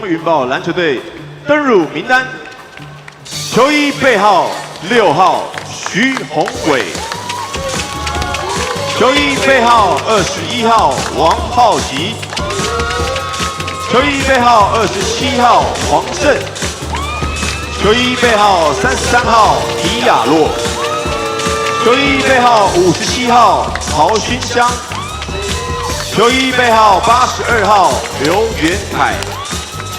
云豹篮球队登入名单：球衣背号6号徐宏伟，球衣背号21号王浩吉，球衣背号27号黄胜，球衣背号33号皮亚洛，球衣背号57号曹勋香，球衣背号82号刘元凯。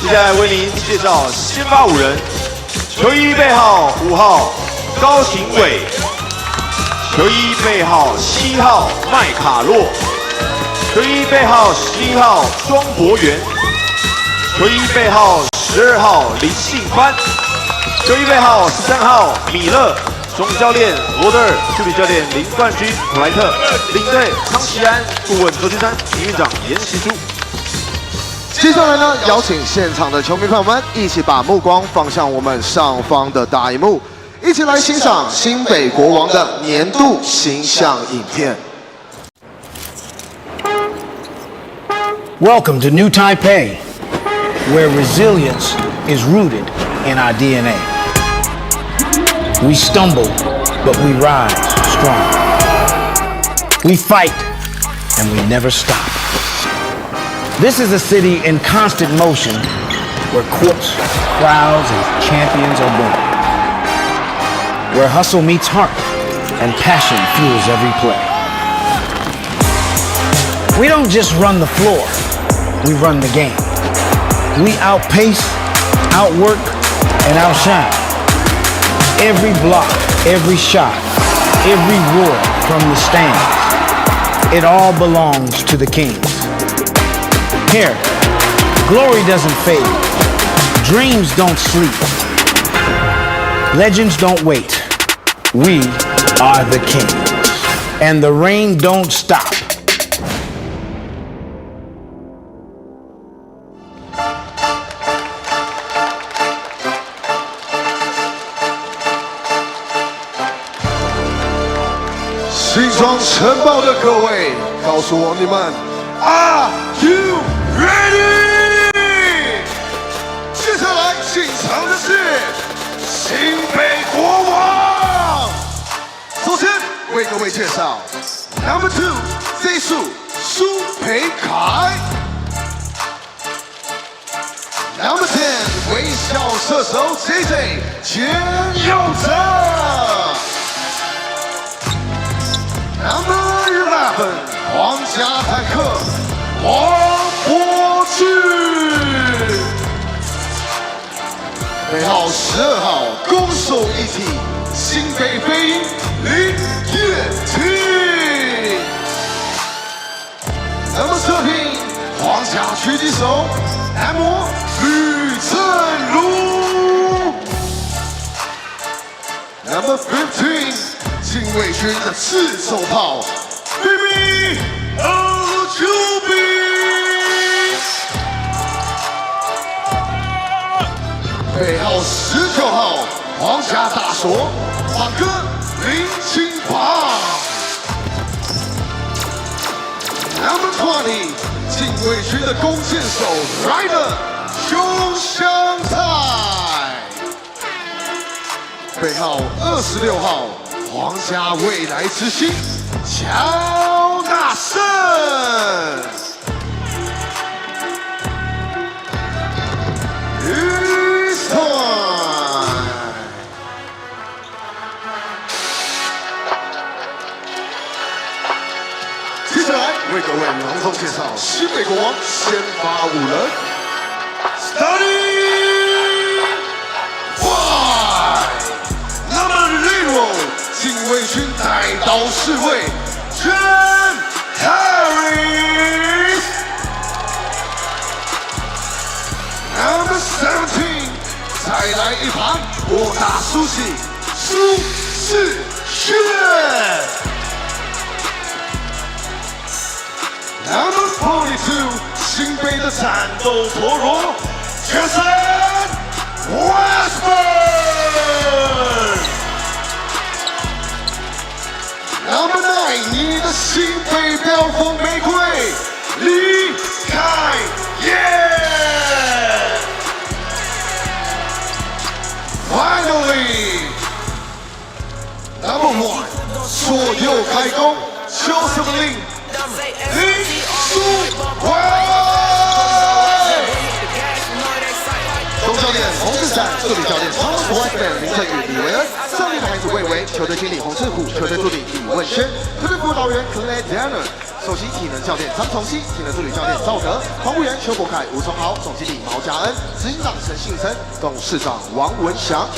接下来为您介绍先发5人：球衣背号5号高廷伟，球衣背号7号麦卡洛，球衣背号11号庄博元，球衣背号12号林信帆，球衣背号13号米勒。总教练罗德尔，助理教练林冠军、普莱特，领队汤奇安，顾问何君山，营运长严习书。 接下来呢，邀请现场的球迷朋友们一起把目光放向我们上方的大荧幕，一起来欣赏新北国王的年度形象影片。Welcome to New Taipei, where resilience is rooted in our DNA. We stumble, but we rise strong. We fight, and we never stop. This is a city in constant motion where courts, crowds, and champions are born. Where hustle meets heart and passion fuels every play. We don't just run the floor, we run the game. We outpace, outwork, and outshine. Every block, every shot, every roar from the stands, it all belongs to the Kings. Here, glory doesn't fade, dreams don't sleep, legends don't wait. We are the Kings, and the reign don't stop.新庄城堡的各位，告诉我你们 ，Are you ready？ 接下来进场的是新北国王。首先为各位介绍 ，Number 2 Z 数苏培凯 ，Number 10 微笑射手 JJ 简佑哲。 Number 11， 皇家坦克王柏芝，背号12号攻守一体，新北飞鹰林彦廷。Number 13， 皇家狙击手男模吕正如。Number 15。 禁卫军的刺手炮 ，Baby Ojubi， 背号19号皇家大锁榜哥林清榜 ，Number 20， 禁卫军的弓箭手 Ryder 邱香菜，背号26号。 皇家未来之星乔纳森，It's time。接下来为各位隆重介绍新北国王先发5人 ，Starting Number 0。 禁卫军带刀侍卫 John Harris， Number 17， 再来一盘我打苏西苏世轩 ，Number 42， 新北的战斗陀螺 Jason Westburn。 Number 9， 你的新北飙风玫瑰李凯燕。助理教练超级 Wiseman 林振宇、李维恩，上面的孩子魏维，球队经理洪志虎，球队助理李文轩，球队辅导员 Clay Danner。首席体能教练张崇熙，体能助理教练赵德，防务员邱国凯、吴崇豪，总经理毛家恩，执行长陈信生，董事长王文祥。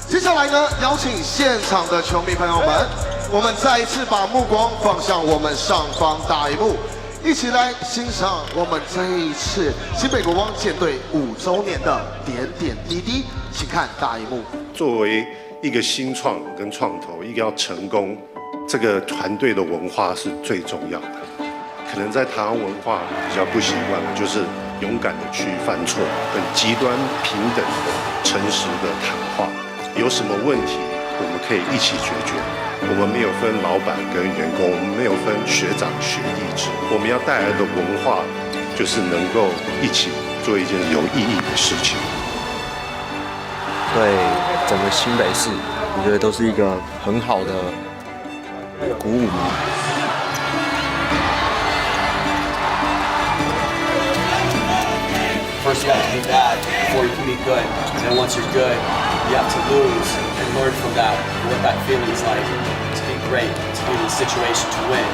接下来呢，邀请现场的球迷朋友们，我们再一次把目光放向我们上方大荧幕，一起来欣赏我们这一次新北国光舰队5周年的点点滴滴，请看大荧幕。作为一个新创跟创投，一个要成功。这个团队的文化是最重要的。可能在台湾文化比较不习惯的，就是勇敢的去犯错，很极端平等的、诚实的谈话。有什么问题，我们可以一起解决。我们没有分老板跟员工，我们没有分学长学弟制。我们要带来的文化，就是能够一起做一件有意义的事情。对整个新北市，我觉得都是一个很好的。鼓舞吗？ First, you have to be bad before you can be good. And then once you're good, you have to lose and learn from that, what that feeling is like to be great, to be in the situation to win.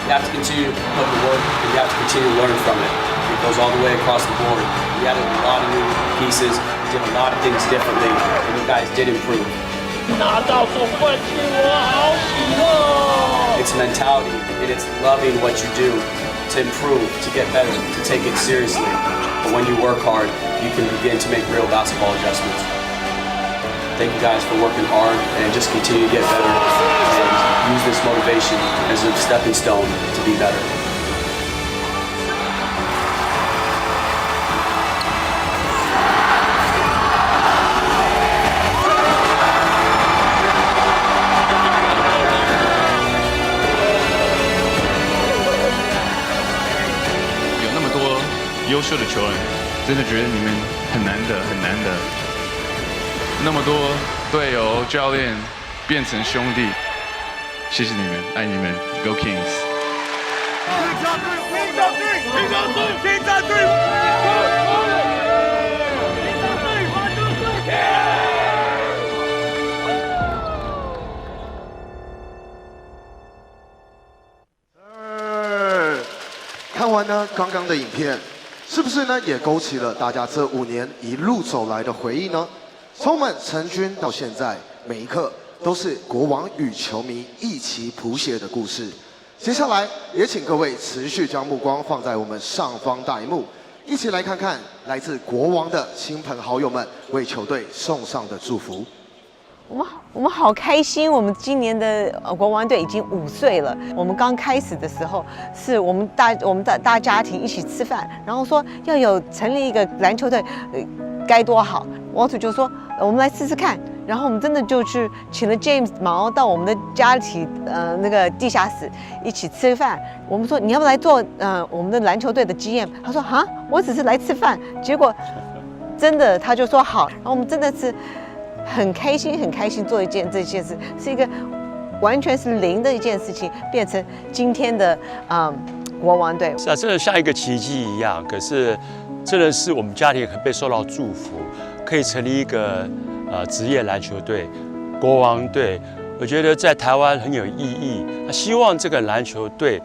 You have to continue to put the work, and you have to continue to learn from it. It goes all the way across the board. We added a lot of new pieces, did a lot of things differently, and you guys did improve. 拿到总冠军，我好喜乐。 It's mentality, and it's loving what you do to improve, to get better, to take it seriously. But when you work hard, you can begin to make real basketball adjustments. Thank you guys for working hard and just continue to get better and use this motivation as a stepping stone to be better. 优秀的球员，真的觉得你们很难得，很难得。那么多队友、教练变成兄弟，谢谢你们，爱你们 ，Go Kings！ 看完呢刚刚的影片。 是不是呢？也勾起了大家这5年一路走来的回忆呢？从我们成军到现在，每一刻都是国王与球迷一起谱写的故事。接下来也请各位持续将目光放在我们上方大荧幕，一起来看看来自国王的亲朋好友们为球队送上的祝福。 我们好开心！我们今年的国王队已经5岁了。我们刚开始的时候，是我们的大家庭一起吃饭，然后说要有成立一个篮球队，该多好。王主就说我们来试试看，然后我们真的就去请了 James 毛到我们的家里那个地下室一起吃饭。我们说你要不来做我们的篮球队的 GM？ 他说哈，我只是来吃饭。结果真的他就说好，然后我们真的是。 很开心做这件事，是一个完全是零的一件事情，变成今天的国王队。是啊，真的像一个奇迹一样。可是，真的是我们家庭被受到祝福，可以成立一个职业篮球队，国王队。我觉得在台湾很有意义。希望这个篮球队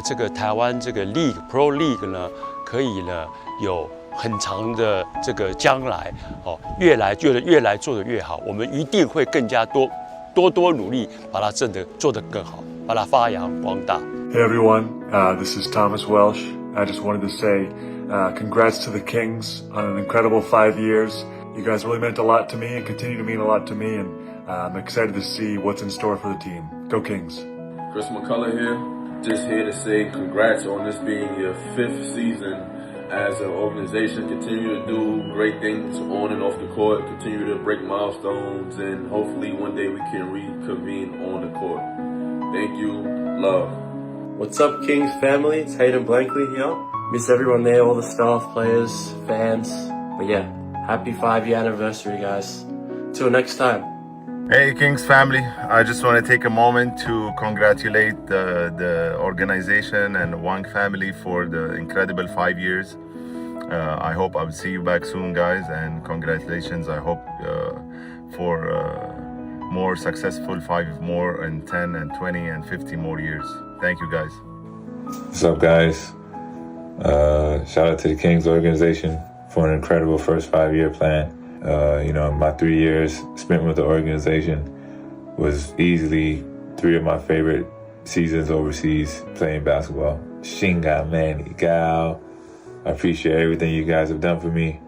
这个台湾这个 Pro League 呢，可以呢有。 很长的这个将来，越来做得越好，我们一定会更加多努力，把它做得更好，把它发扬光大。Hey everyone, this is Thomas Welsh. I just wanted to say congrats to the Kings on an incredible 5 years. You guys really meant a lot to me and continue to mean a lot to me, and I'm excited to see what's in store for the team. Go Kings! Chris McCullough here, just here to say congrats on this being your 5th season. As an organization, continue to do great things on and off the court, continue to break milestones, and hopefully one day we can reconvene on the court. Thank you. Love. What's up, Kings family? It's Hayden Blankley here. Miss everyone there, all the staff, players, fans. But yeah, happy 5-year anniversary, guys. Till next time. Hey Kings family, I just want to take a moment to congratulate the organization and Wang family for the incredible 5 years. I hope I will see you back soon, guys, and congratulations. I hope for more successful 5 more and 10 and 20 and 50 more years. Thank you, guys. What's up, guys? Shout out to the Kings organization for an incredible first 5-year plan. My 3 years spent with the organization was easily 3 of my favorite seasons overseas playing basketball. Shinga Manny Gao. I appreciate everything you guys have done for me.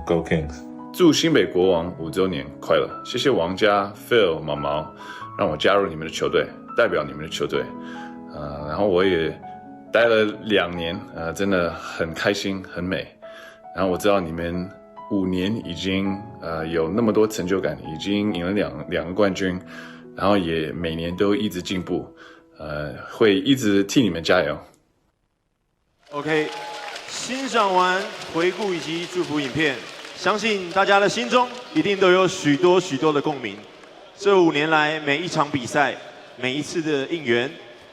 Go Kings. 祝新北国王5周年快乐！谢谢王家、Phil、毛毛，让我加入你们的球队，代表你们的球队。然后我也待了2年，真的很开心，很美。然后我知道你们5年已经有那么多成就感，已经赢了两个冠军，然后也每年都一直进步，会一直替你们加油。OK， 欣赏完回顾以及祝福影片，相信大家的心中一定都有许多的共鸣。这5年来，每一场比赛，每一次的应援，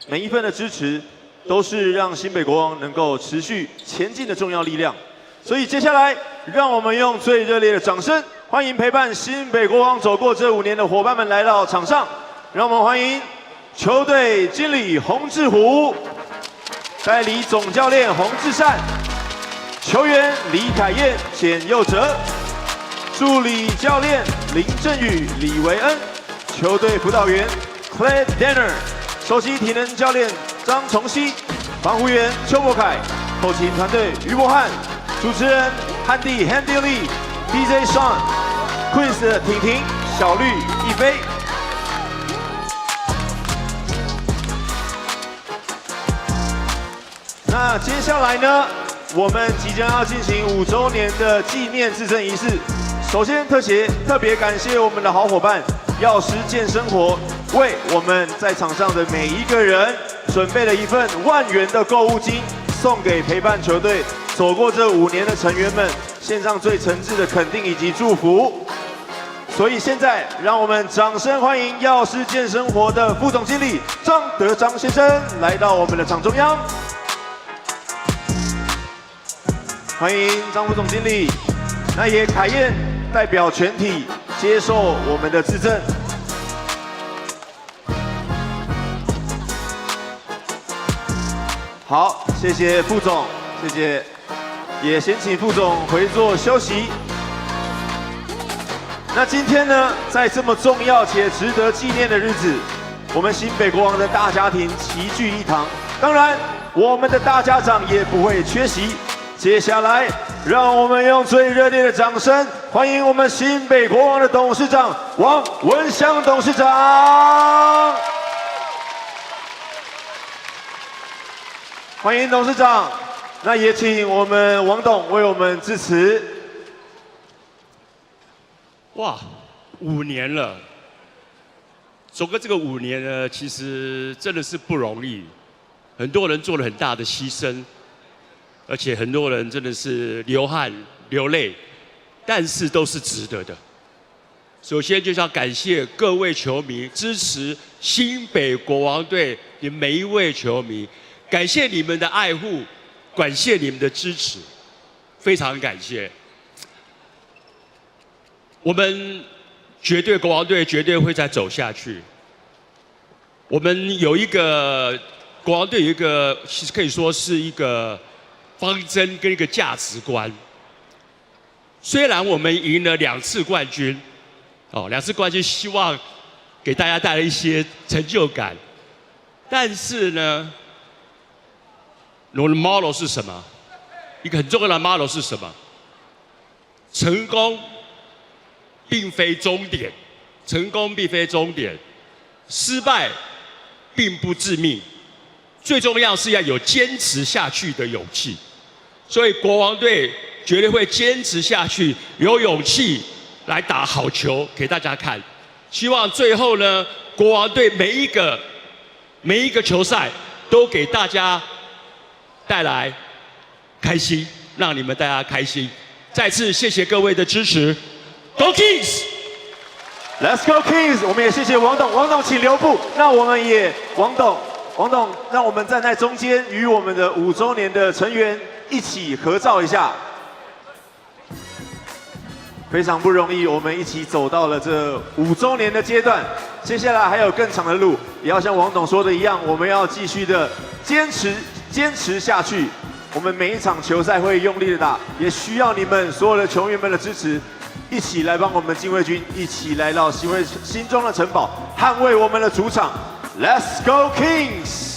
每一份的支持，都是让新北国王能够持续前进的重要力量。所以接下来，让我们用最热烈的掌声，欢迎陪伴新北国王走过这5年的伙伴们来到场上。让我们欢迎球队经理洪志虎，代理总教练洪志善，球员李凯燕、简佑哲，助理教练林振宇、李维恩，球队辅导员 Clay Danner， 首席体能教练张崇熙，防护员邱博凯，后勤团队于博翰，主持人汉弟 Handy Lee、DJ Sean、Quiz 婷婷、小绿、一飞。那接下来呢，我们即将要进行5周年的纪念致赠仪式。首先特别感谢我们的好伙伴药师健生活，为我们在场上的每一个人准备了一份1万元的购物金，送给陪伴球队走过这5年的成员们，献上最诚挚的肯定以及祝福。所以现在，让我们掌声欢迎药师健生活的副总经理张德章先生来到我们的场中央。欢迎张副总经理，那也凯燕代表全体接受我们的致赠。好，谢谢副总，谢谢，也先请副总回座休息。那今天呢，在这么重要且值得纪念的日子，我们新北国王的大家庭齐聚一堂，当然，我们的大家长也不会缺席。接下来，让我们用最热烈的掌声，欢迎我们新北国王的董事长王文祥董事长。欢迎董事长，那也请我们王董为我们致辞。哇，5年了，走过这个5年呢，其实真的是不容易，很多人做了很大的牺牲。而且很多人真的是流汗流泪，但是都是值得的。首先就是要感谢各位球迷支持新北国王队的每一位球迷，感谢你们的爱护，感谢你们的支持，非常感谢。我们国王队绝对会再走下去。我们有一个国王队有一个，其实可以说是一个方针跟一个价值观。虽然我们赢了2次冠军，2次冠军希望给大家带来一些成就感，但是呢，我们的 model 是什么？一个很重要的 model 是什么？成功并非终点，成功并非终点，失败并不致命，最重要是要有坚持下去的勇气。所以国王队绝对会坚持下去，有勇气来打好球给大家看。希望最后呢，国王队每一个球赛都给大家带来开心，让你们大家开心。再次谢谢各位的支持 ，Go Kings！Let's go Kings！ 我们也谢谢王董，王董请留步。那我们也王董，让我们站在中间，与我们的5周年的成员一起合照一下。非常不容易，我们一起走到了这5周年的阶段，接下来还有更长的路，也要像王董说的一样，我们要继续的坚持下去。我们每一场球赛会用力的打，也需要你们所有的球员们的支持，一起来帮我们禁卫军，一起来到心中的城堡，捍卫我们的主场。Let's go Kings！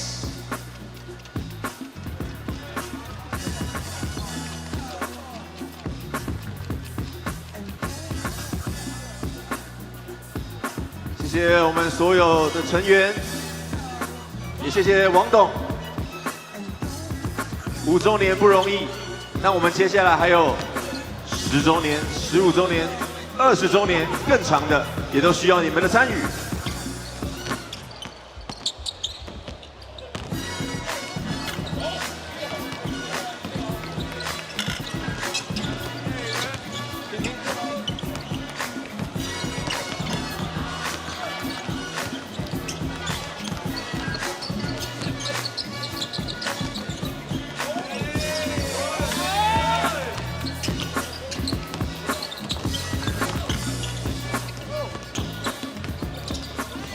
谢谢我们所有的成员，也谢谢王董。5周年不容易，那我们接下来还有10周年、15周年、20周年更长的，也都需要你们的参与。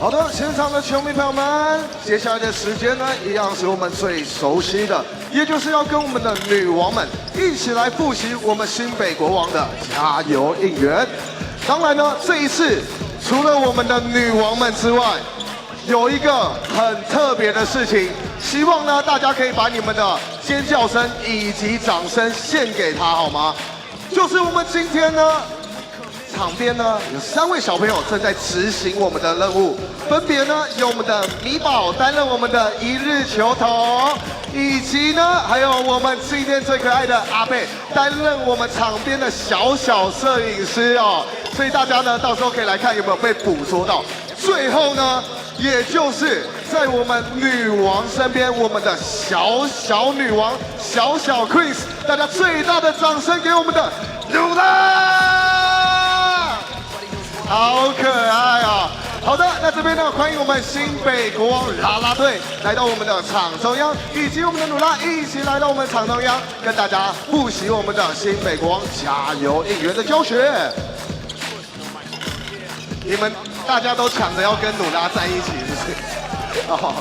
好的，现场的球迷朋友们，接下来的时间呢，一样是我们最熟悉的，也就是要跟我们的女王们一起来复习我们新北国王的加油应援。当然呢，这一次除了我们的女王们之外，有一个很特别的事情，希望呢大家可以把你们的尖叫声以及掌声献给她，好吗？就是我们今天呢。场边呢有3位小朋友正在执行我们的任务，分别呢由我们的米宝担任我们的1日球童，以及呢还有我们今天最可爱的阿贝担任我们场边的小摄影师哦。所以大家呢到时候可以来看有没有被捕捉到。最后呢，也就是在我们女王身边，我们的小女王小 Queen， 大家最大的掌声给我们的努拉。好可爱啊！好的，那这边呢，欢迎我们新北国王啦啦队来到我们的场中央，以及我们的努拉一起来到我们场中央，跟大家复习我们的新北国王加油应援的教学。你们大家都抢着要跟努拉在一起，是不是？哦，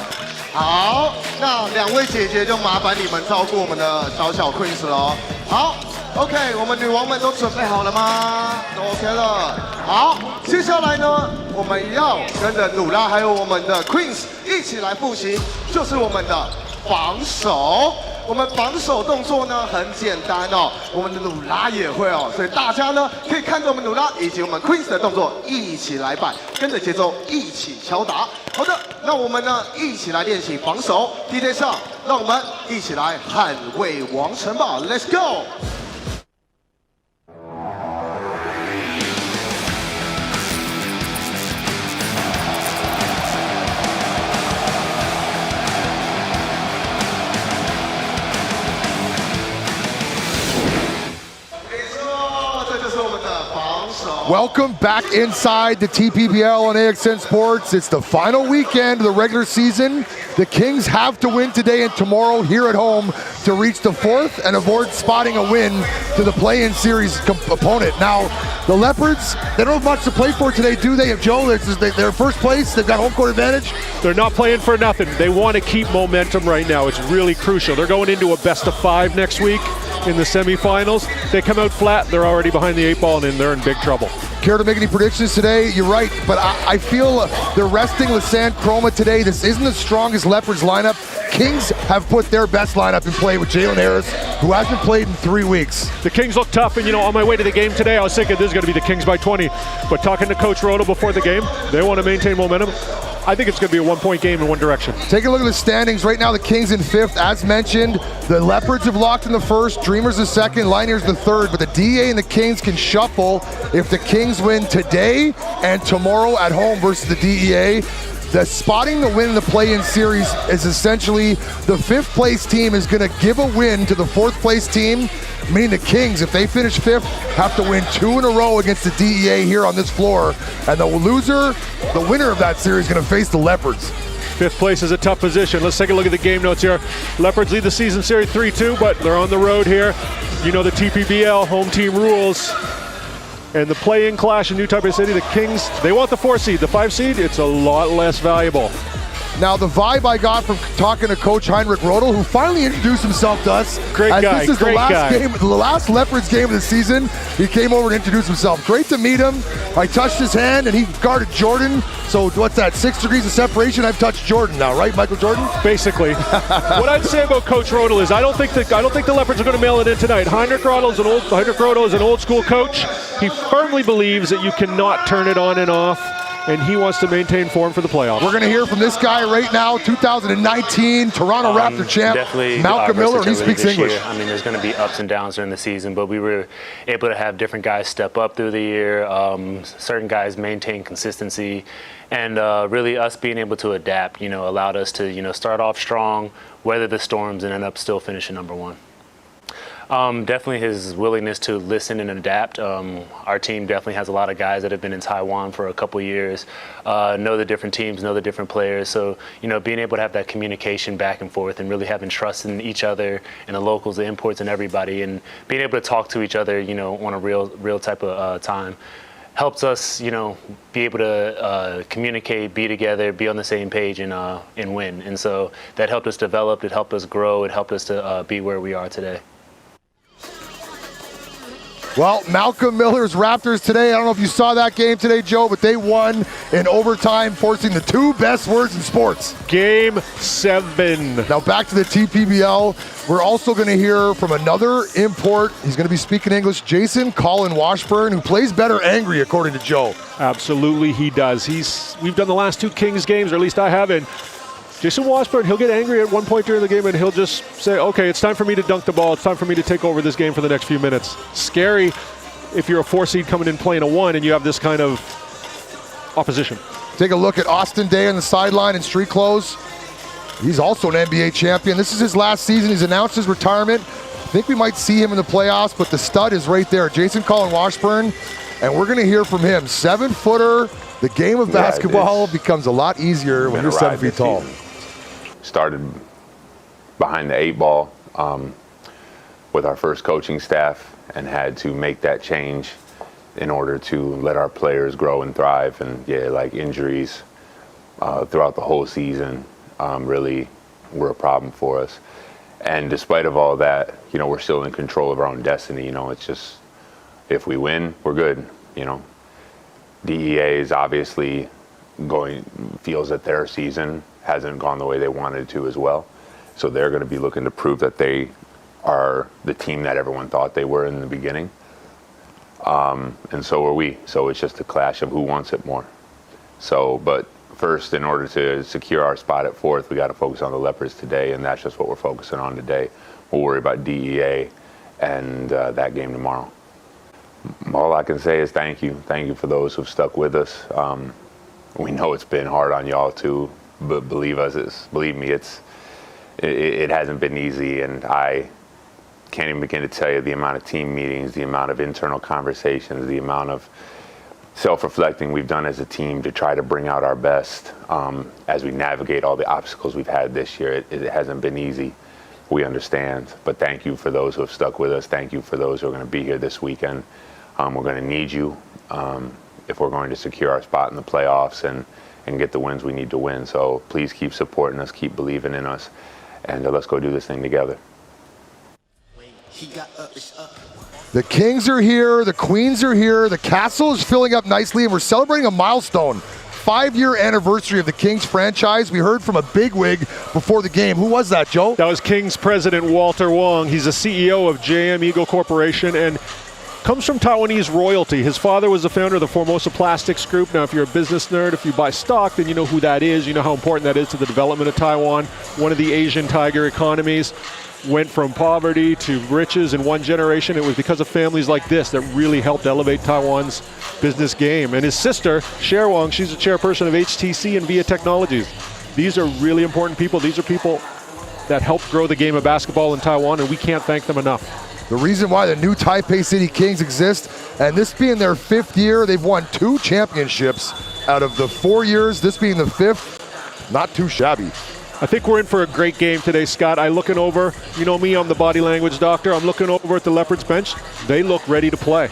好，那2位姐姐就麻烦你们照顾我们的小 Queen 喽。好。OK， 我们女王们都准备好了吗？都 OK 了。好，接下来呢，我们要跟着努拉还有我们的 Queens 一起来复习，就是我们的防守。我们防守动作呢很简单哦，我们的努拉也会哦，所以大家呢可以看着我们努拉以及我们 Queens 的动作一起来摆，跟着节奏一起敲打。好的，那我们呢一起来练习防守。DJ 上，让我们一起来捍卫王城堡 ，Let's go！Welcome back inside the TPBL on AXN Sports. It's the final weekend of the regular season. The Kings have to win today and tomorrow here at home to reach the 4th and avoid spotting a win to the play-in series opponent. Now, the Leopards, they don't have much to play for today, do they? If Joe, they're first place, they've got home court advantage. They're not playing for nothing. They want to keep momentum right now. It's really crucial. They're going into a best-of-5 next week in the semifinals. They come out flat, they're already behind the 8 ball, and they're in big trouble. Care to make any predictions today? You're right, but I feel they're resting Lisanne Chroma today. This isn't the strongest Leopards lineup. Kings have put their best lineup in play with Jalen Harris, who hasn't played in 3 weeks. The Kings look tough, and on my way to the game today, I was thinking this is going to be the Kings by 20. But talking to Coach Roto before the game, they want to maintain momentum. I think it's going to be a 1-point game in one direction. Take a look at the standings. Right now, the Kings in 5th. As mentioned, the Leopards have locked in the 1st, Dreamers the 2nd, Liners the 3rd. But the DA and the Kings can shuffle if the Kings win today and tomorrow at home versus the DEA. The spotting the win in the play-in series is essentially the 5th place team is going to give a win to the 4th place team, meaning the Kings, if they finish 5th, have to win 2 in a row against the DEA here on this floor. And the winner of that series is going to face the Leopards. Fifth place is a tough position. Let's take a look at the game notes here. Leopards lead the season series 3-2, but they're on the road here. You know the TPBL home team rules. And the play-in clash in New Taipei City, the Kings, they want the 4 seed. The 5 seed, it's a lot less valuable. Now, the vibe I got from talking to Coach Heinrich Rodel, who finally introduced himself to us. Great guy, This is great guy. the last Leopards game of the season. He came over and introduced himself. Great to meet him. I touched his hand, and he guarded Jordan. So what's that, 6 degrees of separation? I've touched Jordan now, right, Michael Jordan? Basically. What I'd say about Coach Rodel is I don't think the Leopards are going to mail it in tonight. Heinrich Rodel is an old school coach. He firmly believes that you cannot turn it on and off, and he wants to maintain form for the playoffs. We're going to hear from this guy right now, 2019 Toronto Raptor champ, definitely Malcolm Miller, and he speaks English. Year. I mean, there's going to be ups and downs during the season, but we were able to have different guys step up through the year, certain guys maintain consistency, and really us being able to adapt, allowed us to, start off strong, weather the storms, and end up still finishing number 1. Definitely his willingness to listen and adapt. Our team definitely has a lot of guys that have been in Taiwan for a couple years, know the different teams, know the different players. So, being able to have that communication back and forth and really having trust in each other and the locals, the imports, and everybody, and being able to talk to each other, on a real type of time helps us, be able to communicate, be together, be on the same page, and win. And so that helped us develop, it helped us grow, it helped us to be where we are today. Well, Malcolm Miller's Raptors today, I don't know if you saw that game today, Joe, but they won in overtime, forcing the 2 best words in sports. Game 7. Now back to the TPBL. We're also going to hear from another import. He's going to be speaking English, Jason Colin Washburn, who plays better angry, according to Joe. Absolutely, he does. We've done the last 2 Kings games, or at least I have, and Jason Washburn, he'll get angry at one point during the game and he'll just say, okay, it's time for me to dunk the ball. It's time for me to take over this game for the next few minutes. Scary if you're a 4 seed coming in playing a 1 and you have this kind of opposition. Take a look at Austin Day on the sideline in street clothes. He's also an NBA champion. This is his last season. He's announced his retirement. I think we might see him in the playoffs, but the stud is right there. Jason Colin Washburn, and we're going to hear from him. 7-footer. The game of basketball becomes a lot easier when you're 7 feet tall. Started behind the 8 ball with our first coaching staff and had to make that change in order to let our players grow and thrive. And injuries throughout the whole season really were a problem for us. And despite of all that, we're still in control of our own destiny. It's just, if we win, we're good. DEA is obviously feels that their season hasn't gone the way they wanted to as well. So they're going to be looking to prove that they are the team that everyone thought they were in the beginning. And so are we. So it's just a clash of who wants it more. But first, in order to secure our spot at 4th, we got to focus on the Leopards today, and that's just what we're focusing on today. We'll worry about DEA and that game tomorrow. All I can say is thank you. Thank you for those who've stuck with us. We know it's been hard on y'all too, but believe me, it hasn't been easy, and I can't even begin to tell you the amount of team meetings, the amount of internal conversations, the amount of self-reflecting we've done as a team to try to bring out our best as we navigate all the obstacles we've had this year. It hasn't been easy. We understand, but thank you for those who have stuck with us. Thank you for those who are going to be here this weekend. We're going to need you if we're going to secure our spot in the playoffs and get the wins we need to win. So please keep supporting us, keep believing in us, and let's go do this thing together. The Kings are here, the Queens are here, the castle is filling up nicely, and we're celebrating a milestone. 5-year anniversary of the Kings franchise. We heard from a bigwig before the game. Who was that, Joe? That was Kings president Walter Wong. He's the CEO of JM Eagle Corporation and comes from Taiwanese royalty. His father was the founder of the Formosa Plastics Group. Now, if you're a business nerd, if you buy stock, then you know who that is. You know how important that is to the development of Taiwan, one of the Asian tiger economies. Went from poverty to riches in 1 generation. It was because of families like this that really helped elevate Taiwan's business game. And his sister, Cher Wong, she's the chairperson of HTC and VIA Technologies. These are really important people. These are people that helped grow the game of basketball in Taiwan, and we can't thank them enough. The reason why the new Taipei City Kings exist, and this being their 5th year, they've won 2 championships out of the 4 years, this being the 5th. not too shabby. I think we're in for a great game today, Scott. I'm looking over, you know me, I'm the body language doctor. I'm looking over at the Leopards bench. They look ready to play.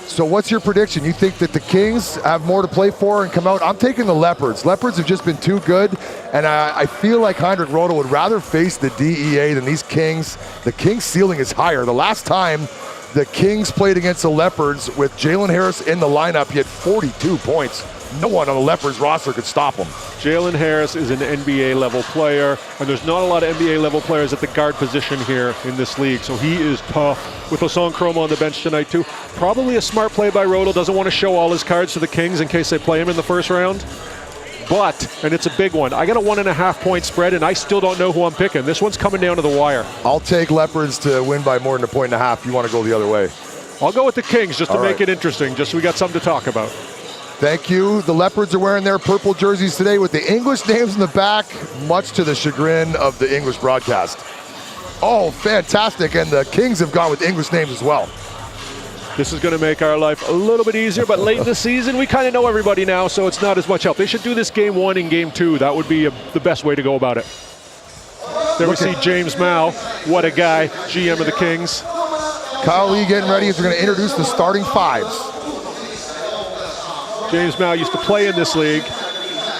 So what's your prediction? You think that the Kings have more to play for and come out? I'm taking the Leopards. Leopards have just been too good, and I feel like Heinrich Roda would rather face the DEA than these Kings. The Kings' ceiling is higher. The last time the Kings played against the Leopards with Jalen Harris in the lineup, he had 42 points. No one on the Leopards roster could stop him. Jalen Harris is an NBA-level player, and there's not a lot of NBA-level players at the guard position here in this league, so he is tough. With Hassan Chroma on the bench tonight, too. Probably a smart play by Rodel. Doesn't want to show all his cards to the Kings in case they play him in the first round. But, and it's a big one, I got a 1.5 point spread, and I still don't know who I'm picking. This one's coming down to the wire. I'll take Leopards to win by more than 1.5 points. You want to go the other way? I'll go with the Kings just to make it interesting, just so we got something to talk about. Thank you. The Leopards are wearing their purple jerseys today with the English names in the back, much to the chagrin of the English broadcast. Oh, fantastic. And the Kings have gone with English names as well. This is going to make our life a little bit easier, but late in the season, we kind of know everybody now, so it's not as much help. They should do this game 1 and game 2. That would be the best way to go about it. There we see James Mao. What a guy, GM of the Kings. Kyle Lee getting ready as we're going to introduce the starting fives. James Mao used to play in this league.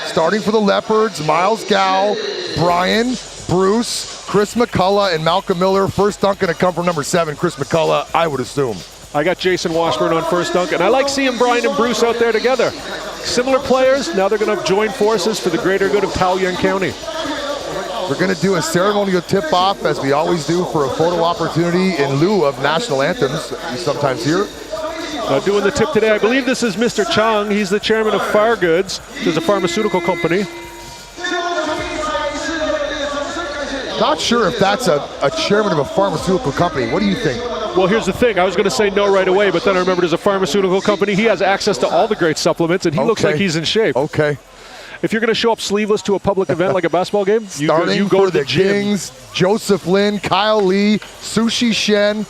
Starting for the Leopards, Miles Gow, Brian, Bruce, Chris McCullough, and Malcolm Miller. First dunk going to come from number 7, Chris McCullough, I would assume. I got Jason Washburn on first dunk, and I like seeing Brian and Bruce out there together. Similar players, now they're going to join forces for the greater good of Taoyuan County. We're going to do a ceremonial tip-off, as we always do, for a photo opportunity in lieu of national anthems you sometimes hear. Doing the tip today, I believe this is Mr. Chang. He's the chairman of Fargoods, which is a pharmaceutical company. Not sure if that's a chairman of a pharmaceutical company. What do you think? Well, here's the thing. I was going to say no right away, but then I remembered as a pharmaceutical company, he has access to all the great supplements, and he looks like he's in shape. Okay. If you're going to show up sleeveless to a public event like a basketball game, you go to the gym. Kings, Joseph Lin, Kyle Lee, Sushi Shen,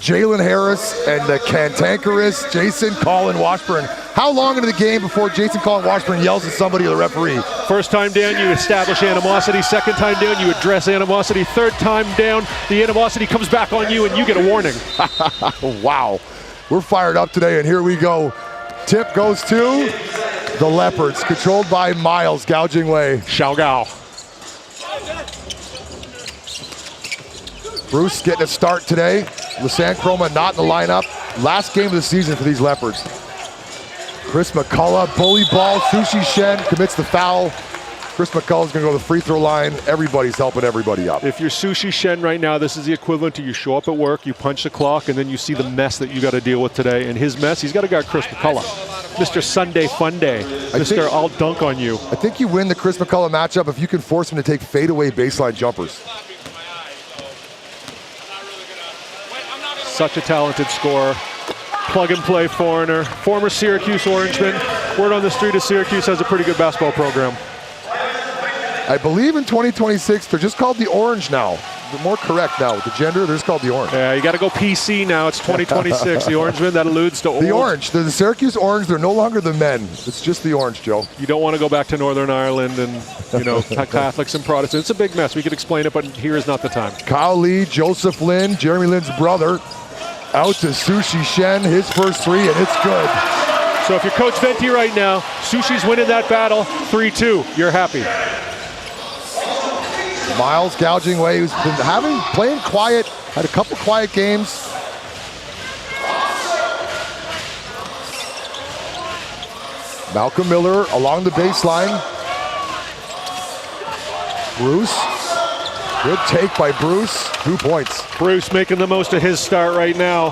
Jalen Harris, and the cantankerous Jason Colin Washburn. How long into the game before Jason Colin Washburn yells at somebody or the referee? First time down, you establish animosity. Second time down, you address animosity. Third time down, the animosity comes back on you and you get a warning. Wow. We're fired up today, and here we go. Tip goes to the Leopards, controlled by Miles, gouging way. Xiao Gao. Bruce getting a start today. Lasan Chroma not in the lineup. Last game of the season for these Leopards. Chris McCullough, bully ball. Sushi Shen commits the foul. Chris McCullough's going to go to the free throw line. Everybody's helping everybody up. If you're Sushi Shen right now, this is the equivalent to you show up at work, you punch the clock, and then you see the mess that you got to deal with today. And his mess, he's got to guard Chris McCullough. Mr. Sunday Fun Day. Mr. I'll dunk on you. I think you win the Chris McCullough matchup if you can force him to take fadeaway baseline jumpers. Such a talented scorer. Plug-and-play foreigner. Former Syracuse Orangeman. Word on the street is Syracuse has a pretty good basketball program. I believe in 2026, they're just called the Orange now. They're more correct now with the gender, they're just called the Orange. Yeah, you got to go PC now. It's 2026. The Orangeman, that alludes to old. The Orange. They're the Syracuse Orange. They're no longer the men. It's just the Orange, Joe. You don't want to go back to Northern Ireland and, you know, Catholics and Protestants. It's a big mess. We could explain it, but here is not the time. Kyle Lee, Joseph Lin, Jeremy Lin's brother, out to Sushi Shen, his first three, and it's good. So if you're Coach Venti right now, Sushi's winning that battle, 3-2. You're happy. Miles gouging away, who's been playing quiet, had a couple quiet games. Malcolm Miller along the baseline. Bruce, good take by Bruce, 2 points. Bruce making the most of his start right now.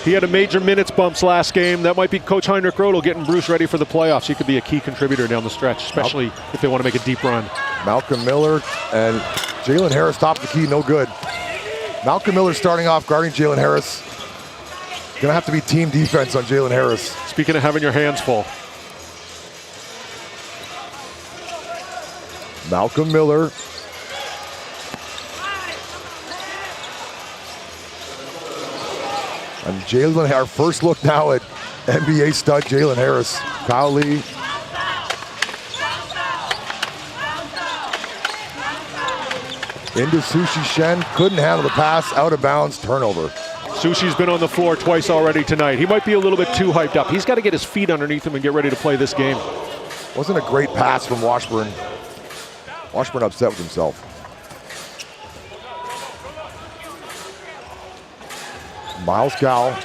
He had a major minutes bumps last game. That might be Coach Heinrich Rodel getting Bruce ready for the playoffs. He could be a key contributor down the stretch, especially if they want to make a deep run. Malcolm Miller and Jalen Harris top of the key, no good. Malcolm Miller starting off guarding Jalen Harris. Gonna have to be team defense on Jalen Harris. Speaking of having your hands full. Malcolm Miller. And Jalen, our first look now at NBA stud Jalen Harris. Kyle Lee. Into Sushi Shen, couldn't handle the pass, out of bounds, turnover. Sushi's been on the floor twice already tonight. He might be a little bit too hyped up. He's got to get his feet underneath him and get ready to play this game. Wasn't a great pass from Washburn. Washburn upset with himself. Miles Gow.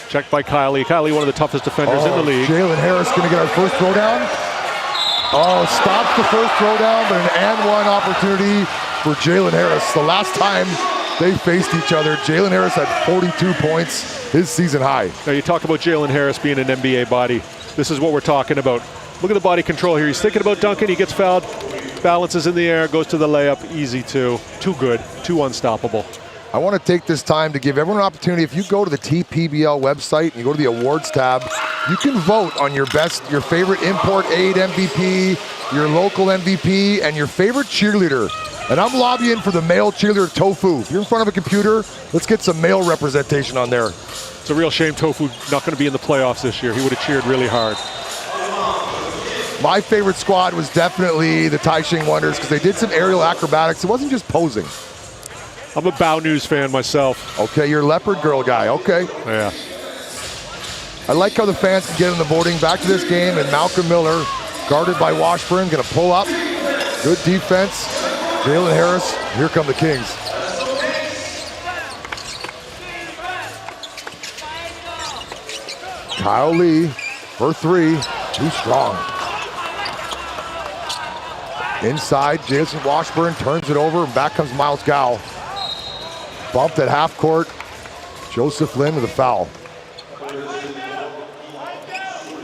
Checked by Kylie. Kylie, one of the toughest defenders in the league. Jalen Harris going to get our first throwdown. Oh, stops the first throwdown, but an and one opportunity for Jalen Harris. The last time they faced each other, Jalen Harris had 42 points, his season high. Now you talk about Jalen Harris being an NBA body. This is what we're talking about. Look at the body control here. He's thinking about dunking, he gets fouled, balances in the air, goes to the layup, easy two. Too good, too unstoppable. I want to take this time to give everyone an opportunity. If you go to the TPBL website and you go to the awards tab, you can vote on your favorite import aid MVP, your local MVP, and your favorite cheerleader. And I'm lobbying for the male cheerleader Tofu. If you're in front of a computer, let's get some male representation on there. It's a real shame Tofu not going to be in the playoffs this year. He would have cheered really hard. My favorite squad was definitely the Taisheng Wonders because they did some aerial acrobatics. It wasn't just posing. I'm a Bao News fan myself. Okay, you're a Leopard girl guy, okay. Yeah. I like how the fans can get in the voting. Back to this game, and Malcolm Miller, guarded by Washburn, gonna pull up. Good defense. Jalen Harris, here come the Kings. Kyle Lee for three, too strong. Inside, Jason Washburn turns it over, and back comes Miles Gow. Bumped at half court. Joseph Lin with a foul.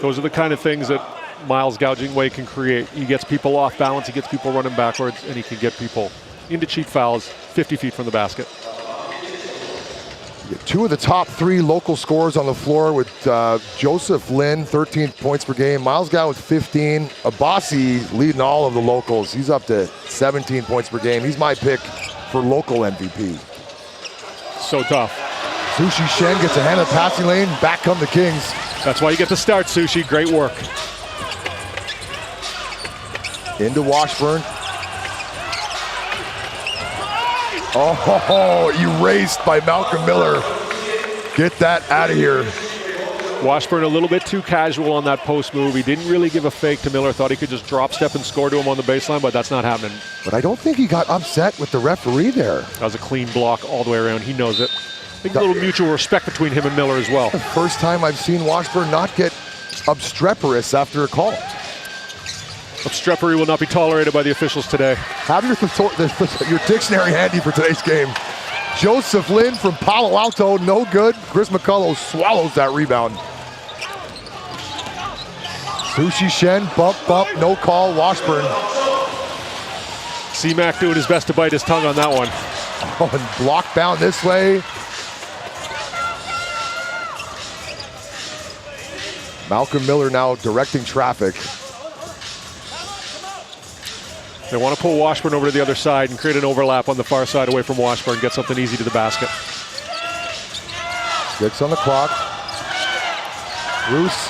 Those are the kind of things that Miles Gouging Way can create. He gets people off balance, he gets people running backwards, and he can get people into cheap fouls 50 feet from the basket. Two of the top three local scorers on the floor with Joseph Lin, 13 points per game. Miles Gow with 15. Abassi leading all of the locals. He's up to 17 points per game. He's my pick for local MVP. So tough. Sushi Shen gets a hand in the passing lane. Back come the Kings. That's why you get to start, Sushi. Great work. Into Washburn. Oh, erased by Malcolm Miller. Get that out of here. Washburn a little bit too casual on that post move. He didn't really give a fake to Miller. Thought he could just drop step and score to him on the baseline, but that's not happening. But I don't think he got upset with the referee there. That was a clean block all the way around. He knows it. I think a little mutual respect between him and Miller as well. First time I've seen Washburn not get obstreperous after a call. Obstrepery will not be tolerated by the officials today. Have your dictionary handy for today's game. Joseph Lin from Palo Alto, no good. Chris McCullough swallows that rebound. Sushi Shen, bump, no call, Washburn. C-Mac doing his best to bite his tongue on that one. Oh, and block down this way. Malcolm Miller now directing traffic. They want to pull Washburn over to the other side and create an overlap on the far side away from Washburn, get something easy to the basket. 6 on the clock. Bruce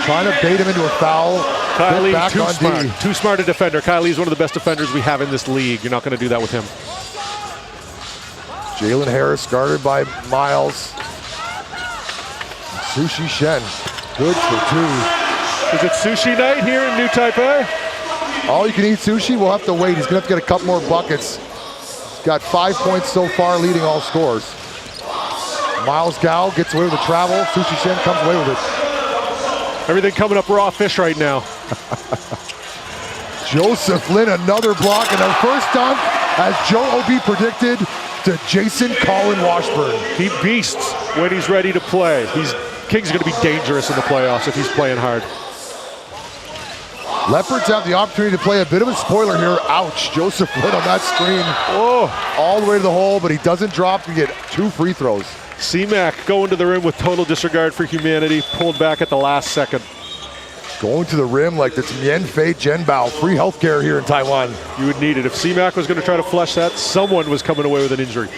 trying to bait him into a foul. Kylie, too smart a defender. Kylie's one of the best defenders we have in this league. You're not going to do that with him. Jalen Harris guarded by Miles. Sushi Shen, good for 2. Is it sushi night here in New Taipei? All you can eat sushi, we'll have to wait. He's gonna have to get a couple more buckets. He's got 5 points so far, leading all scores. Miles Gow gets away with the travel. Sushi Shen comes away with it. Everything coming up raw fish right now. Joseph Lin, another block, and our first dunk, as Joe O.B. predicted, to Jason Colin Washburn. He beasts when he's ready to play. Kings are going to be dangerous in the playoffs if he's playing hard. Leopards have the opportunity to play a bit of a spoiler here. Ouch, Joseph Lin on that screen. Oh, all the way to the hole, but he doesn't drop to get 2 free throws. C-Mac going to the rim with total disregard for humanity, pulled back at the last second. Going to the rim like it's Mien Fei Jianbao. Free healthcare here in Taiwan. You would need it. If C-Mac was going to try to flush that, someone was coming away with an injury.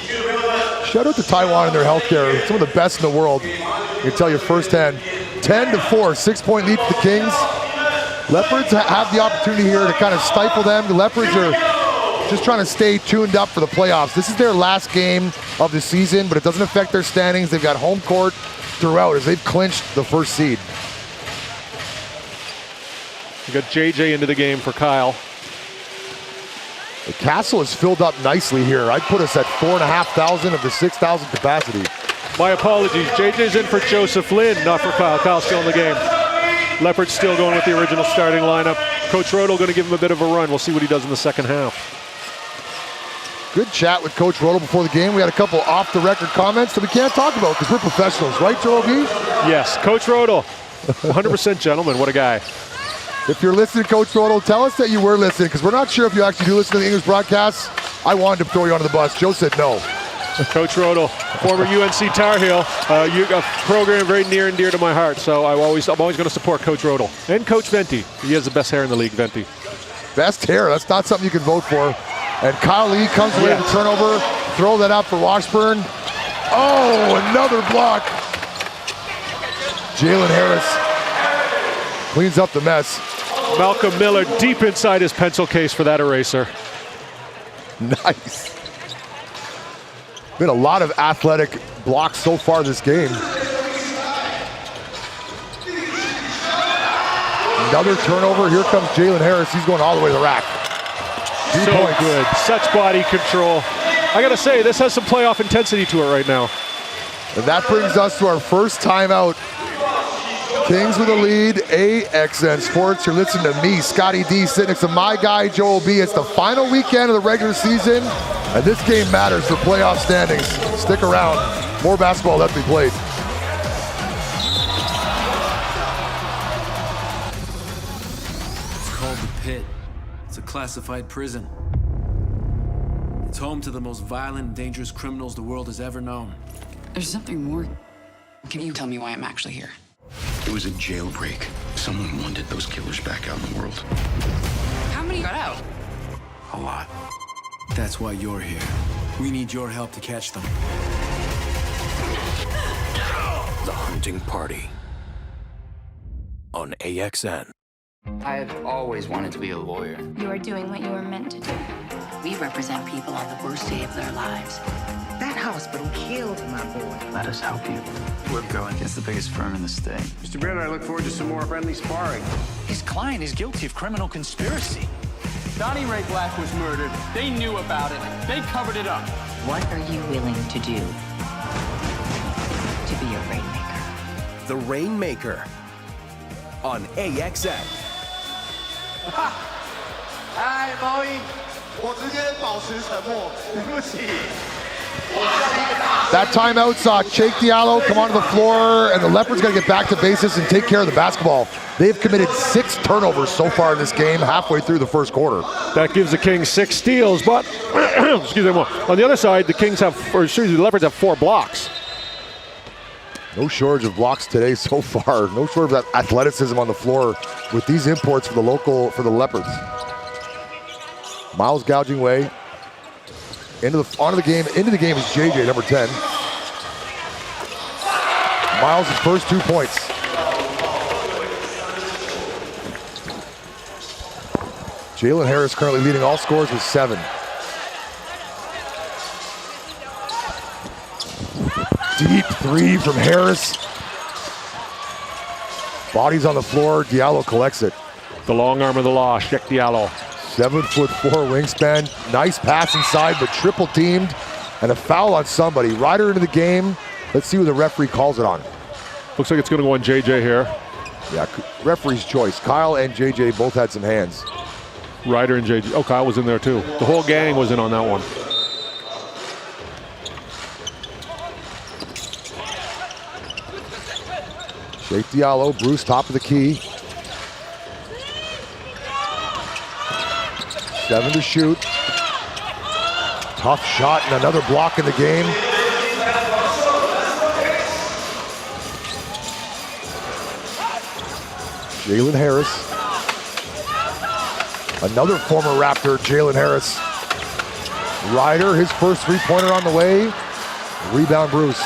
Shout out to Taiwan and their healthcare. Some of the best in the world. I can tell you firsthand. 10-4, 6-point lead for the Kings. Leopards have the opportunity here to kind of stifle them. The Leopards are just trying to stay tuned up for the playoffs. This is their last game of the season, but it doesn't affect their standings. They've got home court throughout as they've clinched the first seed. We got JJ into the game for Kyle. The castle is filled up nicely here. I'd put us at 4,500 of the 6,000 capacity. My apologies. JJ's in for Joseph Lynn, not for Kyle. Kyle's still in the game. Leopards still going with the original starting lineup. Coach Rodel going to give him a bit of a run. We'll see what he does in the second half. Good chat with Coach Rodel before the game. We had a couple off-the-record comments that we can't talk about because we're professionals, right, Joel B? Yes, Coach Rodel, 100% gentleman. What a guy. If you're listening, Coach Rodel, tell us that you were listening because we're not sure if you actually do listen to the English broadcasts. I wanted to throw you under the bus. Joe said no. Coach Rodel, former UNC Tar Heel, you a program very near and dear to my heart, so I'm always going to support Coach Rodel. And Coach Venti. He has the best hair in the league, Venti. Best hair, that's not something you can vote for. And Kyle Lee comes away with the turnover. Throw that up for Washburn. Oh, another block. Jalen Harris cleans up the mess. Malcolm Miller deep inside his pencil case for that eraser. Nice. Been a lot of athletic blocks so far this game. Another turnover. Here comes Jalen Harris. He's going all the way to the rack. So good. Such body control. I got to say, this has some playoff intensity to it right now. And that brings us to our first timeout. Kings with a lead, AXN Sports. You're listening to me, Scotty D, sitting next to my guy, Joel B. It's the final weekend of the regular season, and this game matters for playoff standings. Stick around. More basketball left to be played. It's called the Pit. It's a classified prison. It's home to the most violent and dangerous criminals the world has ever known. There's something more. Can you tell me why I'm actually here? It was a jailbreak. Someone wanted those killers back out in the world. How many got out? A lot. That's why you're here. We need your help to catch them. The Hunting Party on AXN. I have always wanted to be a lawyer. You are doing what you were meant to do. We represent people on the worst day of their lives. That hospital killed my boy. Let us help you. We're going against the biggest firm in the state. Mr. Baird, I look forward to some more friendly sparring. His client is guilty of criminal conspiracy. Donnie Ray Black was murdered. They knew about it. They covered it up. What are you willing to do to be a rainmaker? The Rainmaker on AXN. 哎，毛衣，我直接保持沉默，对不起。 That timeout saw Cheick Diallo come onto the floor, and the Leopards got to get back to basics and take care of the basketball. They've committed 6 turnovers so far in this game, halfway through the first quarter. That gives the Kings 6 steals, but excuse me. On the other side, the Leopards have 4 blocks. No shortage of blocks today so far. No shortage of that athleticism on the floor with these imports for the Leopards. Miles gouging way. Into the game is JJ, number 10. Miles' first 2 points. Jalen Harris currently leading all scorers with 7. Deep 3 from Harris. Bodies on the floor, Diallo collects it. The long arm of the law, Cheick Diallo. 7'4" wingspan, nice pass inside, but triple teamed, and a foul on somebody. Ryder into the game. Let's see who the referee calls it on. Looks like it's going to go on JJ here. Yeah, referee's choice. Kyle and JJ both had some hands. Ryder and JJ. Oh, Kyle was in there too. The whole gang was in on that one. Cheick Diallo, Bruce, top of the key. 7 to shoot. Tough shot and another block in the game. Jalen Harris. Another former Raptor, Jalen Harris. Ryder, his first 3-pointer on the way. Rebound, Bruce.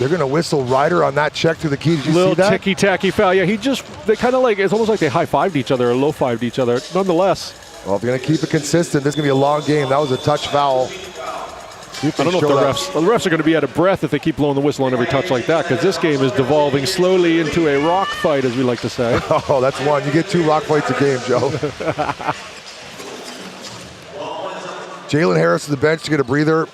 They're going to whistle Ryder on that check to the key. Did you see Little that? ticky-tacky foul. Yeah, they kind of like, it's almost like they high-fived each other or low-fived each other. Nonetheless. Well, if you're going to keep it consistent, this is going to be a long game. That was a touch foul. I don't know if the refs are going to be out of breath if they keep blowing the whistle on every touch like that, because this game is devolving slowly into a rock fight, as we like to say. Oh, that's one. You get 2 rock fights a game, Joe. Jalen Harris to the bench to get a breather.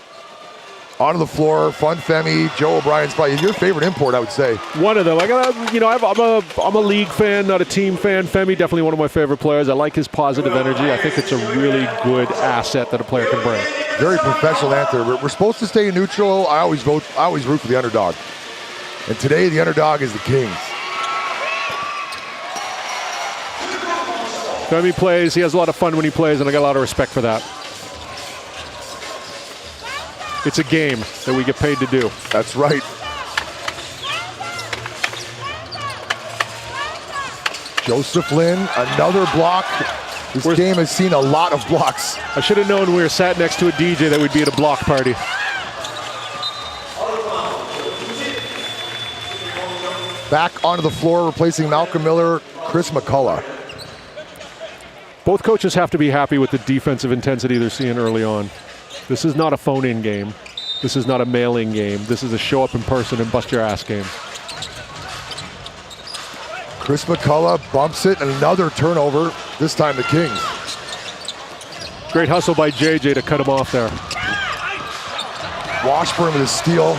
Onto the floor, Fun Femi, Joe O'Brien's probably your favorite import, I would say. One of them. I'm a league fan, not a team fan. Femi, definitely one of my favorite players. I like his positive energy. I think it's a really good asset that a player can bring. Very professional answer. We're supposed to stay neutral. I always root for the underdog. And today, the underdog is the Kings. Femi plays. He has a lot of fun when he plays, and I got a lot of respect for that. It's a game that we get paid to do. That's right. Joseph Lin, another block. This game has seen a lot of blocks. I should have known we were sat next to a DJ that we'd be at a block party. Back onto the floor, replacing Malcolm Miller, Chris McCullough. Both coaches have to be happy with the defensive intensity they're seeing early on. This is not a phone-in game. This is not a mail-in game. This is a show up in person and bust your ass game. Chris McCullough bumps it, and another turnover, this time the Kings. Great hustle by JJ to cut him off there. Washburn with a steal.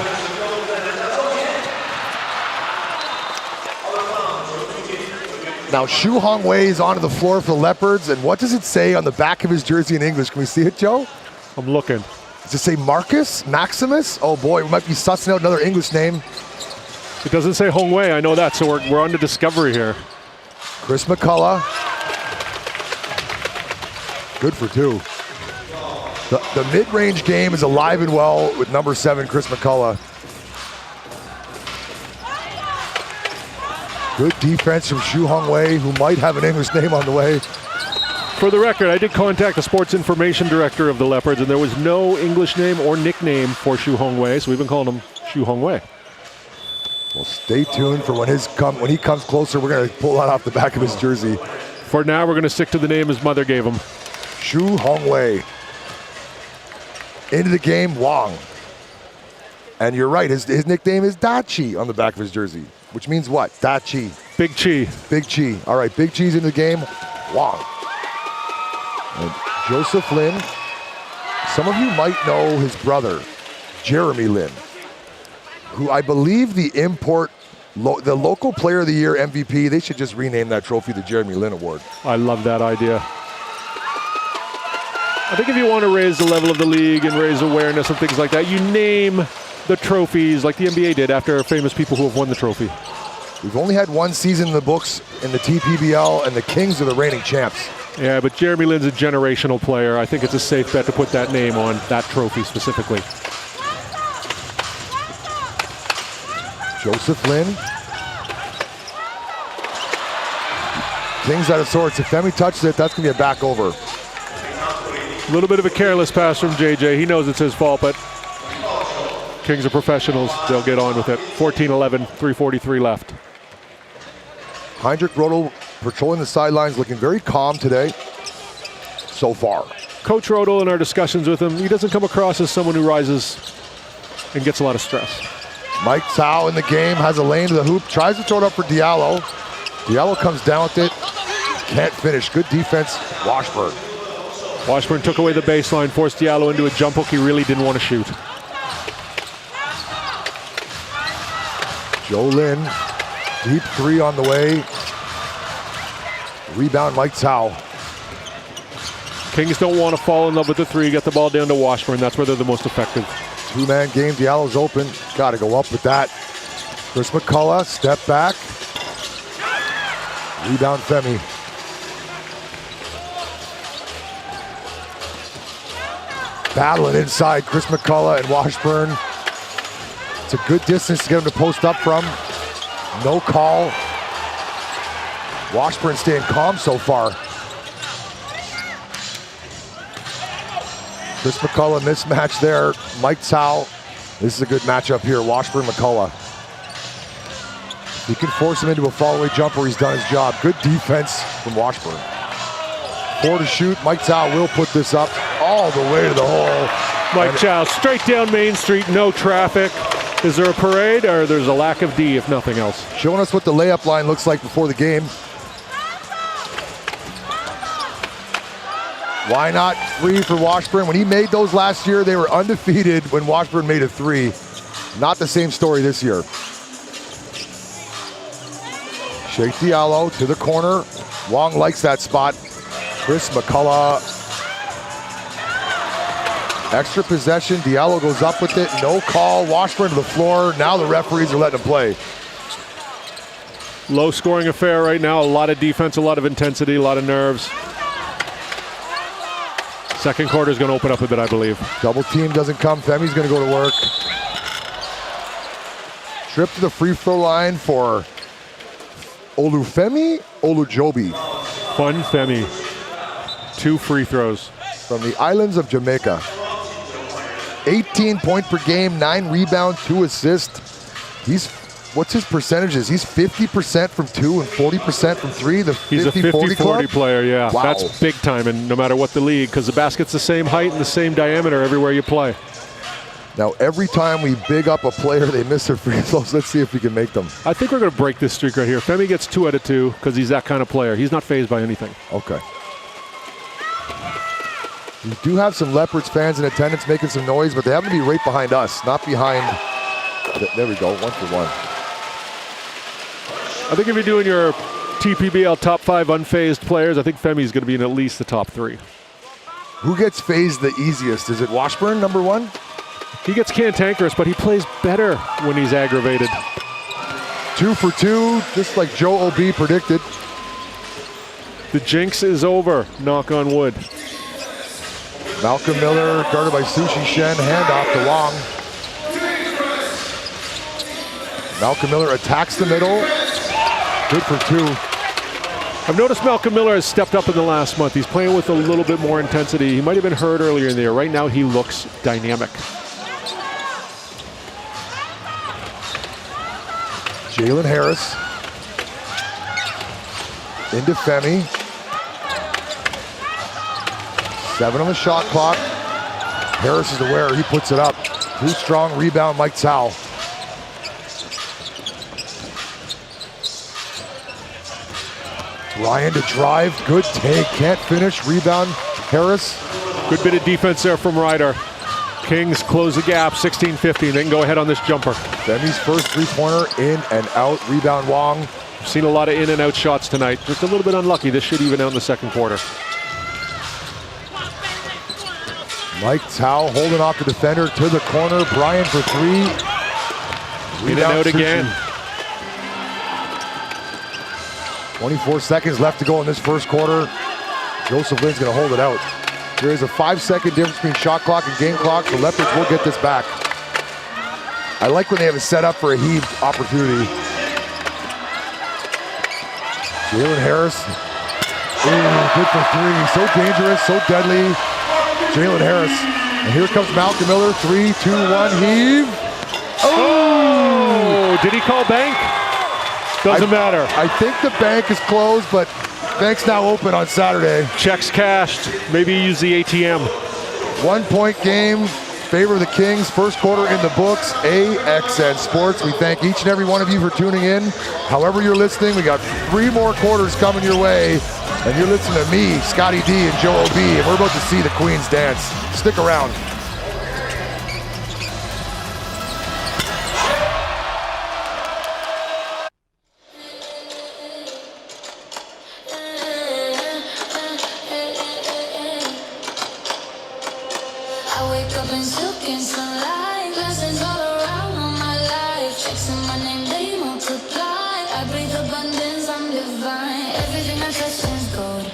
Now Shu Hong Wei is onto the floor for the Leopards, and what does it say on the back of his jersey in English? Can we see it, Joe? I'm looking. Does it say Marcus? Maximus? Oh boy, we might be sussing out another English name. It doesn't say Hong Wei, I know that, so we're on to discovery here. Chris McCullough. Good for 2. The mid-range game is alive and well with number 7, Chris McCullough. Good defense from Shu Hong Wei, who might have an English name on the way. For the record, I did contact the sports information director of the Leopards, and there was no English name or nickname for Shu Hong Wei, so we've been calling him Shu Hong Wei. Well, stay tuned for when he comes closer. We're going to pull that off the back of his jersey. For now, we're going to stick to the name his mother gave him. Shu Hong Wei. Into the game, Wong. And you're right, his nickname is Dachi on the back of his jersey, which means what? Dachi. Big Chi. Big Chi. All right, Big Chi's in the game, Wong. And Joseph Lin. Some of you might know his brother, Jeremy Lin, who I believe the local player of the year MVP, they should just rename that trophy the Jeremy Lin Award. I love that idea. I think if you want to raise the level of the league and raise awareness and things like that, you name the trophies like the NBA did after famous people who have won the trophy. We've only had one season in the books in the TPBL, and the Kings are the reigning champs. Yeah, but Jeremy Lin's a generational player. I think it's a safe bet to put that name on that trophy specifically. Joseph Lin. Kings out of sorts. If Femi touches it, that's going to be a back over. A little bit of a careless pass from JJ. He knows it's his fault, but Kings are professionals. They'll get on with it. 14-11, 3:43 left. Heinrich Rodel patrolling the sidelines, looking very calm today so far. Coach Rodel, in our discussions with him, he doesn't come across as someone who rises and gets a lot of stress. Mike Tsao in the game, has a lane to the hoop, tries to throw it up for Diallo. Diallo comes down with it, can't finish. Good defense, Washburn. Washburn took away the baseline, forced Diallo into a jump hook he really didn't want to shoot. Joe Lin, deep 3 on the way. Rebound, Mike Tsao. Kings don't want to fall in love with the 3, get the ball down to Washburn. That's where they're the most effective. 2-man game, Diallo's open. Got to go up with that. Chris McCullough, step back. Rebound, Femi. Battling inside, Chris McCullough and Washburn. It's a good distance to get him to post up from. No call. Washburn staying calm so far. Chris McCullough mismatch there. Mike Tsao This is a good matchup here, Washburn-McCullough. He can force him into a fall-away jumper, he's done his job. Good defense from Washburn. 4 to shoot, Mike Tao will put this up all the way to the hole. Mike Chow, straight down Main Street, no traffic. Is there a parade or there's a lack of D, if nothing else? Showing us what the layup line looks like before the game. Why not 3 for Washburn? When he made those last year, they were undefeated when Washburn made a 3. Not the same story this year. Sheikh Diallo to the corner. Wong likes that spot. Chris McCullough. Extra possession. Diallo goes up with it. No call. Washburn to the floor. Now the referees are letting him play. Low scoring affair right now. A lot of defense, a lot of intensity, a lot of nerves. Second quarter is going to open up a bit, I believe. Double team doesn't come. Femi's going to go to work. Trip to the free throw line for Olufemi Olujobi. Fun Femi. 2 free throws. From the islands of Jamaica. 18 points per game, 9 rebounds, 2 assists. What's his percentages? He's 50% from 2 and 40% from 3. He's a 50-40 player, yeah. Wow. That's big time, and no matter what the league, because the basket's the same height and the same diameter everywhere you play. Now, every time we big up a player, they miss their free throws. Let's see if we can make them. I think we're going to break this streak right here. Femi gets 2 out of 2 because he's that kind of player. He's not fazed by anything. Okay. We do have some Leopards fans in attendance making some noise, but they happen to be right behind us, not behind. There we go, 1 for 1. I think if you're doing your TPBL top 5 unfazed players, I think Femi's going to be in at least the top 3. Who gets phased the easiest? Is it Washburn, number 1? He gets cantankerous, but he plays better when he's aggravated. 2 for 2, just like Joe O.B. predicted. The jinx is over, knock on wood. Malcolm Miller, guarded by Sushi Shen, handoff to Wong. Malcolm Miller attacks the middle. Good for 2. I've noticed Malcolm Miller has stepped up in the last month. He's playing with a little bit more intensity. He might have been hurt earlier in the year. Right now, he looks dynamic. Jalen Harris. Into Femi. 7 on the shot clock. Harris is aware, he puts it up. Too strong, rebound, Mike Tao. Ryan to drive, good take, can't finish, rebound, Harris. Good bit of defense there from Ryder. Kings close the gap, 16-15. They can go ahead on this jumper. Femi's first three-pointer, in and out, rebound Wong. We've seen a lot of in and out shots tonight. Just a little bit unlucky. This should even out in the second quarter. Mike Tao holding off the defender to the corner. Brian for 3. In and out again. 24 seconds left to go in this first quarter. Joseph Lynn's going to hold it out. There is a 5-second difference between shot clock and game clock. The Leopards will get this back. I like when they have it set up for a heave opportunity. Jalen Harris. Ooh, good for 3. So dangerous, so deadly. Jalen Harris. And here comes Malcolm Miller. 3, 2, 1, heave. Oh! Did he call bank? Doesn't matter. I think the bank is closed, but bank's now open on Saturday. Checks cashed. Maybe use the ATM. 1-point game. Favor of the Kings. First quarter in the books. AXN Sports. We thank each and every one of you for tuning in. However you're listening, we got 3 more quarters coming your way. And you're listening to me, Scotty D, and Joe O.B., and we're about to see the Queens dance. Stick around. I wake up in silk and sunlight, blessings all around on my life. Checks in my name, they multiply. I breathe abundance, I'm divine. Everything I touch is gold.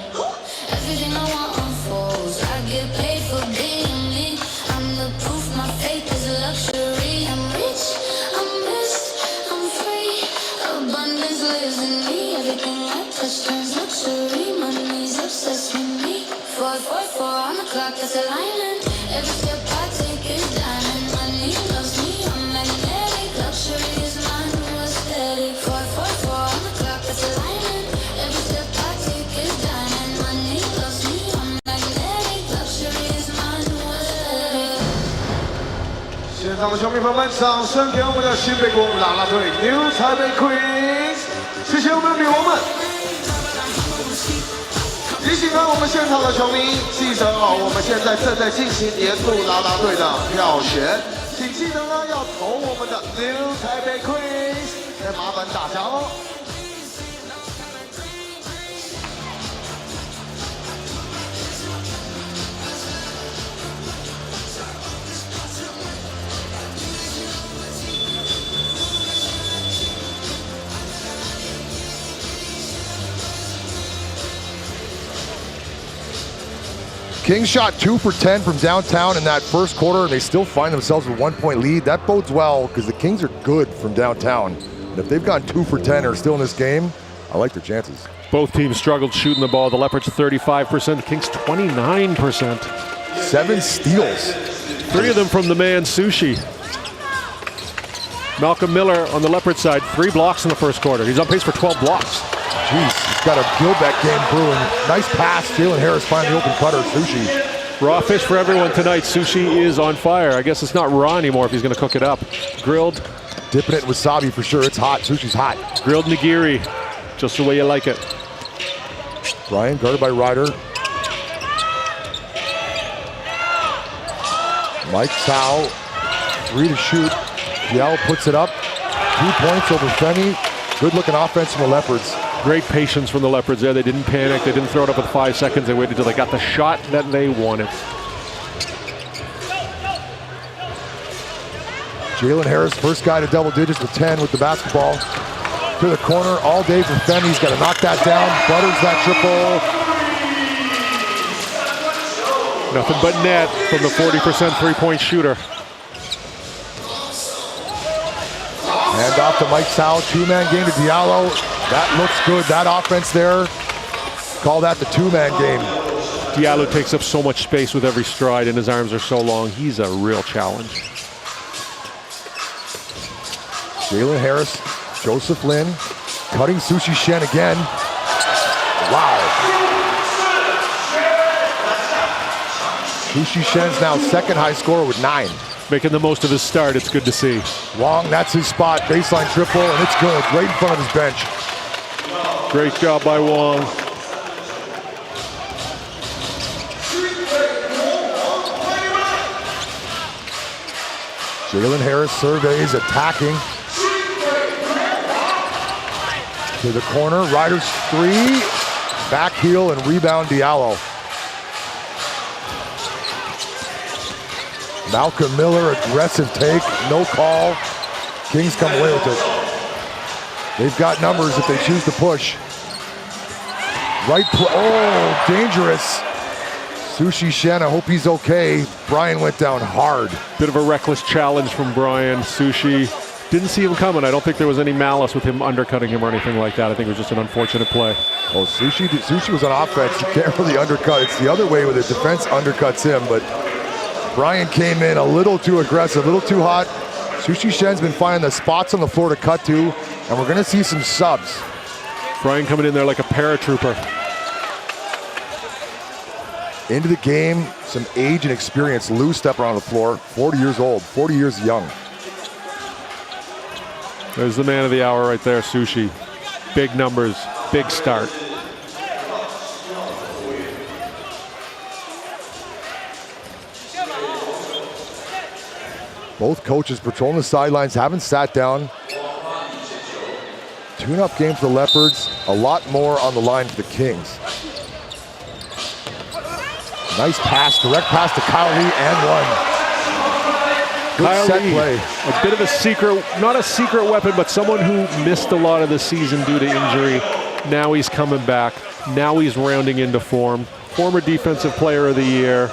Everything I want unfolds. I get paid for being me. I'm the proof my faith is a luxury. I'm rich, I'm blessed, I'm free. Abundance lives in me. Everything I touch turns luxury. Money's obsessed with me. 444 on the clock, that's alignment. Every step I take is diamond. Money loves me. 场的球迷朋友们，掌声给我们的新北国啦啦队 New Taipei Queens， 谢谢我们的女王们。提醒我们现场的球迷，记得我们现在正在进行年度啦啦队的票选，请记得要投我们的 New Taipei Queens， 再麻烦大家哦。Kings shot 2 for 10 from downtown in that first quarter, and they still find themselves with 1-point lead. That bodes well because the Kings are good from downtown. And if they've gone 2 for 10 or are still in this game, I like their chances. Both teams struggled shooting the ball. The Leopards 35%, the Kings 29%. 7 steals. 3 of them from the man Sushi. Malcolm Miller on the Leopard side, 3 blocks in the first quarter. He's on pace for 12 blocks. Jeez, he's got a Gilbeck game brewing. Nice pass. Jalen Harris finds the open cutter. Sushi. Raw fish for everyone tonight. Sushi is on fire. I guess it's not raw anymore if he's going to cook it up. Grilled. Dipping it in wasabi for sure. It's hot. Sushi's hot. Grilled nigiri. Just the way you like it. Brian guarded by Ryder. Mike Tsao. 3 to shoot. Diallo puts it up. 2 points over Femi. Good looking offense from the Leopards. Great patience from the Leopards there. They didn't panic. They didn't throw it up with 5 seconds. They waited until they got the shot that they wanted. Jalen Harris, first guy to double digits with 10 with the basketball. To the corner all day for Femi. He's got to knock that down. Butters that triple. Nothing but net from the 40% three-point shooter. Hand off to Mike Tsao. 2-man game to Diallo. That looks good. That offense there. Call that the 2-man game. Diallo takes up so much space with every stride, and his arms are so long. He's a real challenge. Jalen Harris, Joseph Lin, cutting Sushi Shen again. Wow. Sushi Shen's now second high scorer with 9. Making the most of his start. It's good to see. Wong, that's his spot. Baseline triple, and it's good. Right in front of his bench. Great job by Wong. Jalen Harris surveys, attacking. To the corner, Ryder's 3. Back heel and rebound Diallo. Malcolm Miller, aggressive take, no call. Kings come away with it. They've got numbers if they choose to push. Oh, dangerous. Sushi Shen, I hope he's okay. Brian went down hard. Bit of a reckless challenge from Brian. Sushi didn't see him coming. I don't think there was any malice with him undercutting him or anything like that. I think it was just an unfortunate play. Oh, Sushi was on offense. You can't really undercut. It's the other way with it. Defense undercuts him, but Brian came in a little too aggressive, a little too hot. Sushi Shen's been finding the spots on the floor to cut to, and we're going to see some subs. Brian coming in there like a paratrooper. Into the game, some age and experience. Lou stepping on the floor, 40 years old, 40 years young. There's the man of the hour right there, Sushi. Big numbers, big start. Both coaches patrolling the sidelines, haven't sat down. Tune-up game for the Leopards. A lot more on the line for the Kings. Nice pass, direct pass to Kyle Lee and one. Good Kyle set Lee, play. a bit of a secret, not a secret weapon, but someone who missed a lot of the season due to injury. Now he's coming back. Now he's rounding into form. Former Defensive Player of the Year.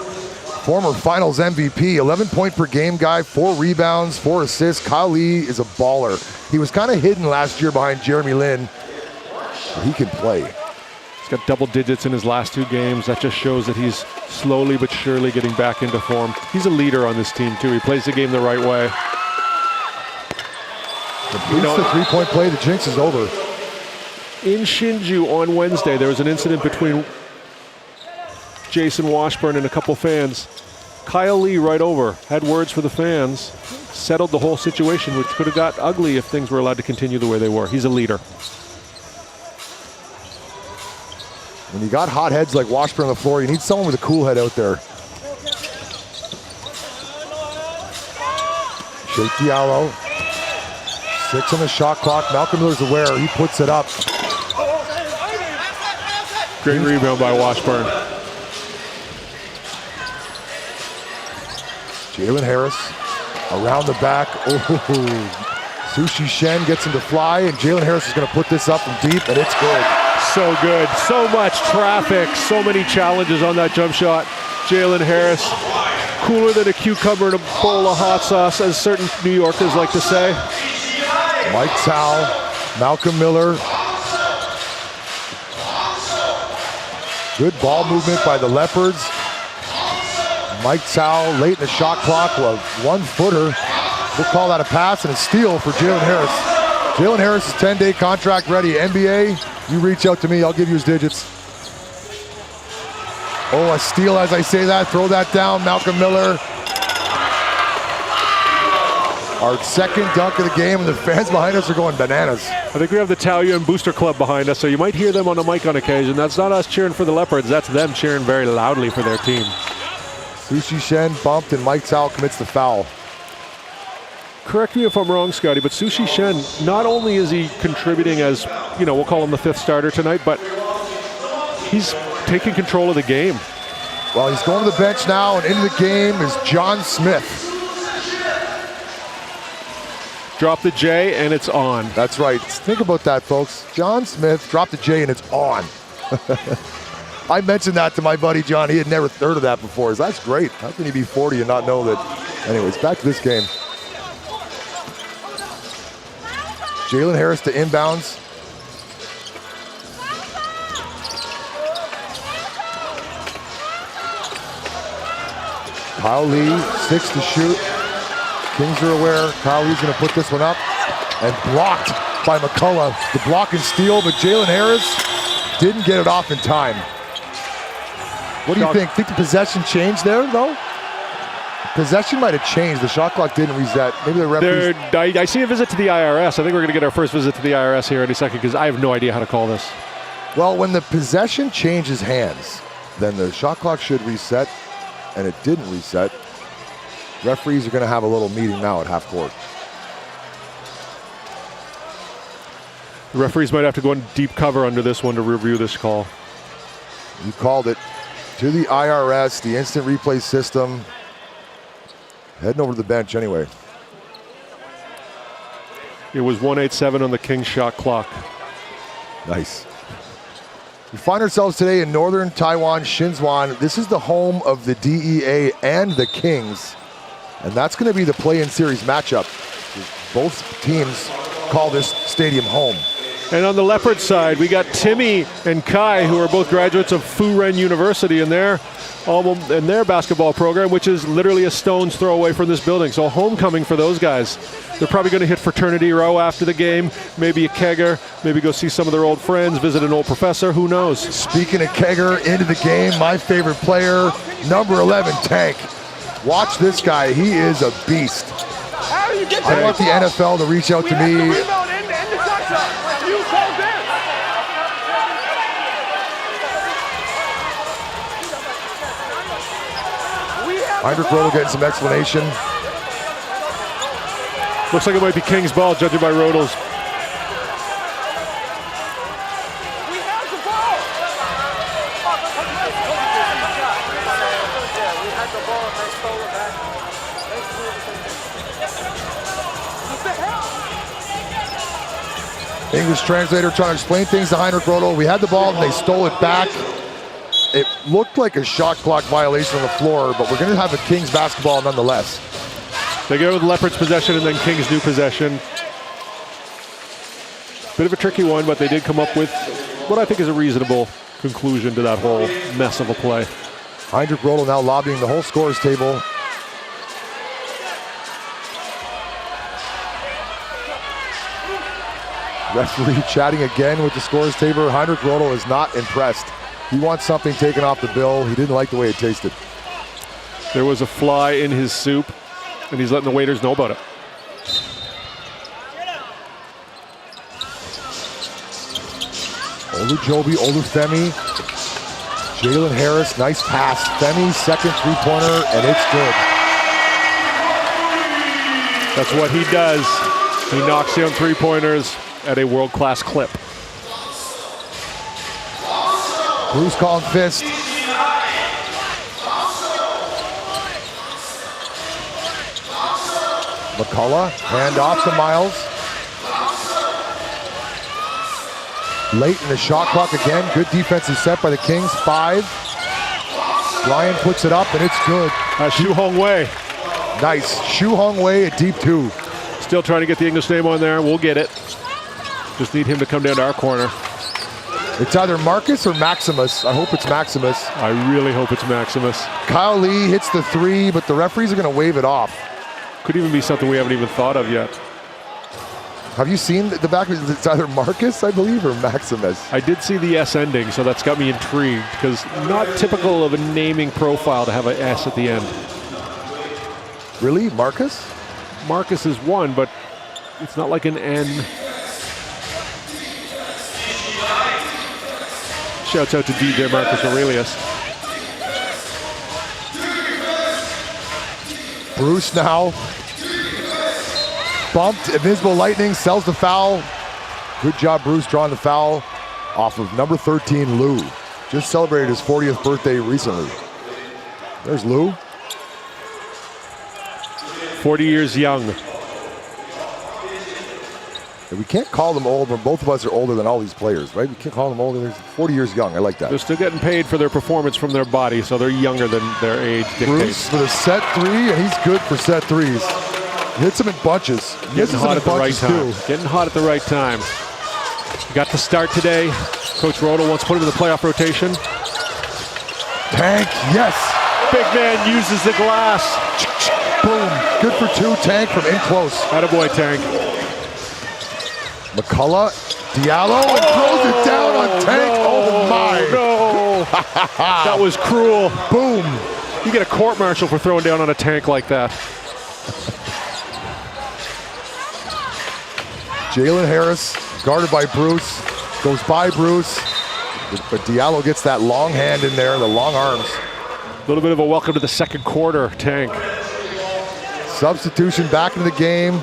Former Finals MVP, 11-point per game guy, 4 rebounds, 4 assists. Kyle Lee is a baller. He was kind of hidden last year behind Jeremy Lin, but he can play. He's got double digits in his last 2 games. That just shows that he's slowly but surely getting back into form. He's a leader on this team too. He plays the game the right way. Completes the 3-point play, the jinx is over. In Shinju on Wednesday, there was an incident between Jason Washburn and a couple fans. Kyle Lee right over, had words for the fans, settled the whole situation, which could have got ugly if things were allowed to continue the way they were. He's a leader. When you got hot heads like Washburn on the floor, you need someone with a cool head out there. Shake Diallo. 6 on the shot clock. Malcolm Miller's aware. He puts it up. Great rebound by Washburn. Jalen Harris around the back. Oh, Sushi Shen gets him to fly, and Jalen Harris is going to put this up from deep, and it's good. So good. So much traffic. So many challenges on that jump shot. Jalen Harris, cooler than a cucumber in a bowl of hot sauce, as certain New Yorkers like to say. Mike Tao, Malcolm Miller. Good ball movement by the Leopards. Mike Tao late in the shot clock, a one-footer. We'll call that a pass and a steal for Jalen Harris. Jalen Harris is 10-day contract ready. NBA, you reach out to me, I'll give you his digits. Oh, a steal as I say that. Throw that down, Malcolm Miller. Our second dunk of the game, and the fans behind us are going bananas. I think we have the Taoyuan Booster Club behind us, so you might hear them on the mic on occasion. That's not us cheering for the Leopards, that's them cheering very loudly for their team. Sushi Shen bumped, and Mike Tao commits the foul. Correct me if I'm wrong, Scotty, but Sushi Shen, not only is he contributing as, you know, we'll call him the 5th starter tonight, but he's taking control of the game. Well, he's going to the bench now, and into the game is John Smith. Drop the J, and it's on. That's right. Think about that, folks. John Smith, drop the J, and it's on. I mentioned that to my buddy John. He had never heard of that before. That's great. How can you be 40 and not know that? Anyways, back to this game. Jalen Harris to inbounds. Kyle Lee, 6 to shoot. Kings are aware. Kyle Lee's going to put this one up. And blocked by McCullough. The block and steal, but Jalen Harris didn't get it off in time. What do you think? Think the possession changed there, though? Possession might have changed. The shot clock didn't reset. Maybe the referees... I see a visit to the IRS. I think we're going to get our first visit to the IRS here any second because I have no idea how to call this. Well, when the possession changes hands, then the shot clock should reset, and it didn't reset. Referees are going to have a little meeting now at half court. The referees might have to go in deep cover under this one to review this call. You called it to the IRS, the instant replay system. Heading over to the bench anyway. It was 1:87 on the Kings shot clock. Nice. We find ourselves today in northern Taiwan, Xinzhuan. This is the home of the DEA and the Kings. And that's going to be the play-in series matchup. Both teams call this stadium home. And on the Leopard side, we got Timmy and Kai, who are both graduates of Fu Ren University in their basketball program, which is literally a stone's throw away from this building. So homecoming for those guys. They're probably going to hit fraternity row after the game, maybe a kegger, maybe go see some of their old friends, visit an old professor, who knows? Speaking of kegger, into the game, my favorite player, number 11, Tank. Watch this guy, he is a beast. I want the NFL to reach out to me. Heinrich Rodel getting some explanation. Looks like it might be King's ball, judging by Rodel's. English translator trying to explain things to Heinrich Rodel. We had the ball and they stole it back. It looked like a shot clock violation on the floor, but we're going to have a Kings basketball nonetheless. They go with Leopards possession and then Kings new possession. Bit of a tricky one, but they did come up with what I think is a reasonable conclusion to that whole mess of a play. Heinrich Rodel now lobbying the whole scorers table. Referee chatting again with the scorers table. Heinrich Rodel is not impressed. He wants something taken off the bill. He didn't like the way it tasted. There was a fly in his soup, and he's letting the waiters know about it. Olujobi, Olufemi, Jalen Harris, nice pass. Femi, second three-pointer, and it's good. That's what he does. He knocks down three-pointers at a world-class clip. Bruce calling fist. McCullough, hand off to Miles. Late in the shot clock again. Good defensive set by the Kings. 5. Ryan puts it up, and it's good. Xu Hong Wei. Nice. Xu Hong Wei at deep 2. Still trying to get the English name on there. We'll get it. Just need him to come down to our corner. It's either Marcus or Maximus. I hope it's Maximus. I really hope it's Maximus. Kyle Lee hits the 3, but the referees are going to wave it off. Could even be something we haven't even thought of yet. Have you seen the back? It's either Marcus, I believe, or Maximus. I did see the S ending, so that's got me intrigued, because not typical of a naming profile to have an S at the end. Really? Marcus? Marcus is one, but it's not like an N. Shouts out to DJ Marcus Aurelius. Bruce now. Bumped, Invisible Lightning sells the foul. Good job, Bruce, drawing the foul off of number 13, Lou. Just celebrated his 40th birthday recently. There's Lou. 40 years young. We can't call them old when both of us are older than all these players, right? We can't call them older. They're 40 years young. I like that. They're still getting paid for their performance from their body, so they're younger than their age dictates. Bruce with a set 3, and he's good for set 3s. He hits them in bunches. Getting hot at the right time. Getting hot at the right time. He got the start today. Coach Roto wants to put him in the playoff rotation. Tank, yes. Big man uses the glass. Boom. Good for 2. Tank from in close. Attaboy, Tank. McCullough, Diallo, and throws it down on Tank. Oh my. No. That was cruel. Boom. You get a court-martial for throwing down on a Tank like that. Jalen Harris, guarded by Bruce, goes by Bruce, but Diallo gets that long hand in there, the long arms. A little bit of a welcome to the second quarter, Tank. Substitution back into the game.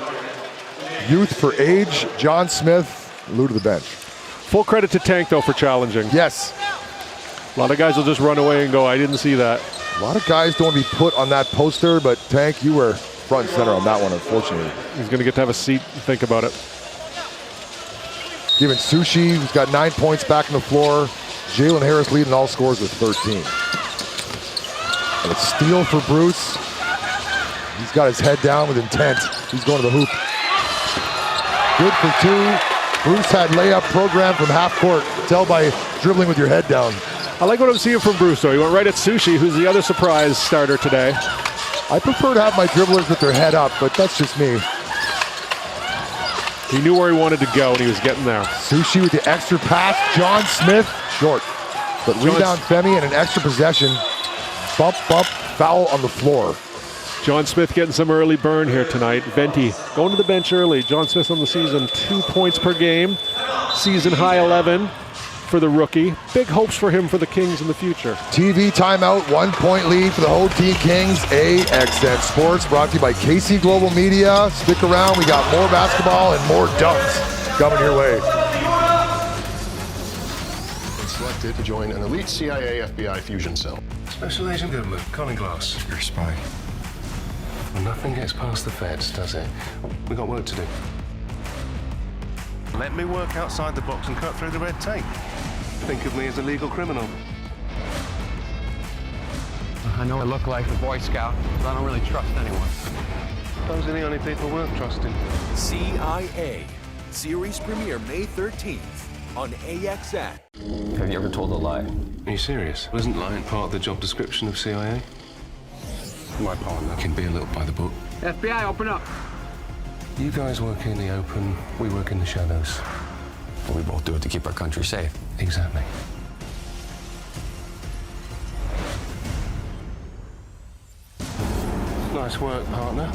Youth for age, John Smith, Lou to the bench. Full credit to Tank, though, for challenging. Yes. A lot of guys will just run away and go, I didn't see that. A lot of guys don't want to be put on that poster, but Tank, you were front and center on that one, unfortunately. He's going to get to have a seat and think about it. Giving Sushi, who's got 9 points back on the floor. Jalen Harris leading all scores with 13. And a steal for Bruce. He's got his head down with intent. He's going to the hoop. Good for 2. Bruce had layup program from half court. Tell by dribbling with your head down. I like what I'm seeing from Bruce, though. He went right at Sushi, who's the other surprise starter today. I prefer to have my dribblers with their head up, but that's just me. He knew where he wanted to go, and he was getting there. Sushi with the extra pass. John Smith, short. But rebound Femi and an extra possession. Bump, foul on the floor. John Smith getting some early burn here tonight. Venti going to the bench early. John Smith on the season, 2 points per game. Season high 11 for the rookie. Big hopes for him for the Kings in the future. TV timeout, 1 point lead for the Ho-Teen Kings. AXN Sports brought to you by KC Global Media. Stick around, we got more basketball and more dunks coming your way. Selected to join an elite CIA FBI fusion cell. Special Agent Goodman, Colin Glass. You're a spy. Well, nothing gets past the feds, does it? We got work to do. Let me work outside the box and cut through the red tape. Think of me as a legal criminal. I know I look like a Boy Scout, but I don't really trust anyone. Those are the only people worth trusting. CIA. Series premiere May 13th on AXN. Have you ever told a lie? Are you serious? Wasn't lying part of the job description of CIA? My partner can be a little by the book. FBI, open up. You guys work in the open, we work in the shadows. But we both do it to keep our country safe. Exactly. Nice work, partner.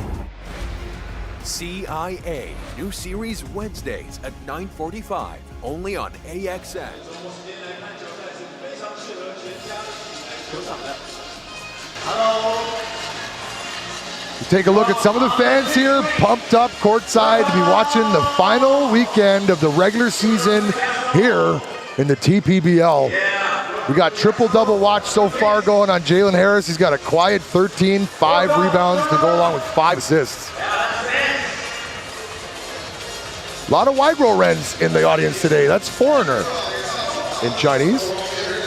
CIA, new series Wednesdays at 9:45, only on AXN. You take a look at some of the fans here, pumped up courtside to be watching the final weekend of the regular season here in the TPBL. We got triple-double watch so far going on Jalen Harris. He's got a quiet 13, 5 rebounds to go along with 5 assists. A lot of Wygro Rens in the audience today. That's foreigner in Chinese.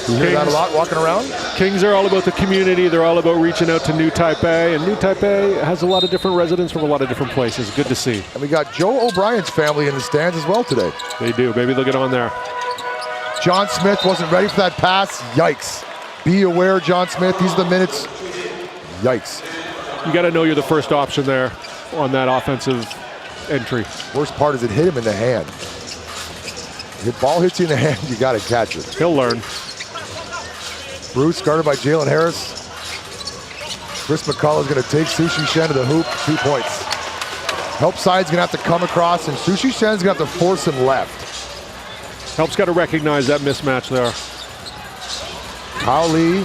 You hear that a lot walking around? Kings are all about the community. They're all about reaching out to New Taipei. And New Taipei has a lot of different residents from a lot of different places. Good to see. And we got Joe O'Brien's family in the stands as well today. They do. Maybe they'll get on there. John Smith wasn't ready for that pass. Yikes. Be aware, John Smith. These are the minutes. Yikes. You got to know you're the first option there on that offensive entry. Worst part is it hit him in the hand. The ball hits you in the hand, you got to catch it. He'll learn. Bruce guarded by Jalen Harris. Chris McCullough is going to take Sushi Shen to the hoop, 2 points. Help side's going to have to come across, and Sushi Shen's going to have to force him left. Help's got to recognize that mismatch there. Kyle Lee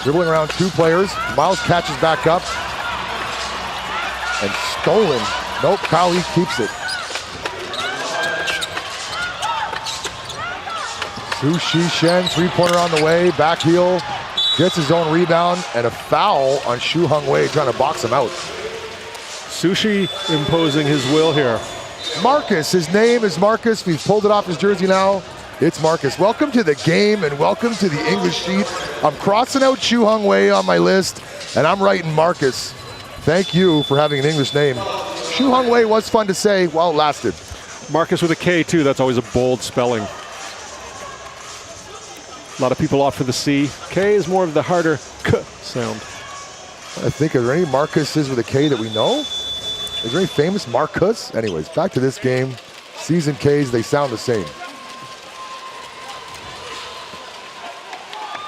dribbling around 2 players. Miles catches back up. And stolen. Nope, Kyle Lee keeps it. Sushi Shen, 3-pointer on the way, back heel, gets his own rebound, and a foul on Shu Hung Wei trying to box him out. Sushi imposing his will here. Marcus, his name is Marcus. We've pulled it off his jersey now. It's Marcus. Welcome to the game and welcome to the English sheet. I'm crossing out Shu Hung Wei on my list, and I'm writing Marcus. Thank you for having an English name. Shu Hung Wei was fun to say while it lasted. Marcus with a K too, that's always a bold spelling. A lot of people opt for the C. K is more of the harder K sound. I think, are there any Marcuses with a K that we know? Is there any famous Marcus? Anyways, back to this game. C's and K's, they sound the same.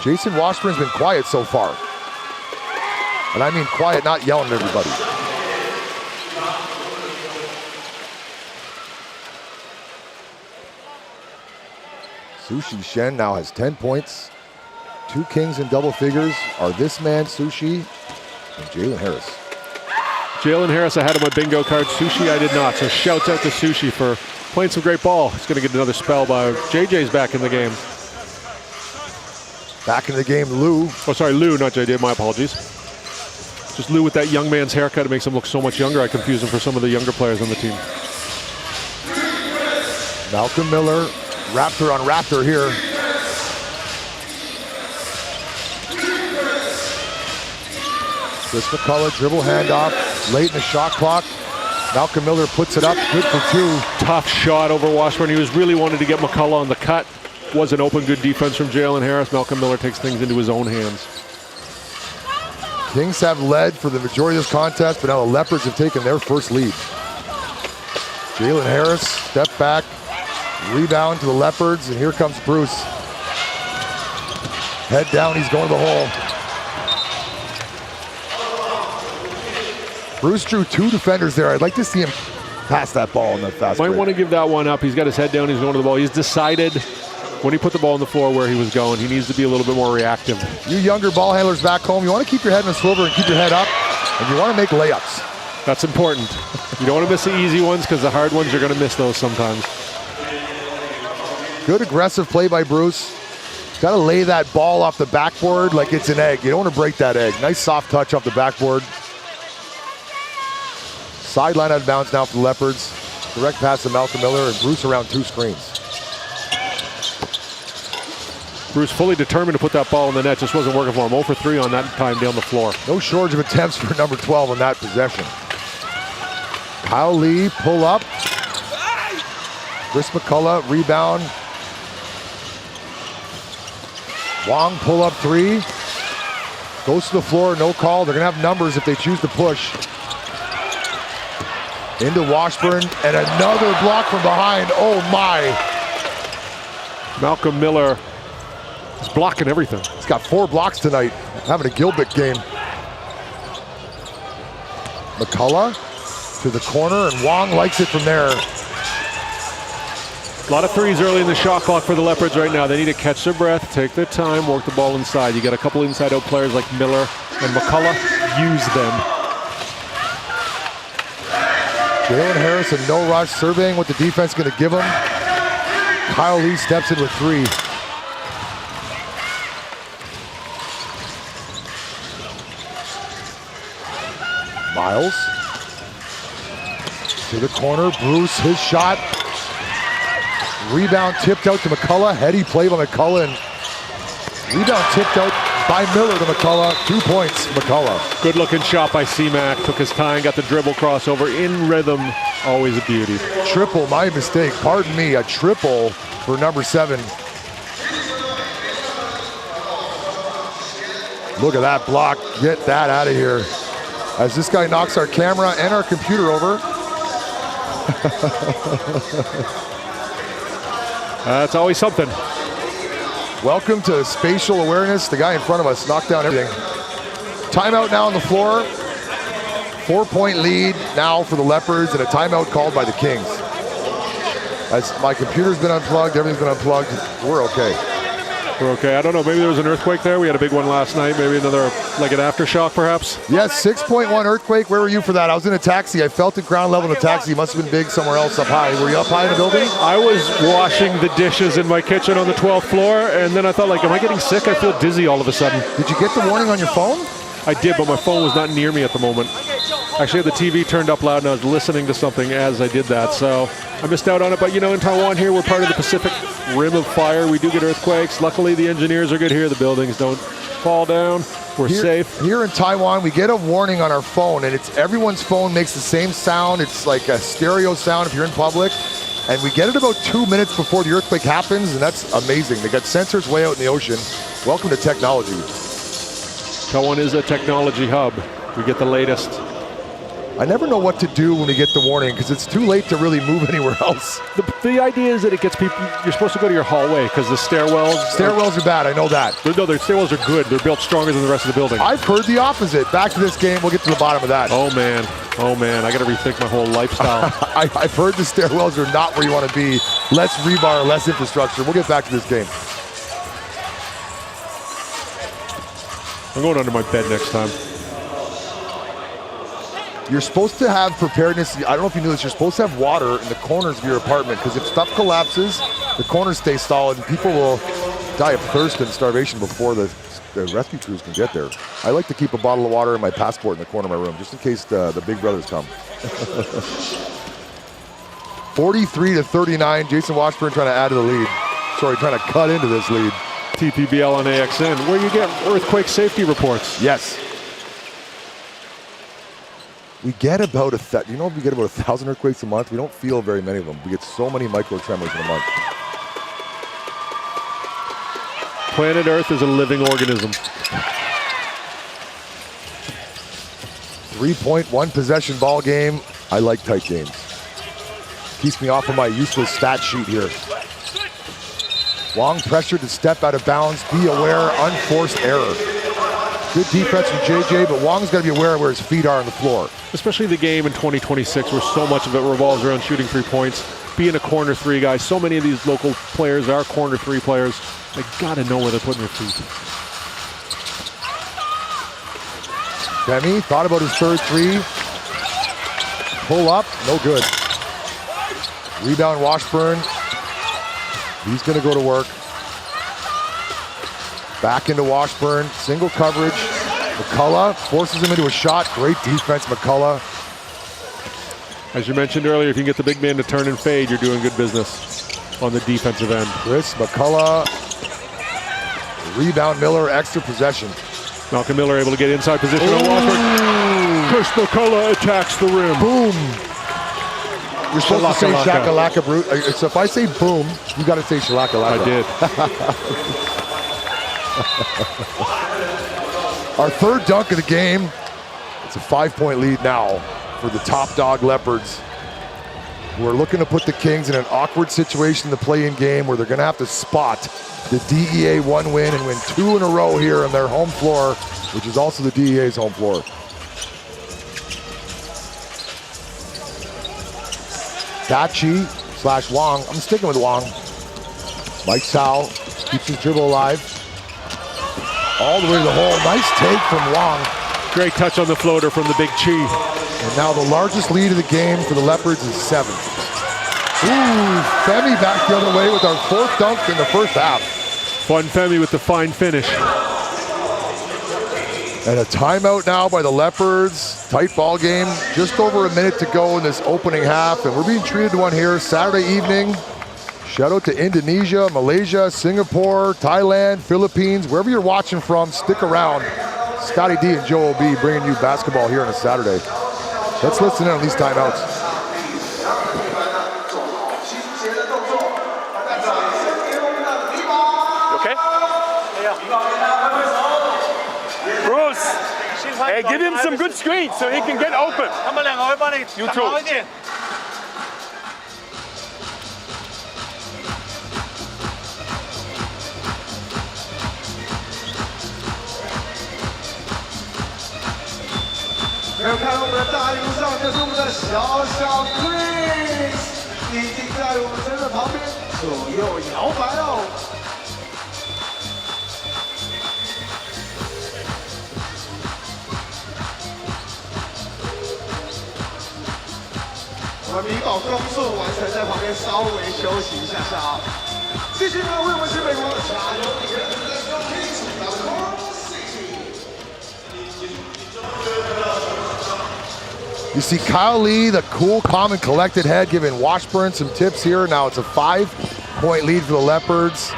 Jason Washburn's been quiet so far. And I mean quiet, not yelling at everybody. Sushi Shen now has 10 points. 2 Kings in double figures are this man, Sushi, and Jalen Harris. Jalen Harris, I had him on bingo card. Sushi, I did not. So shouts out to Sushi for playing some great ball. He's going to get another spell by JJ's back in the game. Back in the game, Lou. Oh, sorry, Lou, not JJ. My apologies. Just Lou with that young man's haircut. It makes him look so much younger. I confuse him for some of the younger players on the team. Malcolm Miller. Raptor on Raptor here. Chris McCullough, dribble handoff, late in the shot clock. Malcolm Miller puts it up, good for 2. Tough shot over Washburn. He was really wanted to get McCullough on the cut. Wasn't open, good defense from Jalen Harris. Malcolm Miller takes things into his own hands. Kings have led for the majority of this contest, but now the Leopards have taken their first lead. Jalen Harris, step back, rebound to the Leopards, and here comes Bruce. Head down, he's going to the hole. Bruce drew 2 defenders there. I'd like to see him pass that ball in the fast break. Might want to give that one up. He's got his head down, he's going to the ball. He's decided when he put the ball on the floor where he was going. He needs to be a little bit more reactive. You younger ball handlers back home, you want to keep your head in a swivel and keep your head up, and you want to make layups. That's important. You don't want to miss the easy ones because the hard ones, you're going to miss those sometimes. Good aggressive play by Bruce. Got to lay that ball off the backboard like it's an egg. You don't want to break that egg. Nice soft touch off the backboard. Sideline out of bounds now for the Leopards. Direct pass to Malcolm Miller, and Bruce around 2 screens. Bruce fully determined to put that ball in the net, just wasn't working for him. 0 for 3 on that time down the floor. No shortage of attempts for number 12 on that possession. Kyle Lee, pull up. Chris McCullough, rebound. Wong, pull up 3. Goes to the floor, no call. They're gonna have numbers if they choose to push. Into Washburn, and another block from behind. Oh my. Malcolm Miller is blocking everything. He's got 4 blocks tonight, having a Gilbert game. McCullough to the corner, and Wong likes it from there. A lot of threes early in the shot clock for the Leopards right now. They need to catch their breath, take their time, work the ball inside. You got a couple inside-out players like Miller and McCullough. Use them. Jalen Harris and no rush, surveying what the defense is going to give him. Kyle Lee steps in with 3. Miles to the corner. Bruce, his shot. Rebound tipped out to McCullough. Heady play by McCullough, and rebound tipped out by Miller to McCullough. 2 points, McCullough. Good looking shot by C-Mac. Took his time, got the dribble crossover in rhythm. Always a beauty. Triple, my mistake. Pardon me, a triple for number 7. Look at that block. Get that out of here. As this guy knocks our camera and our computer over. That's always something. Welcome to spatial awareness. The guy in front of us knocked down everything. Timeout now on the floor. 4-point lead now for the Leopards, and a timeout called by the Kings. As my computer's been unplugged, everything's been unplugged. We're okay. We're okay. I don't know. Maybe there was an earthquake there. We had a big one last night. Maybe another, like an aftershock, perhaps. Yes, 6.1 earthquake. Where were you for that? I was in a taxi. I felt it ground level in a taxi. It must have been big somewhere else up high. Were you up high in the building? I was washing the dishes in my kitchen on the 12th floor, and then I thought, like, am I getting sick? I feel dizzy all of a sudden. Did you get the warning on your phone? I did, but my phone was not near me at the moment. I actually had the TV turned up loud, and I was listening to something as I did that, so I missed out on it. But, you know, in Taiwan here, we're part of the Pacific Rim of Fire. We do get earthquakes. Luckily, the engineers are good here. The buildings don't fall down. We're safe. Here in Taiwan, we get a warning on our phone, and it's everyone's phone makes the same sound. It's like a stereo sound if you're in public. And we get it about 2 minutes before the earthquake happens, and that's amazing. They got sensors way out in the ocean. Welcome to technology. Taiwan is a technology hub. We get the latest. I never know what to do when we get the warning because it's too late to really move anywhere else. The idea is that it gets people, you're supposed to go to your hallway because the stairwells. Stairwells are bad, I know that. No, their stairwells are good. They're built stronger than the rest of the building. I've heard the opposite. Back to this game, we'll get to the bottom of that. Oh man, I got to rethink my whole lifestyle. I've heard the stairwells are not where you want to be. Less rebar, less infrastructure. We'll get back to this game. I'm going under my bed next time. You're supposed to have preparedness. I don't know if you knew this. You're supposed to have water in the corners of your apartment because if stuff collapses, the corners stay solid and people will die of thirst and starvation before the rescue crews can get there. I like to keep a bottle of water and my passport in the corner of my room just in case the big brothers come. 43-39. Jason Washburn trying to add to the lead. Sorry, trying to cut into this lead. TPBL on AXN, where you get earthquake safety reports. Yes. We get about we get about 1,000 earthquakes a month. We don't feel very many of them. We get so many micro tremors in a month. Planet Earth is a living organism. 3-point, possession ball game. I like tight games. Keeps me off of my useless stat sheet here. Wong pressured to step out of bounds. Be aware, unforced error. Good defense from JJ, but Wong's got to be aware of where his feet are on the floor. Especially the game in 2026 where so much of it revolves around shooting 3 points, being a corner 3 guy. So many of these local players are corner 3 players. They got to know where they're putting their feet. Demi thought about his third 3. Pull up, no good. Rebound Washburn. He's going to go to work. Back into Washburn, single coverage. McCullough forces him into a shot. Great defense, McCullough. As you mentioned earlier, if you can get the big man to turn and fade, you're doing good business on the defensive end. Chris McCullough. Rebound Miller, extra possession. Malcolm Miller able to get inside position on Washburn. Chris McCullough attacks the rim. Boom. You're supposed to say shakalaka brute. So if I say boom, you got to say shalakalaka. I did. Our third dunk of the game. It's a 5-point lead now for the top dog Leopards, who are looking to put the Kings in an awkward situation in the play-in game where they're going to have to spot the DEA 1 win and win 2 in a row here on their home floor, which is also the DEA's home floor. Tachi/Wong. I'm sticking with Wong. Mike Tsao keeps his dribble alive. All the way to the hole. Nice take from Wong. Great touch on the floater from the Big Chi. And now the largest lead of the game for the Leopards is 7. Ooh, Femi back the other way with our 4th dunk in the first half. Fun Femi with the fine finish. And a timeout now by the Leopards. Tight ball game. Just over a minute to go in this opening half. And we're being treated to one here Saturday evening. Shout out to Indonesia, Malaysia, Singapore, Thailand, Philippines. Wherever you're watching from, stick around. Scotty D and Joe will be bringing you basketball here on a Saturday. Let's listen in on these timeouts. Okay? Bruce, hey, give him some good screens so he can get open. You too.没有看到我们的大荧幕上，这是我们的小小 Chris， 已经在我们真的旁边左右摇摆哦。我们米宝攻速完成，在旁边稍微休息一下下啊。继续呢，为我们新美国加油You see Kyle Lee, the cool, calm, and collected head, giving Washburn some tips here. Now it's a 5-point lead for the Leopards.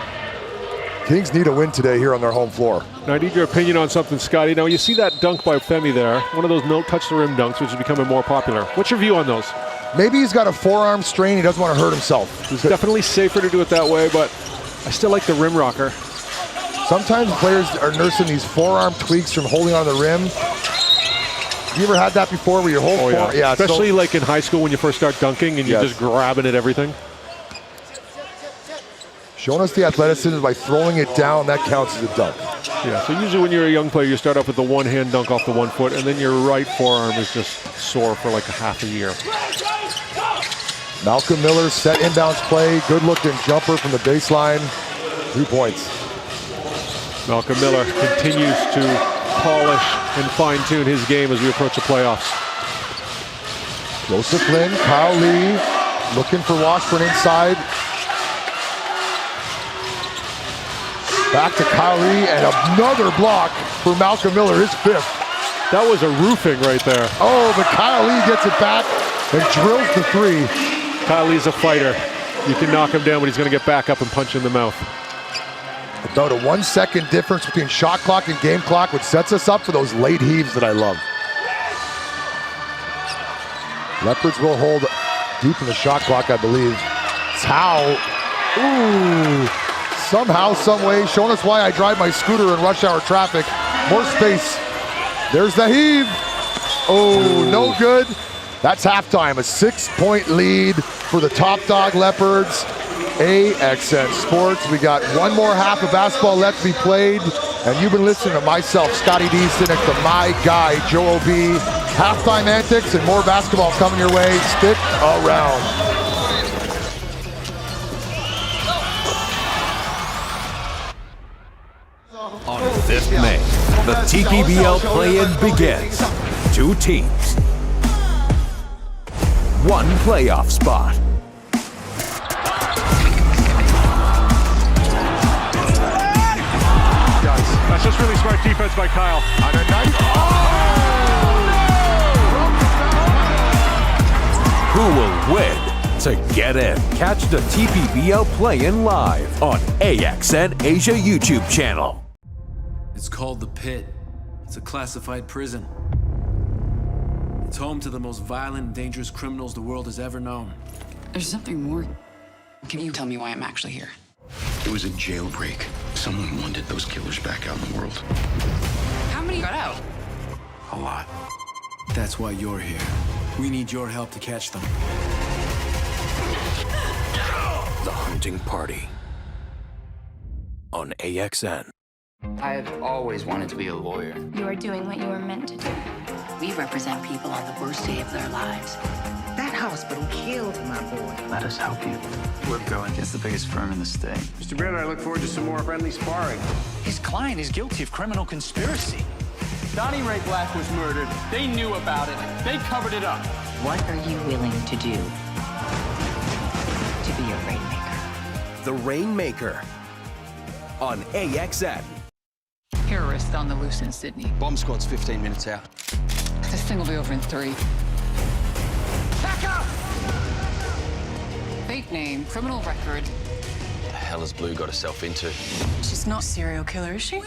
Kings need a win today here on their home floor. Now I need your opinion on something, Scotty. Now you see that dunk by Femi there, one of those no touch the rim dunks, which is becoming more popular. What's your view on those? Maybe he's got a forearm strain. He doesn't want to hurt himself. It's definitely safer to do it that way, but I still like the rim rocker. Sometimes players are nursing these forearm tweaks from holding on the rim. You ever had that before where your whole forearm? Yeah, especially like in high school when you first start dunking and you're just grabbing at everything. Showing us the athleticism by throwing it down, that counts as a dunk. Yeah, so usually when you're a young player, you start off with the one-hand dunk off the 1 foot, and then your right forearm is just sore for like a half a year. Malcolm Miller set inbounds play, good-looking jumper from the baseline, 3 points. Malcolm Miller continues to polish and fine-tune his game as we approach the playoffs. Joseph Lin, Kyle Lee, looking for Washburn inside. Back to Kyle Lee, and another block for Malcolm Miller, his 5th. That was a roofing right there. Oh, but Kyle Lee gets it back and drills the 3. Kyle Lee's a fighter. You can knock him down, but he's going to get back up and punch you in the mouth. About a 1 second difference between shot clock and game clock, which sets us up for those late heaves that I love. Leopards will hold deep in the shot clock, I believe. Tao, ooh, somehow, some way, showing us why I drive my scooter in rush hour traffic. More space. There's the heave. Oh, no good. That's halftime, a 6-point lead for the top dog Leopards. AXN Sports. We got one more half of basketball left to be played, and you've been listening to myself, Scotty D, sitting next to my guy, Joe O.B. Halftime antics and more basketball coming your way. Stick around. On 5th May, the TPBL play-in begins. 2 teams. 1 playoff spot. That's just really smart defense by Kyle. On a nice, Who will win to get in? Catch the TPBL play-in live on AXN Asia YouTube channel. It's called the Pit. It's a classified prison. It's home to the most violent and dangerous criminals the world has ever known. There's something more. Can you tell me why I'm actually here? It was a jailbreak. Someone wanted those killers back out in the world. How many got out? A lot. That's why you're here. We need your help to catch them. The Hunting Party on AXN. I've always wanted to be a lawyer. You are doing what you were meant to do. We represent people on the worst day of their lives. That hospital killed my boy. Let us help you. We're going against the biggest firm in the state. Mr. Baird, I look forward to some more friendly sparring. His client is guilty of criminal conspiracy. Donnie Ray Black was murdered. They knew about it. They covered it up. What are you willing to do to be a rainmaker? The Rainmaker on AXN. Terrorists on the loose in Sydney. Bomb squad's 15 minutes out. This thing will be over in 3. Back up! Fake name, criminal record. The hell has Blue got herself into? She's not a serial killer, is she?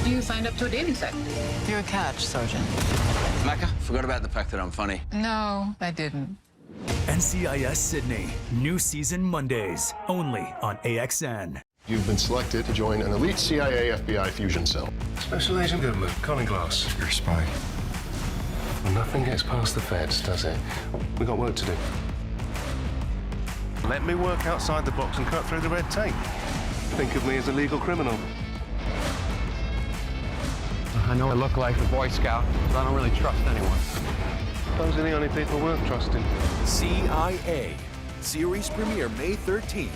You signed up to a dating site. You're a catch, Sergeant. Macca, forgot about the fact that I'm funny. No, I didn't. NCIS Sydney. New season Mondays. Only on AXN. You've been selected to join an elite CIA FBI fusion cell. Special Agent Goodman, calling glass. You're a spy. Well, nothing gets past the feds, does it? We got work to do. Let me work outside the box and cut through the red tape. Think of me as a legal criminal. I know I look like a Boy Scout, but I don't really trust anyone. Those are the only people worth trusting. CIA. Series premiere May 13th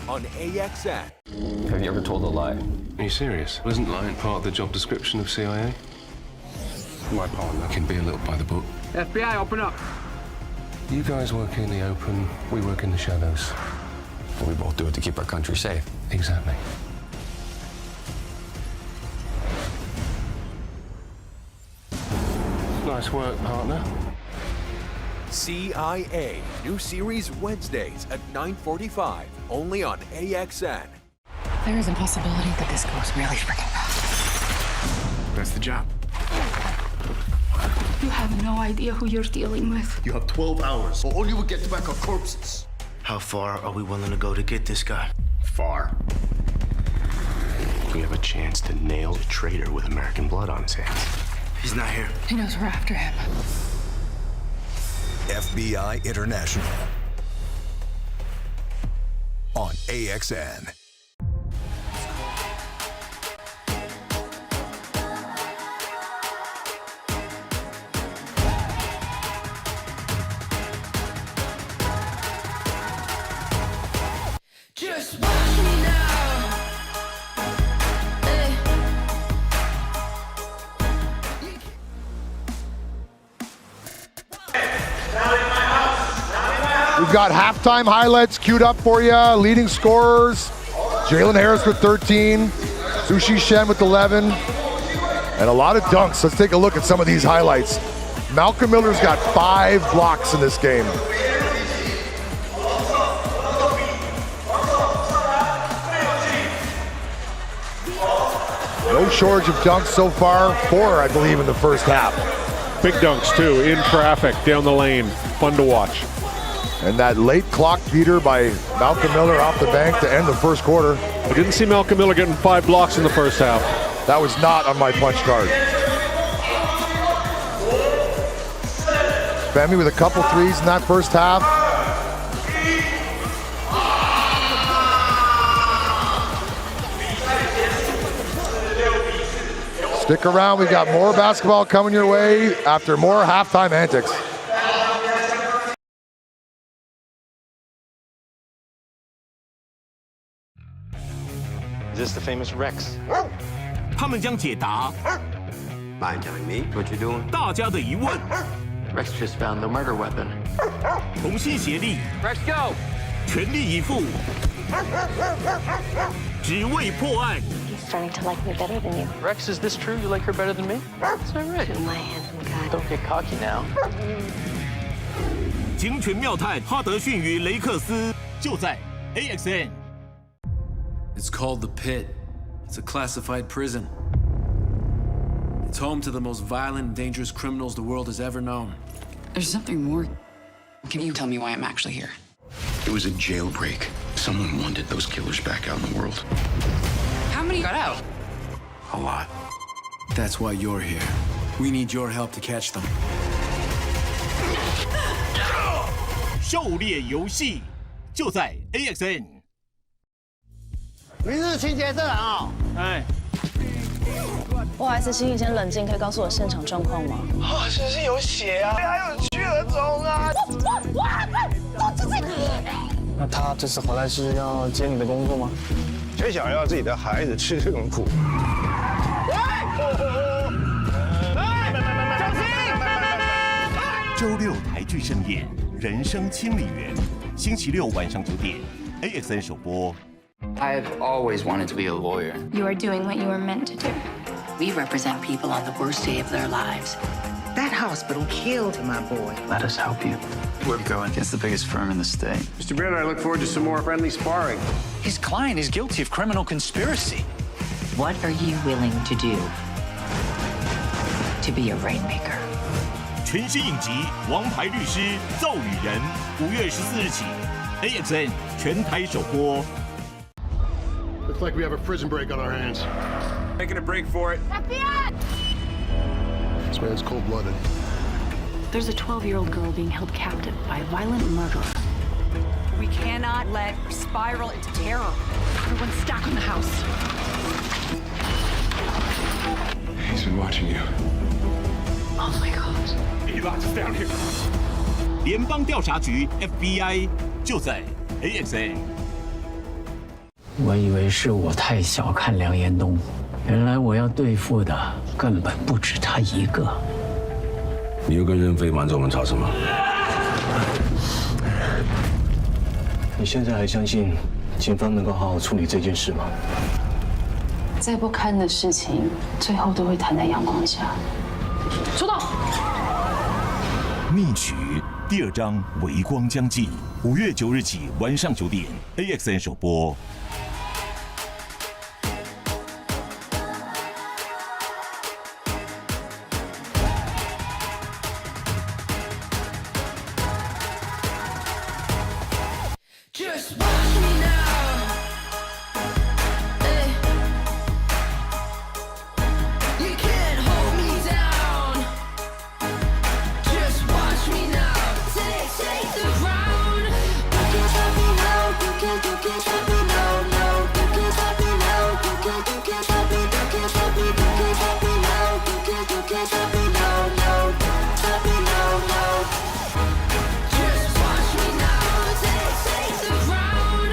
on AXN. Have you ever told a lie? Are you serious? Wasn't lying part of the job description of CIA? My partner can be a little by the book. FBI, open up. You guys work in the open, we work in the shadows. We both do it to keep our country safe. Exactly. Nice work, partner. CIA. New series Wednesdays at 9:45. Only on AXN. There is a possibility that this goes really freaking fast. That's the job. You have no idea who you're dealing with. You have 12 hours, or all you will get back are corpses. How far are we willing to go to get this guy? Far. We have a chance to nail a traitor with American blood on his hands. He's not here. He knows we're after him. FBI International on AXN. Just watch me now. Hey. We've got halftime highlights queued up for you. Leading scorers, Jalen Harris with 13, Sushi Shen with 11, and a lot of dunks. Let's take a look at some of these highlights. Malcolm Miller's got 5 blocks in this game. No shortage of dunks so far, 4, I believe, in the first half. Big dunks, too, in traffic, down the lane. Fun to watch. And that late clock beater by Malcolm Miller off the bank to end the first quarter. I didn't see Malcolm Miller getting 5 blocks in the first half. That was not on my punch card. Femi with a couple threes in that first half. Stick around, we got more basketball coming your way after more halftime antics. Is this the famous Rex? 他们将解答 Mind telling me what you're doing? 大家的疑问， Rex just found the murder weapon. 同心协力， Rex, go! 全力以赴，只为破案。 He's starting to like me better than you. Rex, is this true? You like her better than me? Is that right? To my handsome guy. Don't get cocky now. 警犬妙探哈德逊与雷克斯就在 AXN。 It's called the Pit. It's a classified prison. It's home to the most violent and dangerous criminals the world has ever known. There's something more. Can you tell me why I'm actually here? It was a jailbreak. Someone wanted those killers back out in the world. How many got out? A lot. That's why you're here. We need your help to catch them. 狩猎游戏就在 AXN。 明日情节色啊！哎，不好意思，请你先冷静，可以告诉我现场状况吗？啊，是不是有血啊？还有血肿啊！那他这次回来是要接你的工作吗？谁想要自己的孩子吃这种苦？周六台剧盛宴《人生清理员》，星期六晚上9点 ，AXN 首播。 I've always wanted to be a lawyer. You are doing what you were meant to do. We represent people on the worst day of their lives. That hospital killed my boy. Let us help you. We're going against the biggest firm in the state. Mr. Baird, I look forward to some more friendly sparring. His client is guilty of criminal conspiracy. What are you willing to do to be a rainmaker? 全新影集《王牌律师奏语人》，5月14日起 ，AXN 全台首播。 Looks like we have a prison break on our hands. Making a break for it. FBI! This man's cold-blooded. There's a 12-year-old girl being held captive by a violent murderer. We cannot let her spiral into terror. Everyone's stacked in the house. He's been watching you. Oh my God. He locked us down here. 联邦调查局 FBI 就在 AXN。 我以为是我太小看梁延东，原来我要对付的根本不止他一个。你又跟任飞瞒着我们吵什么？你现在还相信警方能够好好处理这件事吗？再不堪的事情，最后都会摊在阳光下。出动！密曲第2章微光将近，5月9日起晚上9点 ，AXN 首播。 Just watch me now. Hey. You can't hold me down. Just watch me now. Take the ground. You can't stop me now. You can't stop me now. No, you can't stop me now. You can't stop me. You can't stop me. You can't stop me now. You can't stop me now. No, stop me now. No. Just watch me now. Take the ground.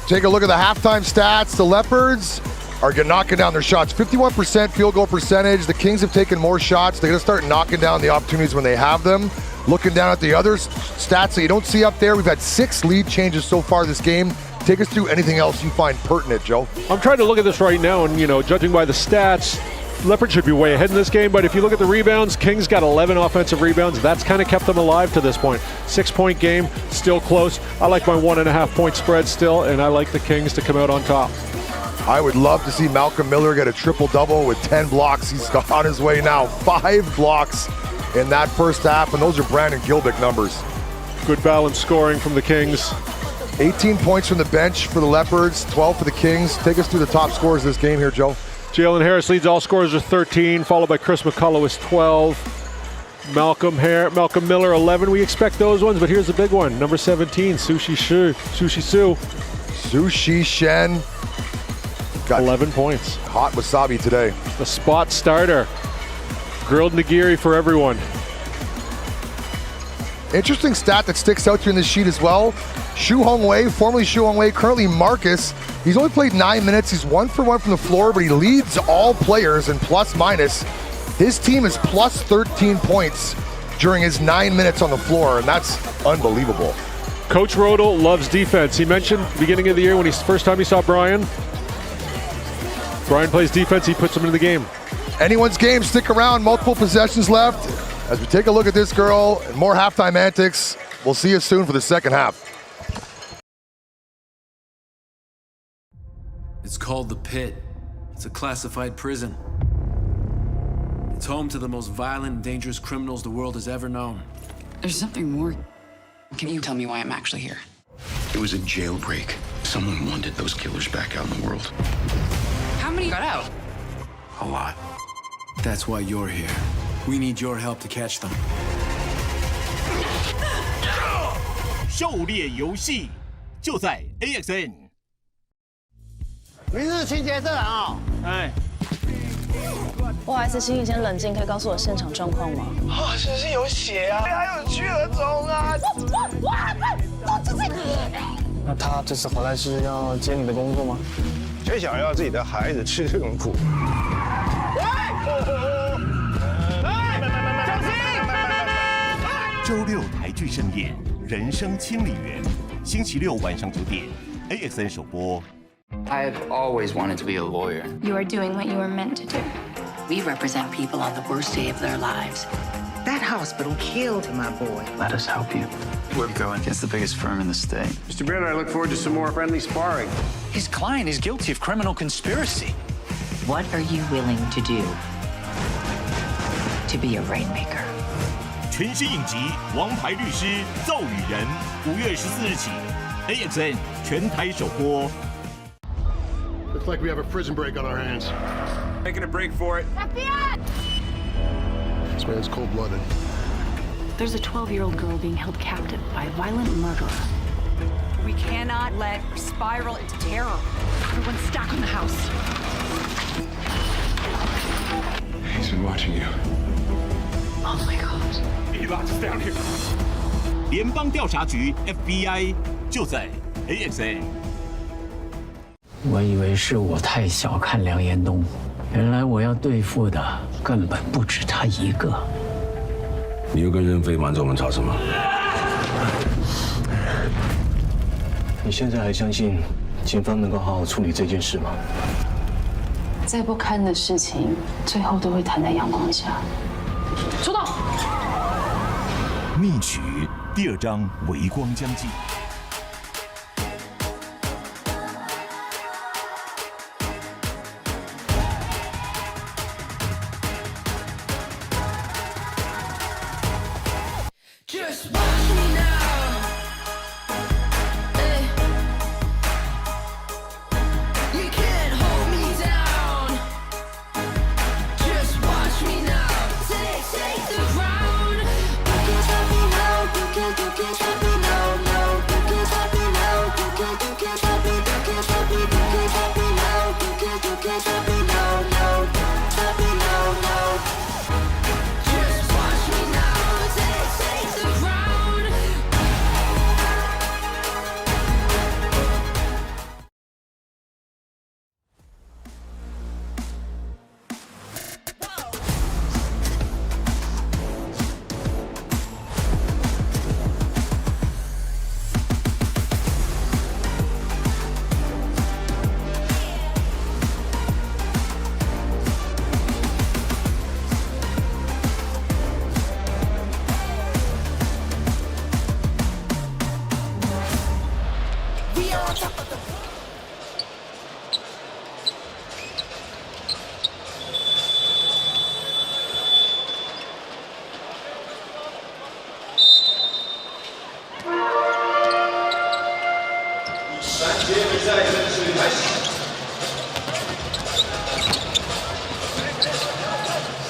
Take a look at the halftime stats. The Leopards are knocking down their shots. 51% field goal percentage. The Kings have taken more shots. They're going to start knocking down the opportunities when they have them. Looking down at the other stats that you don't see up there, we've had 6 lead changes so far this game. Take us through anything else you find pertinent, Joe. I'm trying to look at this right now, and judging by the stats, Leopards should be way ahead in this game, but if you look at the rebounds, Kings got 11 offensive rebounds. That's kind of kept them alive to this point. 6-point game, still close. I like my 1.5-point spread still, and I like the Kings to come out on top. I would love to see Malcolm Miller get a triple-double with 10 blocks. He's on his way now. 5 blocks in that first half, and those are Brandon Gilbick numbers. Good balanced scoring from the Kings. 18 points from the bench for the Leopards, 12 for the Kings. Take us through the top scores of this game here, Joe. Jalen Harris leads all scorers with 13, followed by Chris McCullough with 12. Malcolm Miller 11. We expect those ones, but here's the big one. Number 17, Sushi Shen. Got 11 points. Hot wasabi today. The spot starter. Grilled nigiri for everyone. Interesting stat that sticks out here in this sheet as well. Shu Hong Wei, formerly Shu Hong Wei, currently Marcus. He's only played 9 minutes. He's 1 for 1 from the floor, but he leads all players in plus minus. His team is plus 13 points during his 9 minutes on the floor, and that's unbelievable. Coach Rodel loves defense. He mentioned beginning of the year when first time he saw Brian. Brian plays defense, he puts him into the game. Anyone's game, stick around, multiple possessions left. As we take a look at this girl and more halftime antics, we'll see you soon for the second half. It's called the Pit. It's a classified prison. It's home to the most violent and dangerous criminals the world has ever known. There's something more. Can you tell me why I'm actually here? It was a jailbreak. Someone wanted those killers back out in the world. How many got out? A lot. That's why you're here. We need your help to catch them. 狩猎游戏就在 AXN。你是清洁社啊？哎。不好意思，请你先冷静，可以告诉我现场状况吗？啊，是不是有血啊？还有血儿肿啊！都是这个。那他这次回来是要接你的工作吗？谁想要自己的孩子吃这种苦？周六台剧盛宴《人生清理员》，星期六晚上9点 ，AXN 首播。 I've always wanted to be a lawyer. You are doing what you were meant to do. We represent people on the worst day of their lives. That hospital killed my boy. Let us help you. We're going against the biggest firm in the state. Mr. Brenner, I look forward to some more friendly sparring. His client is guilty of criminal conspiracy. What are you willing to do to be a rainmaker? 全新影集《王牌律师奏语人》，5月14日起 ，AXN 全台首播。 Looks like we have a prison break on our hands. Making a break for it. FBI! This man's cold-blooded. There's a 12-year-old girl being held captive by a violent murderer. We cannot let her spiral into terror. Everyone's stuck in the house. He's been watching you. Oh my God. He locked us down here. 联邦调查局 FBI 就在 AXN。 我以为是我太小看梁延东，原来我要对付的根本不止他一个。你又跟任飞瞒着我们查什么？你现在还相信警方能够好好处理这件事吗？再不堪的事情，最后都会摊在阳光下。出动！密曲第2章微光将近。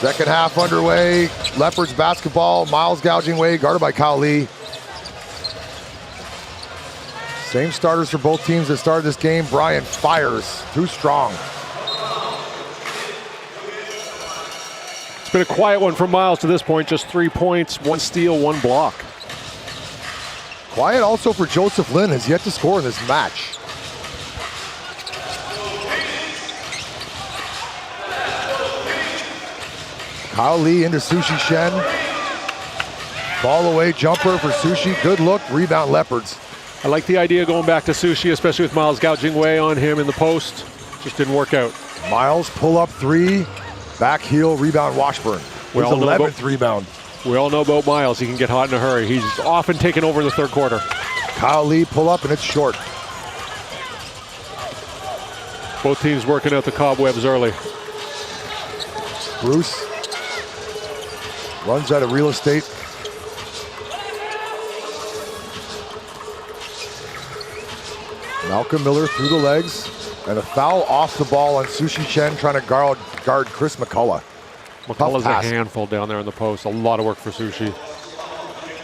Second half underway. Leopards basketball. Miles gouging way, guarded by Kyle Lee. Same starters for both teams that started this game. Brian fires. Too strong. It's been a quiet one from Miles to this point. Just 3 points, 1 steal, 1 block. Quiet also for Joseph Lin, has yet to score in this match. Kyle Lee into Sushi Shen. Ball away jumper for Sushi. Good look. Rebound Leopards. I like the idea going back to Sushi, especially with Miles gouging way on him in the post. Just didn't work out. Miles pull up 3. Back heel rebound Washburn. His 11th rebound. We all know about Miles. He can get hot in a hurry. He's often taken over in the third quarter. Kyle Lee pull up and it's short. Both teams working out the cobwebs early. Bruce runs out of real estate. Malcolm Miller through the legs, and a foul off the ball on Sushi Chen trying to guard Chris McCullough. McCullough's a handful down there in the post. A lot of work for Sushi.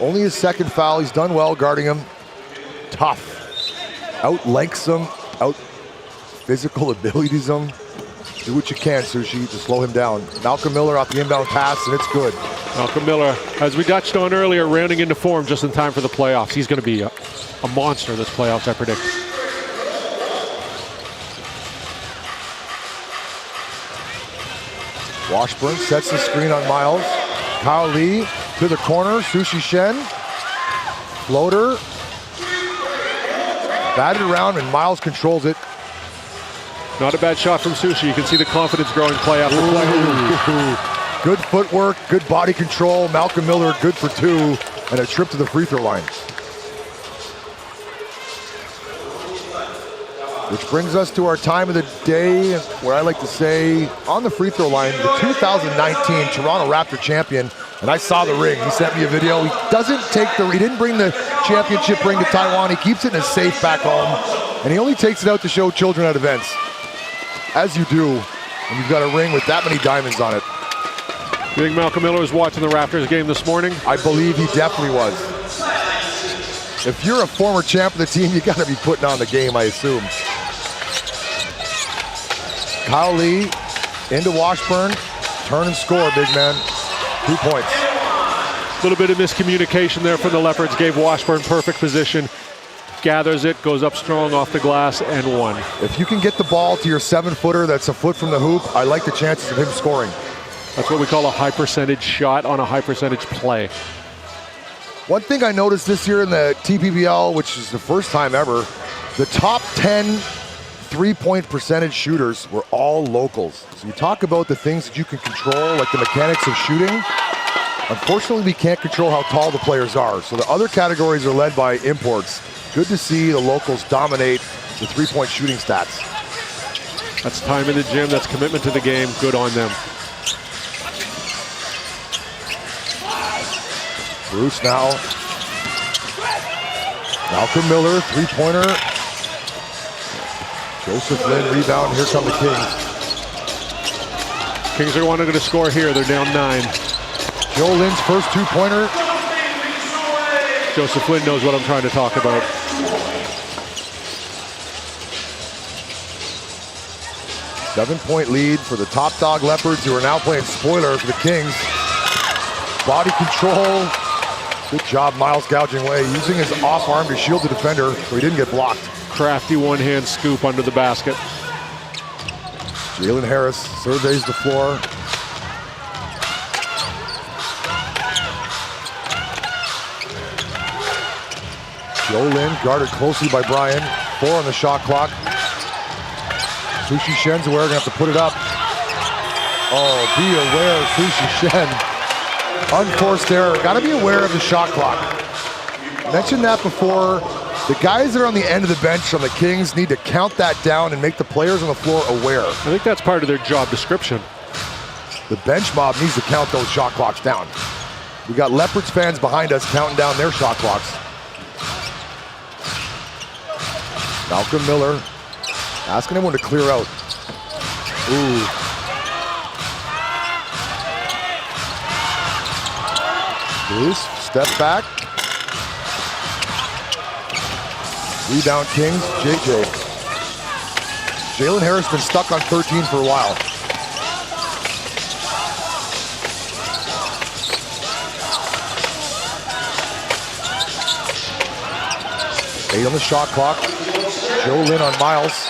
Only his second foul. He's done well guarding him. Tough. Out-lengths him. Out-physical abilities him. Do what you can, Sushi, to slow him down. Malcolm Miller off the inbound pass, and it's good. Malcolm Miller, as we touched on earlier, rounding into form just in time for the playoffs. He's going to be a monster this playoffs, I predict. Washburn sets the screen on Miles. Kyle Lee to the corner. Sushi Shen. Floater. Batted around, and Miles controls it. Not a bad shot from Sushi. You can see the confidence growing play after play. Good footwork, good body control. Malcolm Miller good for 2, and a trip to the free throw line. Which brings us to our time of the day, where I like to say, on the free throw line, the 2019 Toronto Raptor champion, and I saw the ring. He sent me a video. He didn't bring the championship ring to Taiwan. He keeps it in his safe back home, and he only takes it out to show children at events. As you do when you've got a ring with that many diamonds on it. You think Malcolm Miller was watching the Raptors game this morning? I believe he definitely was. If you're a former champ of the team, you got to be putting on the game, I assume. Kyle Lee into Washburn. Turn and score, big man. 2 points. A little bit of miscommunication there from the Leopards. Gave Washburn perfect position. Gathers it, goes up strong off the glass, and 1. If you can get the ball to your 7-footer that's a foot from the hoop, I like the chances of him scoring. That's what we call a high percentage shot on a high percentage play. One thing I noticed this year in the TPBL, which is the first time ever, the top 10 3-point percentage shooters were all locals. So you talk about the things that you can control, like the mechanics of shooting. Unfortunately, we can't control how tall the players are. So the other categories are led by imports. Good to see the locals dominate the 3-point shooting stats. That's time in the gym. That's commitment to the game. Good on them. Bruce now. Malcolm Miller, 3-pointer. Joseph Lin, rebound. Here come the Kings. Kings are wanting to score here. They're down 9. Joe Lin's first 2-pointer. Joseph Flynn knows what I'm trying to talk about. Seven-point lead for the top dog Leopards, who are now playing spoiler for the Kings. Body control. Good job, Miles gouging away, using his off arm to shield the defender so he didn't get blocked. Crafty one-hand scoop under the basket. Jalen Harris surveys the floor. Joe Lin guarded closely by Brian. 4 on the shot clock. Sushi Shen's aware, gonna have to put it up. Oh, be aware of Sushi Shen. Unforced error, gotta be aware of the shot clock. Mentioned that before. The guys that are on the end of the bench on the Kings need to count that down and make the players on the floor aware. I think that's part of their job description. The bench mob needs to count those shot clocks down. We got Leopards fans behind us counting down their shot clocks. Malcolm Miller asking everyone to clear out. Ooh. Bruce, step back. Rebound Kings, JJ. Jalen Harris been stuck on 13 for a while. Eight on the shot clock. Joe Lin on Miles.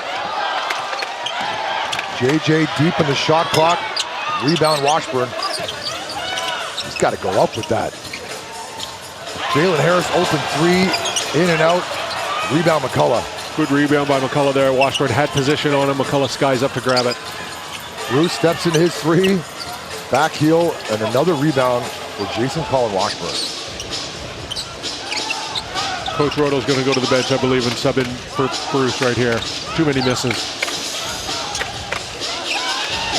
JJ deep in the shot clock. Rebound Washburn. He's got to go up with that. Jalen Harris open 3, in and out. Rebound McCullough. Good rebound by McCullough there. Washburn had position on him. McCullough skies up to grab it. Bruce steps into his 3. Back heel and another rebound for Jason Colin Washburn. Coach Roto's going to go to the bench, I believe, and sub in for Bruce right here. Too many misses.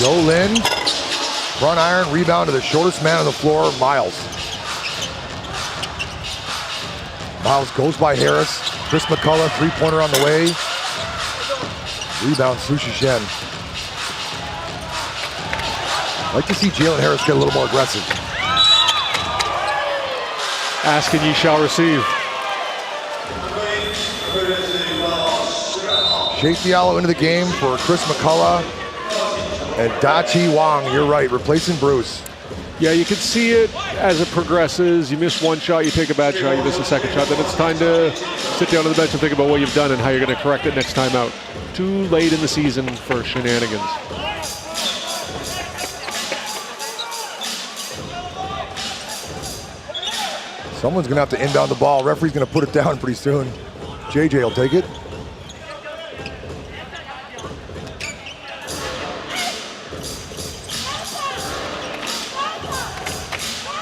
Joe Lin, front iron, rebound to the shortest man on the floor, Miles. Miles goes by Harris. Chris McCullough, 3-pointer on the way. Rebound, Sushi Shen. I'd like to see Jalen Harris get a little more aggressive. Ask and ye shall receive. Shake Diallo into the game for Chris McCullough and Dachi Wang. You're right, replacing Bruce. Yeah, you can see it as it progresses. You miss one shot, you take a bad shot, you miss a second shot. Then it's time to sit down on the bench and think about what you've done and how you're going to correct it next time out. Too late in the season for shenanigans. Someone's going to have to inbound the ball. Referee's going to put it down pretty soon. JJ will take it.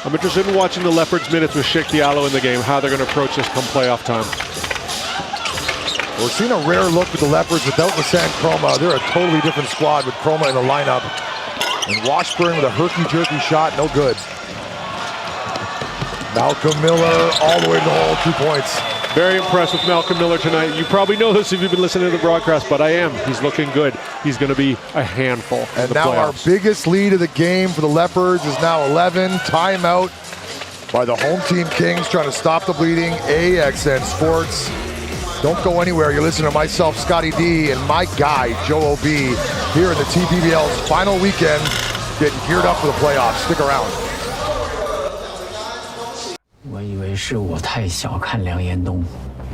I'm interested in watching the Leopards minutes with Shake Diallo in the game, how they're going to approach this come playoff time. We're seeing a rare look with the Leopards without Lasan Chroma. They're a totally different squad with Chroma in the lineup. And Washburn with a herky-jerky shot, no good. Malcolm Miller all the way to the hole, 2 points. Very impressed with Malcolm Miller tonight. You probably know this if you've been listening to the broadcast, but I am. He's looking good. He's going to be a handful. And now our biggest lead of the game for the Leopards is now 11. Timeout by the home team Kings trying to stop the bleeding. AXN Sports. Don't go anywhere. You're listening to myself, Scotty D, and my guy, Joe O.B. here in the TPBL's final weekend, getting geared up for the playoffs. Stick around. 我以为是我太小看梁延东，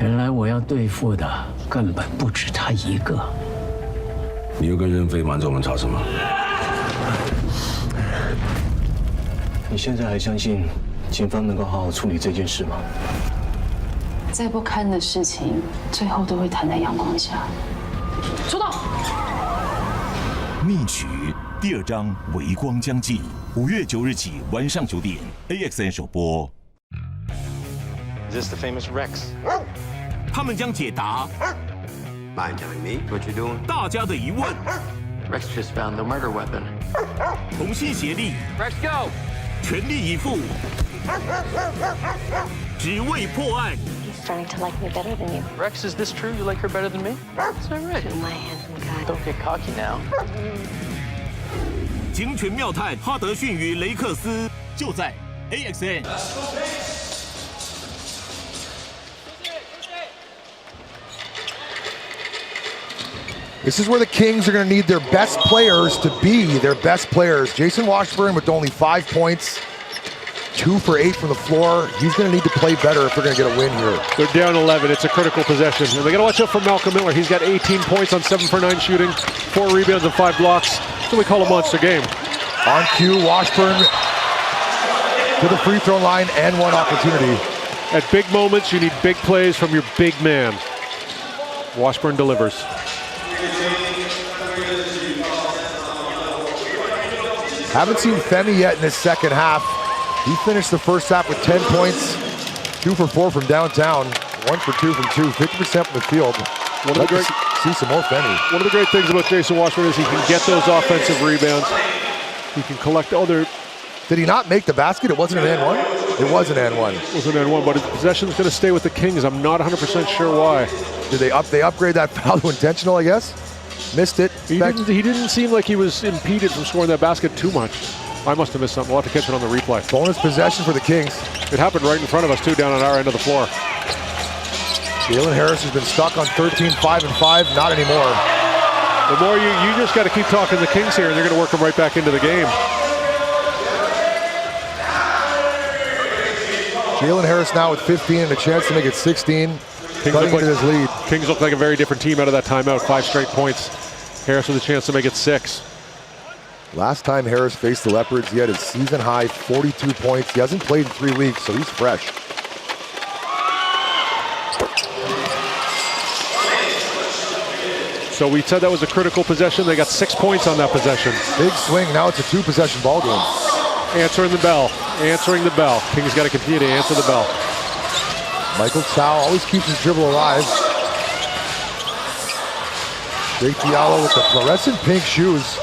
原来我要对付的根本不止他一个。你又跟任飞瞒着我们查什么？你现在还相信警方能够好好处理这件事吗？再不堪的事情，最后都会摊在阳光下。出动！逆取第2章微光将近，5月9日起晚上9点 ，AXN 首播。 Is this the famous Rex? 他们将解答 Mind telling me what you're doing? 大家的疑问， Rex just found the murder weapon. 同心协力， Rex, go! 全力以赴，只为破案。 He's starting to like me better than you. Rex, is this true? You like her better than me? Is that right? My handsome guy. Don't get cocky now. 警犬妙探哈德逊与雷克斯就在 AXN。 This is where the Kings are going to need their best players to be their best players. Jason Washburn with only 5 points, 2 for 8 from the floor. He's going to need to play better if they're going to get a win here. They're down 11. It's a critical possession. And they got to watch out for Malcolm Miller. He's got 18 points on 7 for 9 shooting, 4 rebounds and 5 blocks. So we call a monster game. On cue, Washburn to the free throw line and 1 opportunity. At big moments, you need big plays from your big man. Washburn delivers. Haven't seen Femi yet in this second half. He finished the first half with 10 points, 2 for 4 from downtown, 1 for 2 from 2, 50% from the field. See some more Femi. One of the great things about Jason Washburn is he can get those offensive rebounds. He can collect other. Did he not make the basket? It wasn't an and one? It was an and one. It was an and one, but his possession's going to stay with the Kings. I'm not 100% sure why. Did they upgrade that foul to intentional, I guess? Missed it. He didn't seem like he was impeded from scoring that basket too much. I must have missed something. We'll have to catch it on the replay. Bonus possession for the Kings. It happened right in front of us too, down on our end of the floor. Jalen Harris has been stuck on 13, 5 and 5. Not anymore. The more you just got to keep talking the Kings here, and they're going to work them right back into the game. Jalen Harris now with 15 and a chance to make it 16. Cutting into his lead. Kings look like a very different team out of that timeout. 5 straight points. Harris with a chance to make it 6. Last time Harris faced the Leopards, he had his season high 42 points. He hasn't played in 3 weeks, so he's fresh. So we said that was a critical possession. They got 6 points on that possession. Big swing. Now it's a 2-possession ball game. Answering the bell. Answering the bell. Kings got to continue to answer the bell. Michael Chow always keeps his dribble alive. Shake Diallo with the fluorescent pink shoes.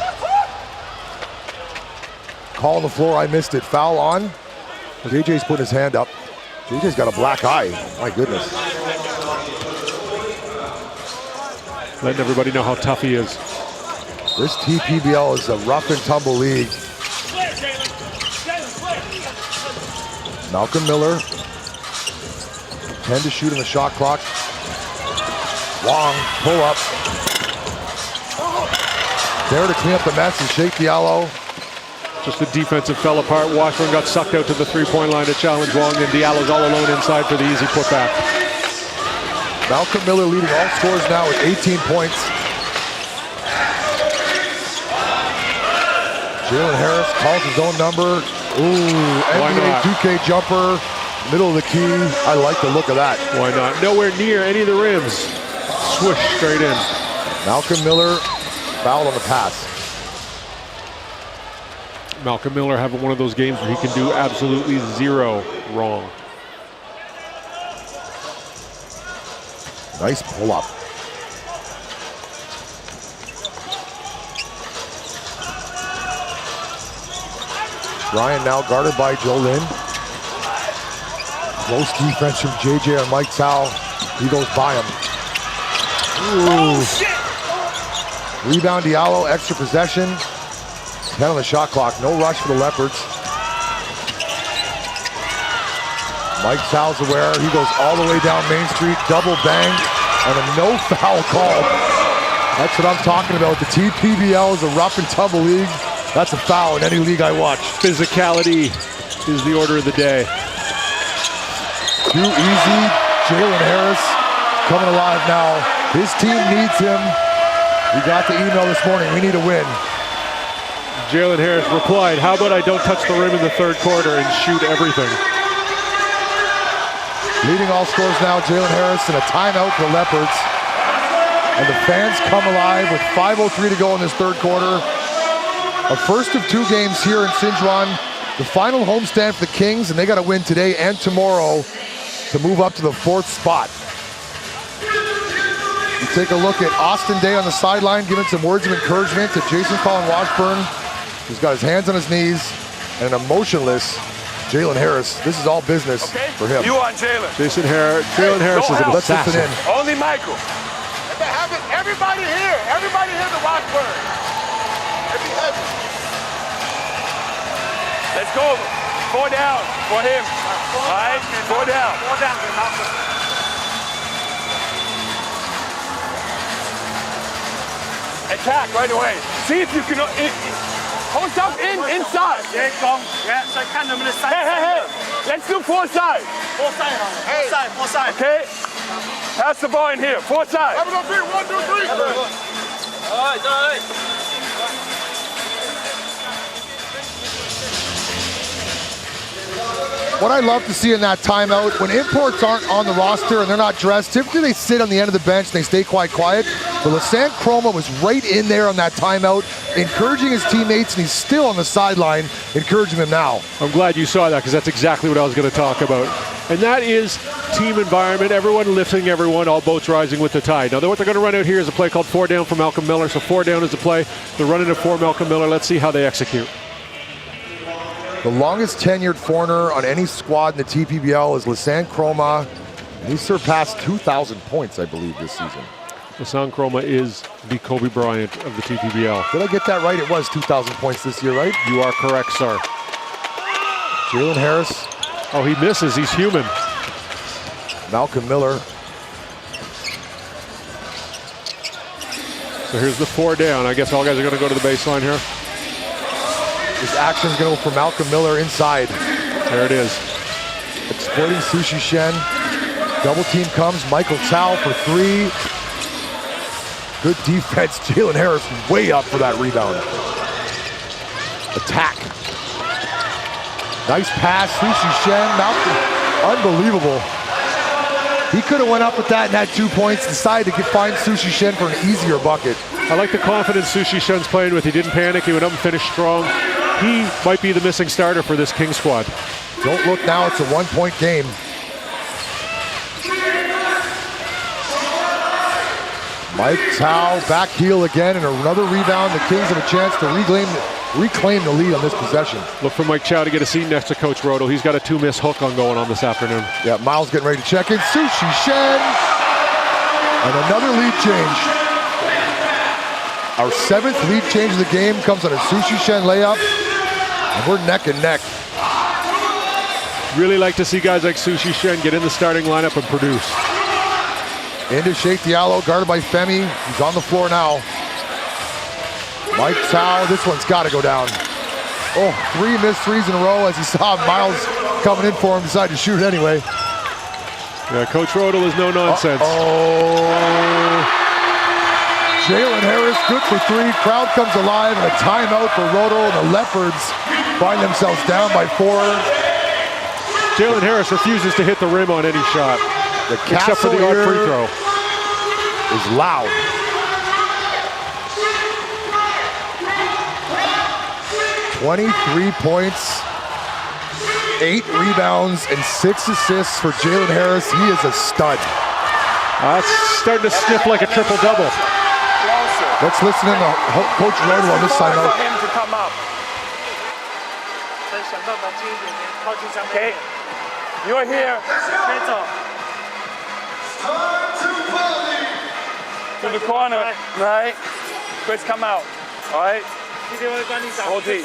Call on the floor. I missed it. Foul on. JJ's putting his hand up. JJ's got a black eye. My goodness. letting everybody know how tough he is. This TPBL is a rough and tumble league. Malcolm Miller, 10 to shoot on the shot clock. Wong, pull up. There to clean up the mess and shake Diallo. Just the defensive fell apart. Washburn got sucked out to the three-point line to challenge Wong, and Diallo's all alone inside for the easy putback. Malcolm Miller leading all scores now with 18 points. Jalen Harris calls his own number. Ooh, NBA 2K jumper, middle of the key. I like the look of that. Why not? Nowhere near any of the rims. Swoosh straight in. Malcolm Miller fouled on the pass. Malcolm Miller having one of those games where he can do absolutely zero wrong. Nice pull up. Ryan now guarded by Jolin. Close defense from JJ on Mike Tao. He goes by him. Ooh. Rebound Diallo, extra possession. 10 on the shot clock, no rush for the Leopards. Mike Tao's aware, he goes all the way down Main Street, double bang, and a no foul call. That's what I'm talking about. The TPBL is a rough and tumble league. That's a foul in any league I watch. Physicality is the order of the day. Too easy. Jalen Harris coming alive now. His team needs him. We got the email this morning. We need a win. Jalen Harris replied, how about I don't touch the rim in the third quarter and shoot everything? Leading all scores now, Jalen Harris, and a timeout for the Leopards. And the fans come alive with 5:03 to go in this third quarter. A first of two games here in Sinjuan. The final homestand for the Kings, and they got to win today and tomorrow to move up to the 4th spot. You take a look at Austin Day on the sideline, giving some words of encouragement to Jason Colin Washburn, who's got his hands on his knees, and an emotionless Jalen Harris. This is all business for him. You on Jalen. Jalen Harris is an assassin. Only Michael. Everybody here to Washburn. Let's go. 4 down for him. All right, 4 down. 4 down. Attack right away. See if you can. Post up inside. Hey. Let's do 4 side. 4 side. Hey. 4 side. Okay. Pass the ball in here. 4 side. 1, 2, 3. All right. What I love to see in that timeout, when imports aren't on the roster and they're not dressed, typically they sit on the end of the bench and they stay quite quiet. But Lassant Chroma was right in there on that timeout, encouraging his teammates, and he's still on the sideline, encouraging them now. I'm glad you saw that, because that's exactly what I was going to talk about. And that is team environment, everyone lifting everyone, all boats rising with the tide. Now, what they're going to run out here is a play called 4 down for Malcolm Miller. So 4 down is the play. They're running it for Malcolm Miller. Let's see how they execute. The longest tenured foreigner on any squad in the TPBL is Lassant Chroma. He surpassed 2,000 points, I believe, this season. Lassant Chroma is the Kobe Bryant of the TPBL. Did I get that right? It was 2,000 points this year, right? You are correct, sir. Jalen Harris. Oh, he misses. He's human. Malcolm Miller. So here's the 4 down. I guess all guys are going to go to the baseline here. This action's going to go for Malcolm Miller inside. There it is. Exploiting Sushi Shen. Double team comes. Michael Tao for 3. Good defense. Jalen Harris way up for that rebound. Attack. Nice pass. Sushi Shen. Malcolm. Unbelievable. He could have went up with that and had 2 points. Decided to find Sushi Shen for an easier bucket. I like the confidence Sushi Shen's playing with. He didn't panic. He went up and finished strong. He might be the missing starter for this King squad. Don't look now, it's a 1-point game. Mike Tao back heel again, and another rebound. The Kings have a chance to reclaim the lead on this possession. Look for Mike Chow to get a seat next to Coach Roto. He's got a 2-miss hook on going on this afternoon. Yeah, Miles getting ready to check in. Sushi Shen. And another lead change. Our 7th lead change of the game comes on a Sushi Shen layup, and we're neck and neck. Really like to see guys like Sushi Shen get in the starting lineup and produce. Into Sheikh Diallo, guarded by Femi. He's on the floor now. Mike Tao, this one's got to go down. Oh, 3 missed threes in a row as he saw Miles coming in for him, decided to shoot it anyway. Yeah, Coach Rodel is no nonsense. Jalen Harris, good for 3. Crowd comes alive, and a timeout for Rodel. The Leopards find themselves down by 4. Jalen Harris refuses to hit the rim on any shot, except for the odd free throw. Is loud. "23 points, 8 rebounds, and 6 assists for Jalen Harris. He is a stud. It's starting to sniff like a triple-double. Let's listen in to Coach Rodel on this timeout. For him to come up. Okay, you're here. To the corner, right? Chris, come out. All right. Hold it.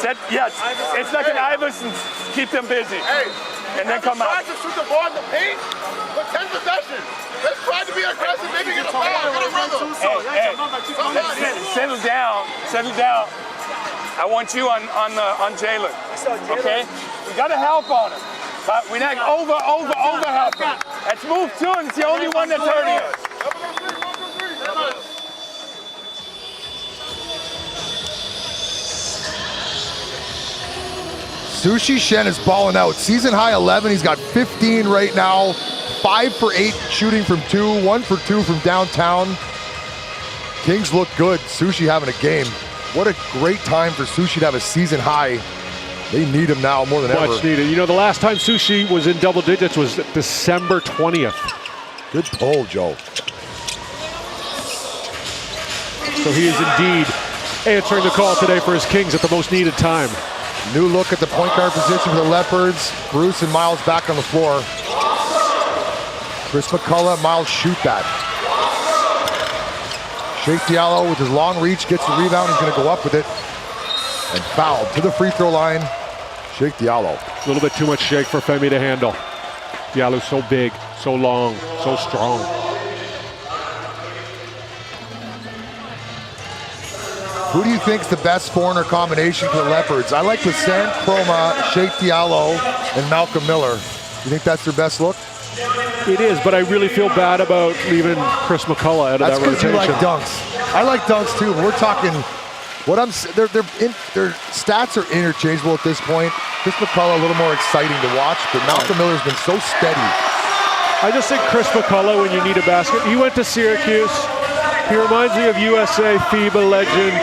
Set, yes, it's like an Iverson. Keep them busy. Hey, and then come out. Try to shoot the ball in the paint for 10 possessions. Let's try to be aggressive. Maybe get a foul. Get a rhythm. Hey, settle down. Settle down. I want you on Jalen. Okay? We got to help on him. But we're not over helping. Let's move to him. It's the only one that's hurting us. Sushi Shen is balling out. Season high 11. He's got 15 right now. 5 for 8 shooting from 2. 1 for 2 from downtown. Kings look good. Sushi having a game. What a great time for Sushi to have a season high. They need him now more than ever. Much needed. You know, the last time Sushi was in double digits was December 20th. Good pull, Joe. So he is indeed answering the call today for his Kings at the most needed time. New look at the point guard position for the Leopards. Bruce and Miles back on the floor. Chris McCullough, Miles shoot that. Sheikh Diallo with his long reach gets the rebound. He's going to go up with it. And fouled to the free throw line. Sheikh Diallo. A little bit too much Sheikh for Femi to handle. Diallo's so big, so long, so strong. Who do you think's the best foreigner combination for the Leopards? I like Lassant Chroma, Sheikh Diallo, and Malcolm Miller. You think that's their best look? It is, but I really feel bad about leaving Chris McCullough out of that rotation. That's because you like dunks. I like dunks too, but we're talking. Their stats are interchangeable at this point. Chris McCullough a little more exciting to watch, but Malcolm Miller's been so steady. I just think Chris McCullough, when you need a basket, he went to Syracuse. He reminds me of USA FIBA legend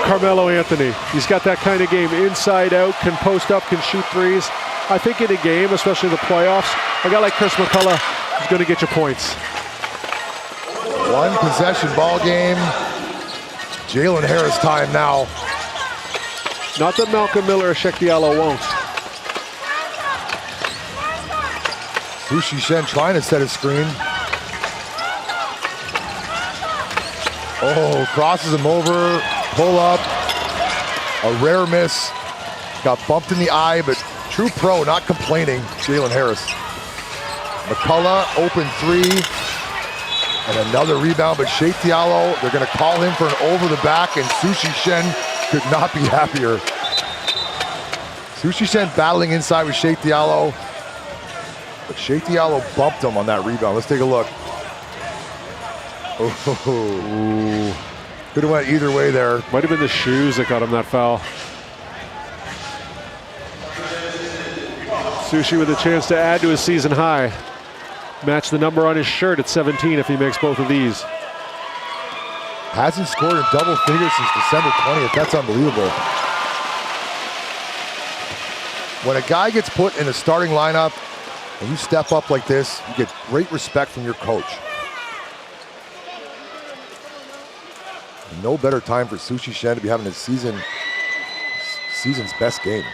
Carmelo Anthony. He's got that kind of game, inside out, can post up, can shoot threes. I think in a game, especially the playoffs, a guy like Chris McCullough is going to get you points. 1 possession ball game. Jalen Harris time now. Not that Malcolm Miller or Sheikh Diallo won't. Sushi Shen trying to set a screen. Oh, crosses him over, pull up. A rare miss. Got bumped in the eye, but true pro, not complaining. Jalen Harris. McCullough, open 3. And another rebound, but Sheikh Diallo, they're going to call him for an over the back, and Sushi Shen could not be happier. Sushi Shen battling inside with Sheikh Diallo, but Sheikh Diallo bumped him on that rebound. Let's take a look. Oh, could have went either way there. Might have been the shoes that got him that foul. Sushi with a chance to add to his season high. Match the number on his shirt at 17 if he makes both of these. Hasn't scored in double figures since December 20th. That's unbelievable. When a guy gets put in a starting lineup and you step up like this, you get great respect from your coach. No better time for Sushi Shen to be having his season's best game.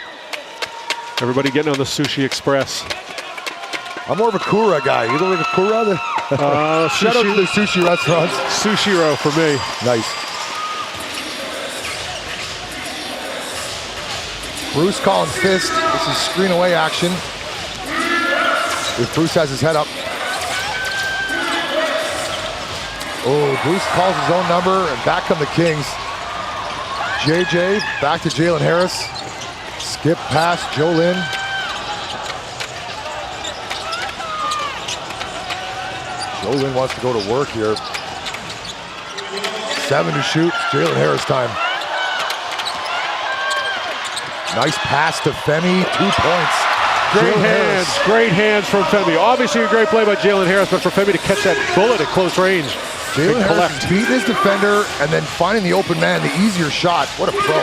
Everybody getting on the Sushi Express. I'm more of a Kura guy. You don't like a Kura? Shout out to the sushi restaurants. Sushiro for me. Nice. Bruce calling fist. This is screen away action. If Bruce has his head up. Oh, Bruce calls his own number, and back come the Kings. JJ back to Jalen Harris. Skip past Joe Lynn. Joe Lynn wants to go to work here. 7 to shoot. Jalen Harris time. Nice pass to Femi. 2 points. Great hands from Femi. Obviously a great play by Jalen Harris, but for Femi to catch that bullet at close range. Jalen Harris is beating his defender and then finding the open man, the easier shot. What a pro.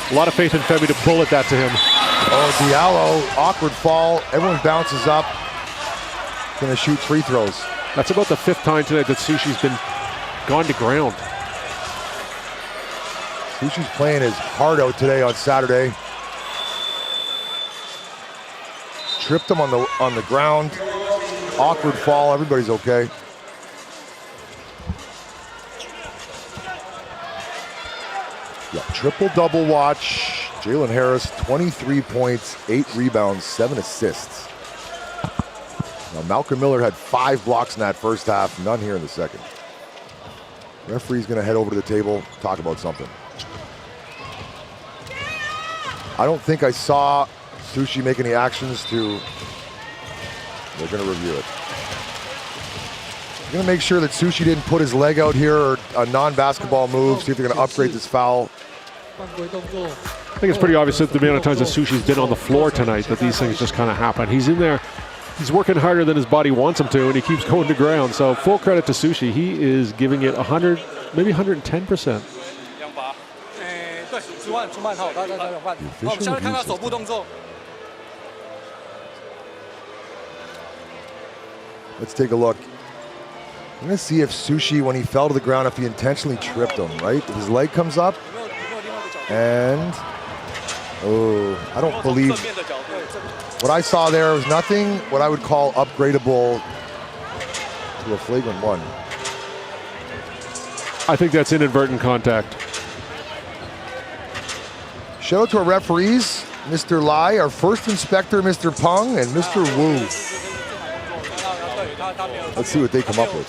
A lot of faith in Femi to bullet that to him. Oh, Diallo, awkward fall. Everyone bounces up. Gonna shoot free throws. That's about the 5th time tonight that Sushi's been gone to ground. Sushi's playing his heart out today on Saturday. Tripped him on the ground. Awkward fall. Everybody's okay. Yeah, triple-double watch. Jalen Harris, 23 points, 8 rebounds, 7 assists. Now, Malcolm Miller had 5 blocks in that first half, none here in the second. Referee's going to head over to the table, talk about something. I don't think I saw Sushi make any actions to... They're going to review it. They're going to make sure that Sushi didn't put his leg out here or a non-basketball move, see if they're going to upgrade this foul. I think it's pretty obvious that the amount of times that Sushi's been on the floor tonight that these things just kind of happen. He's in there, he's working harder than his body wants him to, and he keeps going to ground. So full credit to Sushi. He is giving it 100, maybe 110%. Let's take a look. I'm gonna see if Sushi, when he fell to the ground, if he intentionally tripped him, right? If his leg comes up, and, oh, I don't believe, what I saw there was nothing what I would call upgradable to a flagrant 1. I think that's inadvertent contact. Shout out to our referees, Mr. Lai, our first inspector, Mr. Peng, and Mr. Wu. Let's see what they come up with.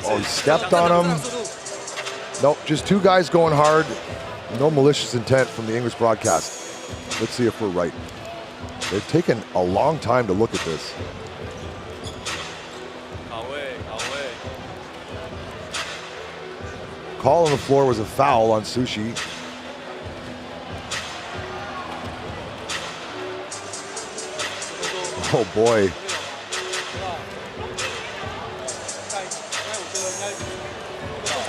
Oh, he stepped on him. Nope, just 2 guys going hard. No malicious intent from the English broadcast. Let's see if we're right. They've taken a long time to look at this. Call on the floor was a foul on Sushi. Oh boy.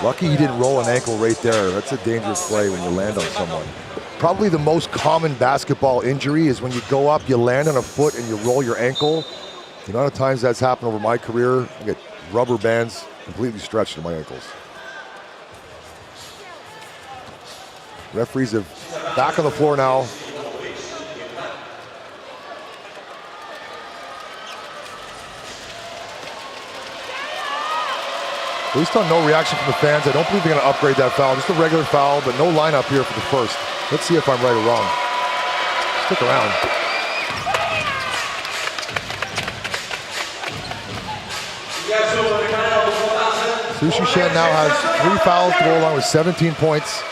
Lucky he didn't roll an ankle right there. That's a dangerous play when you land on someone. Probably the most common basketball injury is when you go up, you land on a foot, and you roll your ankle. The amount of times that's happened over my career, I get rubber bands completely stretched to my ankles. Referees have back on the floor now. Based on no reaction from the fans, I don't believe they're going to upgrade that foul. Just a regular foul, but no lineup here for the first. Let's see if I'm right or wrong. Stick around. Sushi Shen now has 3 fouls to go along with 17 points.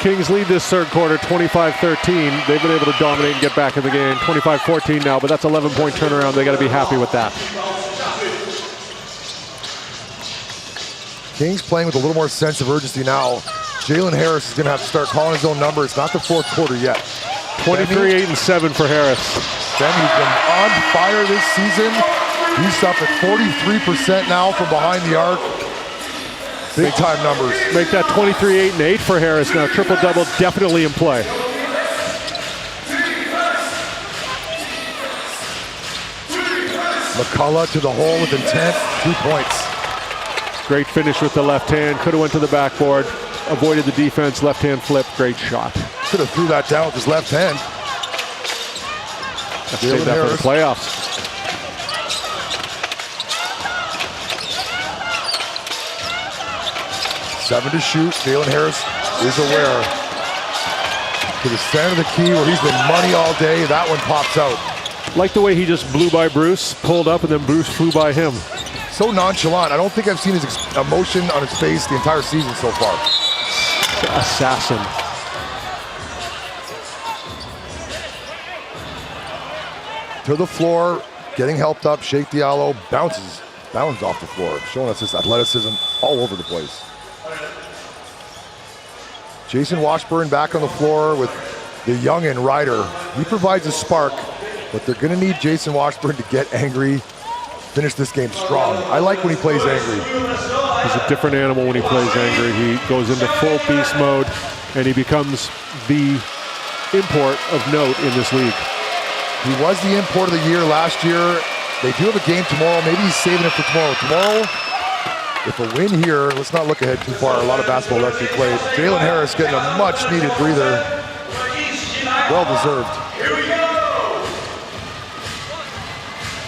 Kings lead this third quarter 25-13. They've been able to dominate and get back in the game. 25-14 now, but that's 11-point turnaround. They got to be happy with that. Kings playing with a little more sense of urgency now. Jalen Harris is going to have to start calling his own number. It's not the fourth quarter yet. 23, 8, and 7 for Harris. Femi's been on fire this season. He's up at 43% now from behind the arc. Big time numbers. Make that 23, 8, and 8 for Harris now. Triple-double definitely in play. McCullough to the hole with intent, 2 points. Great finish with the left hand. Could have went to the backboard. Avoided the defense. Left hand flip. Great shot. Could have threw that down with his left hand. Save that for the playoffs. Seven to shoot. Jalen Harris is aware. To the center of the key where he's been money all day. That one pops out. Like the way he just blew by Bruce, pulled up, and then Bruce flew by him. So nonchalant. I don't think I've seen his emotion on his face the entire season so far. Assassin. To the floor, getting helped up. Sheikh Diallo bounces off the floor, showing us his athleticism all over the place. Jason Washburn back on the floor with the youngin' Ryder. He provides a spark, but they're gonna need Jason Washburn to get angry, finish this game strong. I like when he plays angry. He's a different animal when he plays angry. He goes into full beast mode, and he becomes the import of note in this league. He was the import of the year last year. They do have a game tomorrow. Maybe he's saving it for tomorrow. Tomorrow, if a win here, let's not look ahead too far. A lot of basketball left to be played. Jalen Harris getting a much-needed breather. Well-deserved.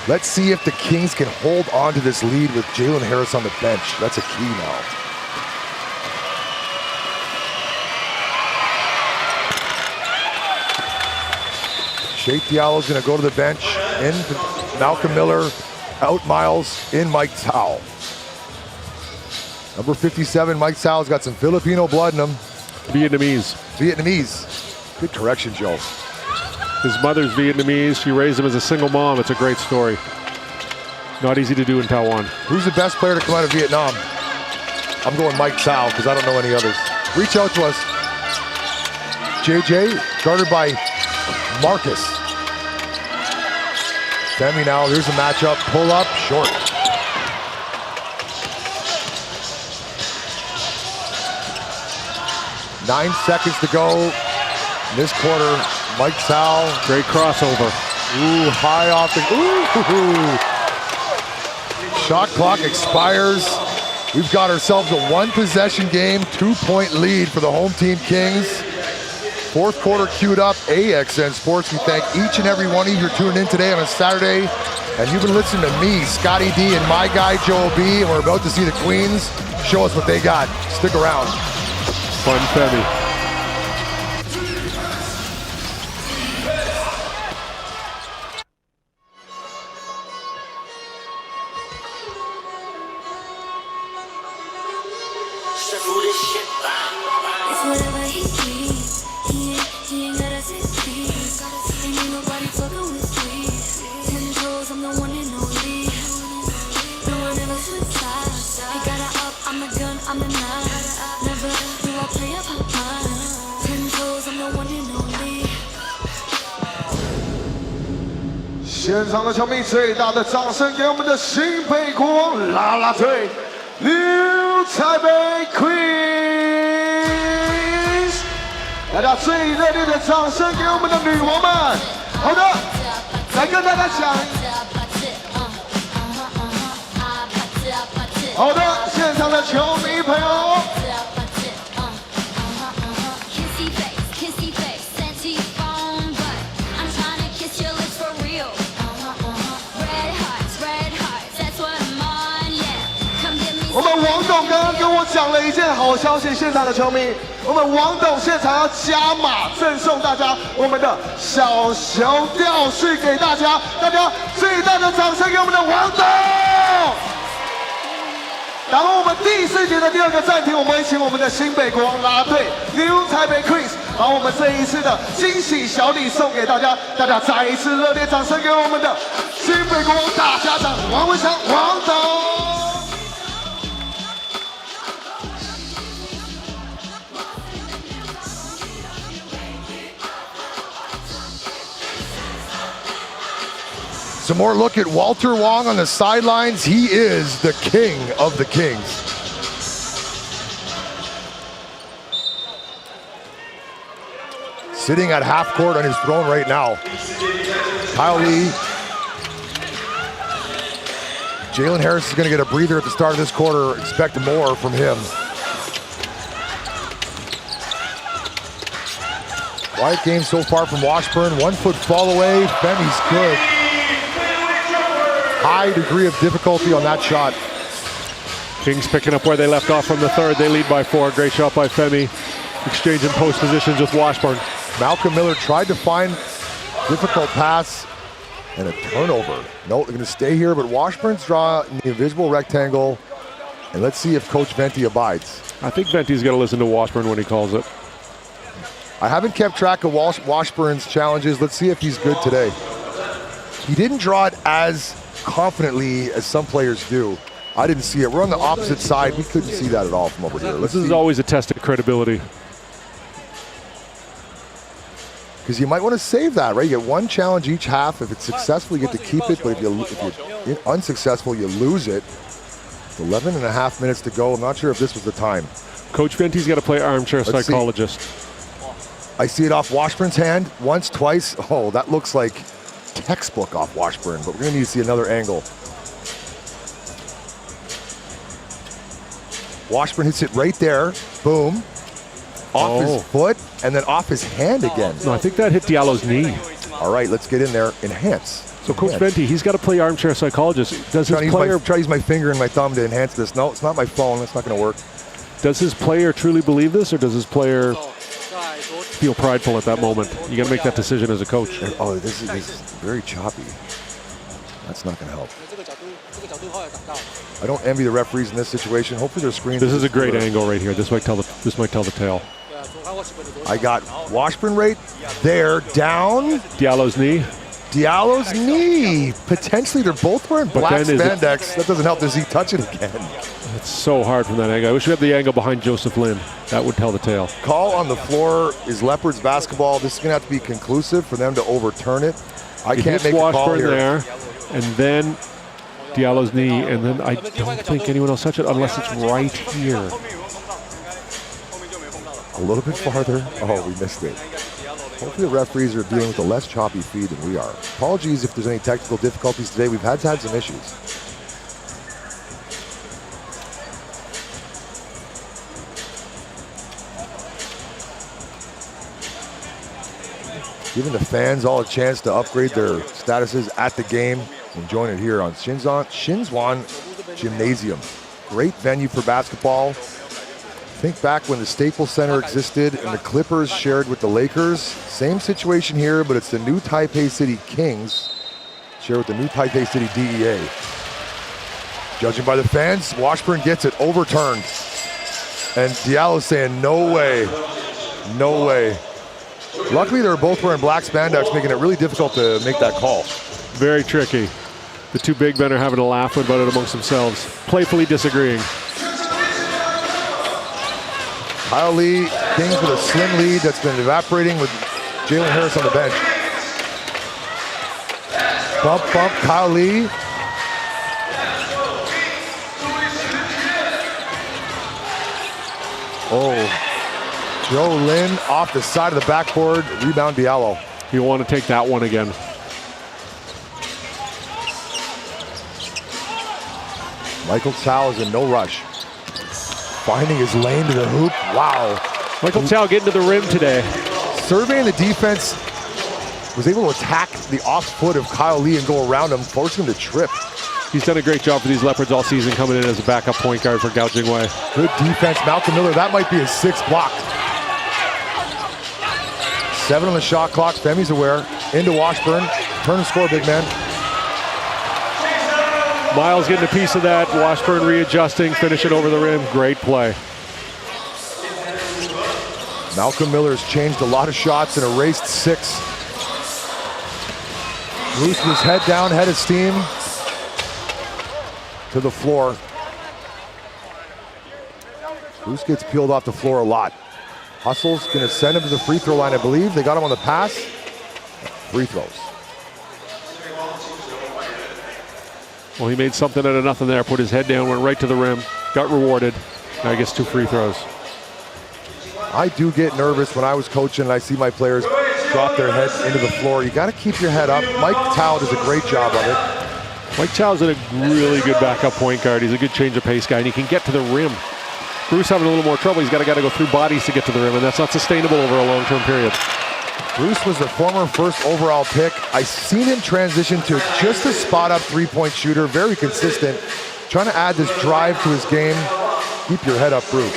Let's see if the Kings can hold on to this lead with Jalen Harris on the bench. That's a key now. Sheikh Diallo's going to go to the bench. In Malcolm Miller, out Miles, in Mike Tsao. Number 57, Mike Tsao's got some Filipino blood in him. Vietnamese. Good correction, Joe. His mother's Vietnamese. She raised him as a single mom. It's a great story. Not easy to do in Taiwan. Who's the best player to come out of Vietnam? I'm going Mike Tsao because I don't know any others. Reach out to us. JJ, guarded by Marcus. Femi now, there's a matchup. Pull up, short. Nine seconds to go in this quarter. Mike Tsao. Great crossover. Ooh, high off the, ooh. Shot clock expires. We've got ourselves a one-possession game, 2-point lead for the home team Kings. Fourth quarter queued up. AXN Sports, we thank each and every one of you who are tuning in today on a Saturday. And you've been listening to me, Scotty D, and my guy, Joel B. And we're about to see the Queens show us what they got. Stick around. Fun Femi.现场的球迷，最大的掌声给我们的新北国啦啦队 New Taipei Queens！ 大家最热烈的掌声给我们的女王们。好的，来跟大家讲。好的，现场的球迷朋友。 我们王董刚刚跟我讲了一件好消息，现场的球迷，我们王董现场要加码赠送大家我们的小熊吊饰给大家，大家最大的掌声给我们的王董。然后我们第4节的第2个暂停，我们会请我们的新北国王啦啦队 New Taipei Queens， 把我们这一次的惊喜小礼送给大家，大家再一次热烈掌声给我们的新北国王大家长王文祥王董。 Some more look at Walter Wong on the sidelines. He is the king of the Kings. Sitting at half court on his throne right now. Kyle Lee Jalen Harris is going to get a breather at the start of this quarter. Expect more from him. Quiet game so far from Washburn. 1 foot fall away. Femi's good. High degree of difficulty on that shot. Kings picking up where they left off from the third. They lead by 4. Great shot by Femi. Exchanging post positions with Washburn. Malcolm Miller tried to find difficult pass and a turnover. No, they're going to stay here, but Washburn's draw in the invisible rectangle. And let's see if Coach Venti abides. I think Venti's going to listen to Washburn when he calls it. I haven't kept track of Washburn's challenges. Let's see if he's good today. He didn't draw it as confidently as some players do. I didn't see it. We're on the opposite side. We couldn't see that at all from over here. This is always a test of credibility. Because you might want to save that, right? You get 1 challenge each half. If it's successful, you get to keep it. But if you're unsuccessful, you lose it. 11 and a half minutes to go. I'm not sure if this was the time. Coach Venti's got to play armchair psychologist. I see it off Washburn's hand once, twice. Oh, that looks like textbook off Washburn, but we're going to need to see another angle. Washburn hits it right there. Boom. Off his foot, and then off his hand again. No, I think that hit Diallo's knee. All right, let's get in there. Enhance. So Coach Venti, he's got to play armchair psychologist. Does his player try to use my finger and my thumb to enhance this? No, it's not my phone. That's not going to work. Does his player truly believe this, or does his player feel prideful at that moment? You got to make that decision as a coach. Oh, this is very choppy. That's not going to help. I don't envy the referees in this situation. Hopefully their screens. This is a great angle right here. This might tell the tale. I got Washburn right there, down. Diallo's knee. Diallo's knee. Potentially, they're both wearing black spandex. That doesn't help. Does he touch it again? It's so hard from that angle. I wish we had the angle behind Joseph Lin. That would tell the tale. Call on the floor is Leopards basketball. This is going to have to be conclusive for them to overturn it. I can't make a call here. There, and then Diallo's knee, and then I don't think anyone else touched it unless it's right here. A little bit farther. Oh, we missed it. Hopefully the referees are dealing with a less choppy feed than we are. Apologies if there's any technical difficulties today. We've had some issues. Giving the fans all a chance to upgrade their statuses at the game and join it here on Shinzwan Gymnasium. Great venue for basketball. Think back when the Staples Center existed and the Clippers shared with the Lakers. Same situation here, but it's the new Taipei City Kings share with the new Taipei City DEA. Judging by the fans, Washburn gets it overturned. And Diallo saying, no way, no way. Luckily, they're both wearing black spandex, making it really difficult to make that call. Very tricky. The two big men are having a laugh about it amongst themselves, playfully disagreeing. Kyle Lee, Kings with a slim lead that's been evaporating with Jalen Harris on the bench. Bump, bump, Kyle Lee. Oh, Joe Lin off the side of the backboard, rebound Diallo. You want to take that one again. Michael Chow is in no rush. Finding his lane to the hoop. Wow. Michael Chow getting to the rim today. Surveying the defense, was able to attack the off foot of Kyle Lee and go around him, forcing him to trip. He's done a great job for these Leopards all season, coming in as a backup point guard for Gao Jingwei. Good defense, Malcolm Miller. That might be his 6th block. 7 on the shot clock. Femi's aware. Into Washburn. Turn and score, big man. Miles getting a piece of that. Washburn readjusting, finishing over the rim. Great play. Malcolm Miller's changed a lot of shots and erased 6. Bruce with his head down, head of steam. To the floor. Bruce gets peeled off the floor a lot. Hustle's gonna send him to the free throw line, I believe. They got him on the pass. Free throws. Well, he made something out of nothing there. Put his head down, went right to the rim. Got rewarded. Now he gets 2 free throws. I do get nervous when I was coaching and I see my players drop their heads into the floor. You got to keep your head up. Mike Tao does a great job of it. Mike Chow's a really good backup point guard. He's a good change of pace guy, and he can get to the rim. Bruce having a little more trouble. He's got to go through bodies to get to the rim, and that's not sustainable over a long-term period. Bruce was the former first overall pick. I seen him transition to just a spot-up three-point shooter, very consistent, trying to add this drive to his game. Keep your head up, Bruce.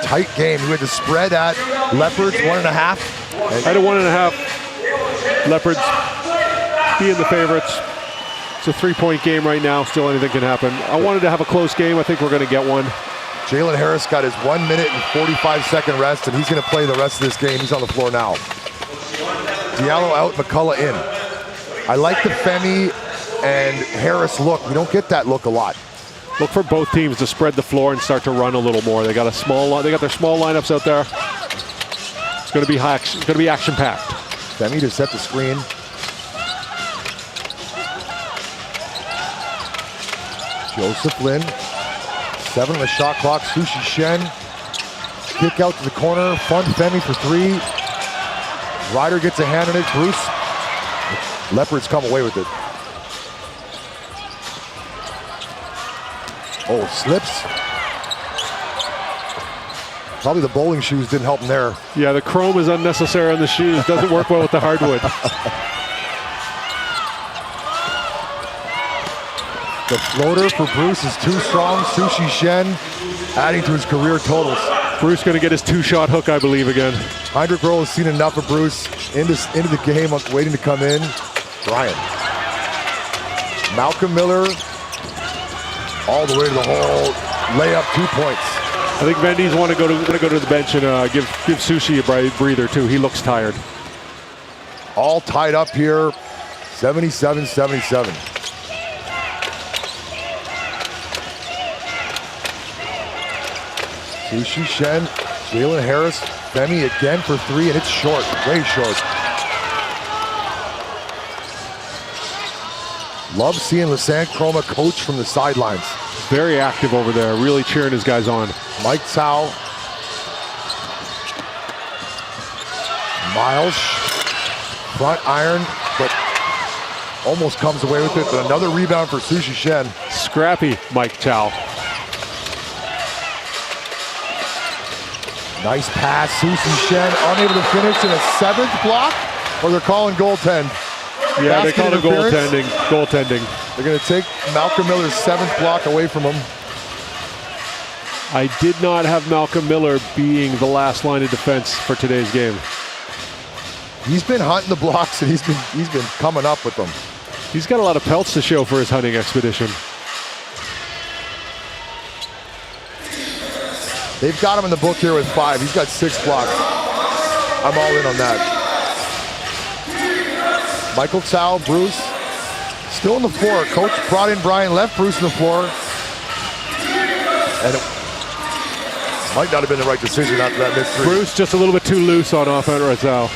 Tight game. We had the spread at Leopards, 1.5. I had a 1.5. Leopards being the favorites. It's a three-point game right now. Still anything can happen. I wanted to have a close game. I think we're going to get one. Jalen Harris got his 1 minute and 45-second rest, and he's going to play the rest of this game. He's on the floor now. Diallo out, McCullough in. I like the Femi and Harris look. We don't get that look a lot. Look for both teams to spread the floor and start to run a little more. They got their small lineups out there. It's going to be high. It's going to be action-packed. Femi to set the screen. Joseph Lin. 7 on the shot clock. Sushi Shen. Kick out to the corner. Fun Femi for 3. Ryder gets a hand on it. Bruce. Leopards come away with it. Oh, slips. Probably the bowling shoes didn't help him there. Yeah, the chrome is unnecessary on the shoes. Doesn't work well with the hardwood. The floater for Bruce is too strong. Sushi Shen adding to his career totals. Bruce going to get his 2-shot hook, I believe, again. Heinrich Roll has seen enough of Bruce into the game, waiting to come in. Bryant. Malcolm Miller all the way to the hole. Layup, 2 points. I think Vendy's want to go to the bench and give Sushi a breather too. He looks tired. All tied up here, 77-77. Sushi Shen, Jalen Harris, Femi again for 3, and it's short, way short. Love seeing Lassant Chroma coach from the sidelines. Very active over there, really cheering his guys on. Mike Tsao. Miles, front iron, but almost comes away with it, but another rebound for Sushi Shen. Scrappy Mike Tsao. Nice pass, Sushi Shen unable to finish in a 7th block, or they're calling goaltend. Yeah, they call it goaltending. They're going to take Malcolm Miller's 7th block away from him. I did not have Malcolm Miller being the last line of defense for today's game. He's been hunting the blocks, and he's been coming up with them. He's got a lot of pelts to show for his hunting expedition. They've got him in the book here with 5. He's got 6 blocks. I'm all in on that. Michael Tsao, Bruce, still on the floor. Coach brought in Brian, left Bruce on the floor. And it might not have been the right decision after that missed 3. Bruce just a little bit too loose on offense right now.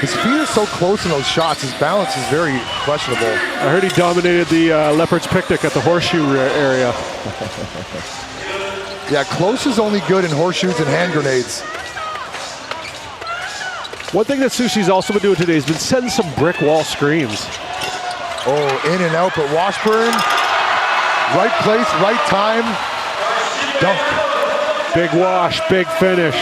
His feet are so close in those shots. His balance is very questionable. I heard he dominated the Leopards picnic at the horseshoe area. Yeah, close is only good in horseshoes and hand grenades. One thing that Sushi's also been doing today has been setting some brick wall screens. Oh, in and out, but Washburn, right place, right time, dunk. Big wash, big finish.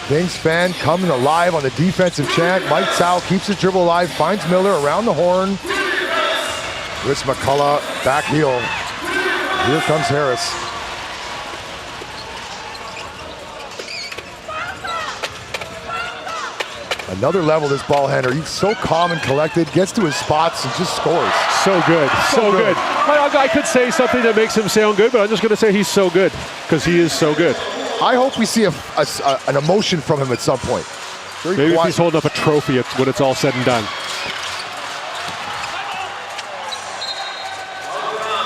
Kings fan coming alive on the defensive chant. Mike Tsao keeps the dribble alive, finds Miller around the horn. Chris McCullough, back heel. Here comes Harris. Another level, this ball handler. He's so calm and collected, gets to his spots and just scores. So good, so good. I could say something that makes him sound good, but I'm just going to say he's so good because he is so good. I hope we see an emotion from him at some point. Maybe if he's holding up a trophy when it's all said and done.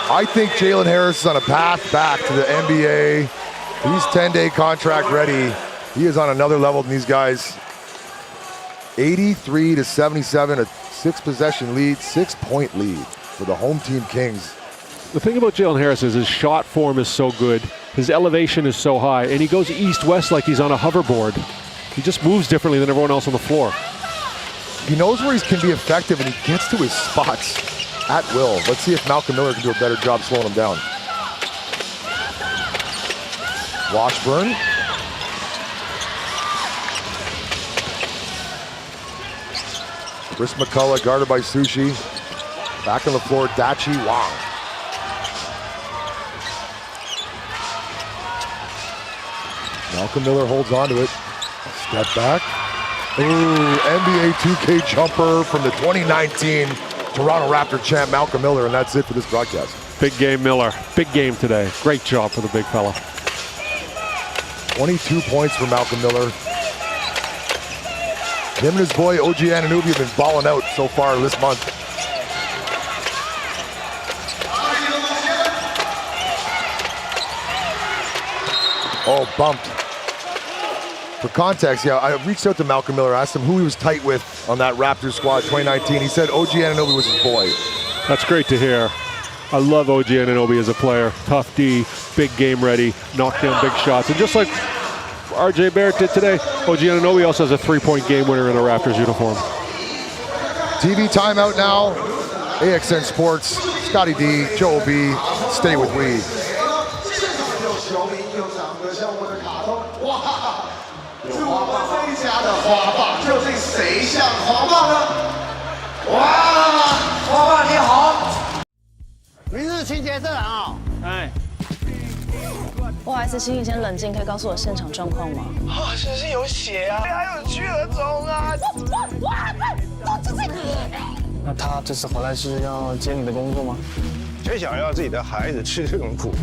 I think Jalen Harris is on a path back to the NBA. He's 10-day contract ready. He is on another level than these guys. 83-77, a 6-possession lead, 6-point lead for the home team Kings. The thing about Jalen Harris is his shot form is so good. His elevation is so high, and he goes east-west like he's on a hoverboard. He just moves differently than everyone else on the floor. He knows where he can be effective, and he gets to his spots at will. Let's see if Malcolm Miller can do a better job slowing him down. Washburn. Chris McCullough guarded by Sushi. Back on the floor, Dachi Wang. Malcolm Miller holds on to it. Step back. Ooh, NBA 2K jumper from the 2019 Toronto Raptor champ Malcolm Miller, and that's it for this broadcast. Big game, Miller. Big game today. Great job for the big fella. 22 points for Malcolm Miller. Him and his boy OG Anunoby have been balling out so far this month. Oh, bumped. For context, yeah, I reached out to Malcolm Miller, asked him who he was tight with on that Raptors squad 2019. He said OG Anunoby was his boy. That's great to hear. I love OG Anunoby as a player. Tough D, big game ready, knock down big shots. And just like RJ Barrett did today, OG Anunoby also has a three-point game winner in a Raptors uniform. TV timeout now. AXN Sports, Scotty D, Joe B, stay with we.不好意思，请你先冷静，可以告诉我现场状况吗？是不是有血啊？还有巨额肿啊！那他这次回来是要接你的工作吗？谁想要自己的孩子吃这种苦？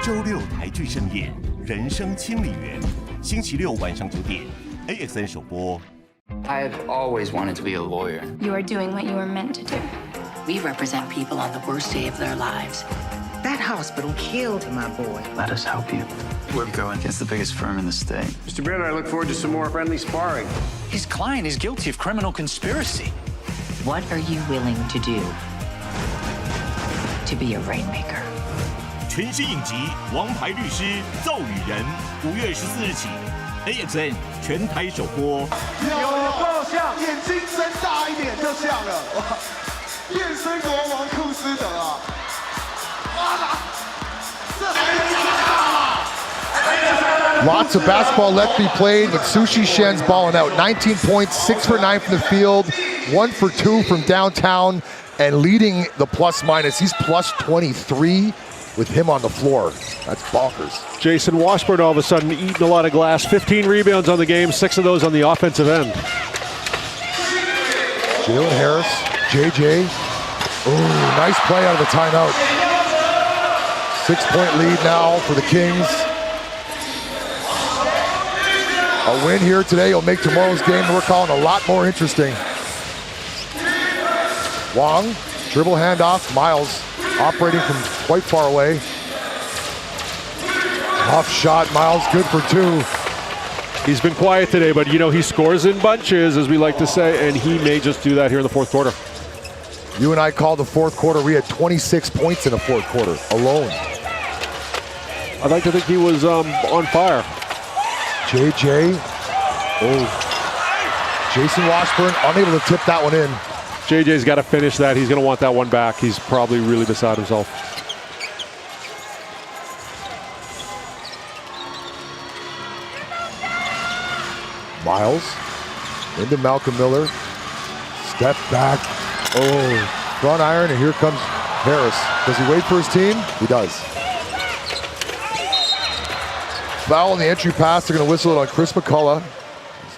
周六台剧盛宴，人生清理员，星期六晚上9点 ，AXN 首播。 I've always wanted to be a lawyer. You are doing what you were meant to do. We represent people on the worst day of their lives. That hospital killed my boy. Let us help you. We're going against the biggest firm in the state. Mr. Baird, I look forward to some more friendly sparring. His client is guilty of criminal conspiracy. What are you willing to do to be a rainmaker? 全新影集《王牌律师奏语人》，5月14日起 ，AXN 全台首播。有够像，眼睛睁大一点就像了。变身国王库斯德啊！哇，这还能假？ Lots of basketball left to be played, but Sushi Shen's balling out. 19 points, 6 for 9 from the field, 1 for 2 from downtown, and leading the plus-minus. He's plus 23 with him on the floor. That's bonkers. Jason Washburn all of a sudden eating a lot of glass. 15 rebounds on the game, 6 of those on the offensive end. Jalen Harris, JJ. Ooh, nice play out of the timeout. 6-point lead now for the Kings. A win here today will make tomorrow's game we're calling a lot more interesting. Wang, dribble handoff, Miles operating from quite far away. Tough shot, Miles, good for 2. He's been quiet today, but you know, he scores in bunches, as we like to say, and he may just do that here in the fourth quarter. You and I called the fourth quarter. We had 26 points in the fourth quarter alone. I'd like to think he was on fire. JJ. Oh. Jason Washburn unable to tip that one in. JJ's got to finish that. He's going to want that one back. He's probably really beside himself. Miles into Malcolm Miller. Step back. Oh, front iron, and here comes Harris. Does he wait for his team? He does. Foul on the entry pass. They're going to whistle it on Chris McCullough.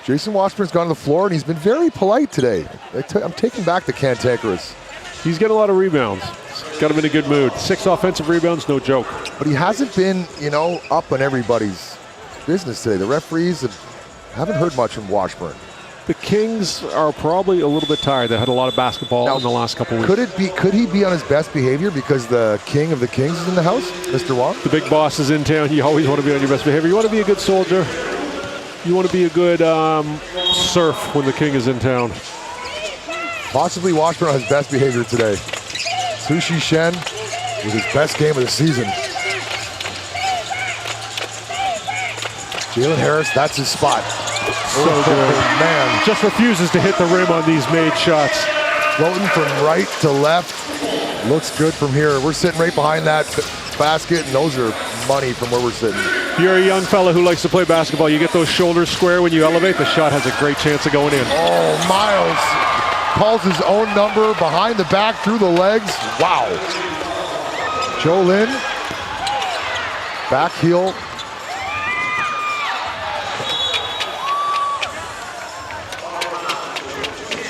Jason Washburn's gone to the floor, and he's been very polite today. I'm taking back the cantankerous. He's getting a lot of rebounds. Got him in a good mood. 6 offensive rebounds, no joke. But he hasn't been, you know, up on everybody's business today. The referees haven't heard much from Washburn. The Kings are probably a little bit tired. They had a lot of basketball in the last couple weeks. Could he be on his best behavior because the king of the Kings is in the house, Mr. Wong? The big boss is in town. You always want to be on your best behavior. You want to be a good soldier. You want to be a good surf when the king is in town. Possibly Washburn on his best behavior today. Sushi Shen with his best game of the season. Jalen Harris, that's his spot. So good. Man. Just refuses to hit the rim on these made shots. Floating from right to left. Looks good from here. We're sitting right behind that basket, and those are money from where we're sitting. If you're a young fella who likes to play basketball, you get those shoulders square when you elevate, the shot has a great chance of going in. Oh, Miles calls his own number behind the back, through the legs. Wow. Joe Lin, back heel.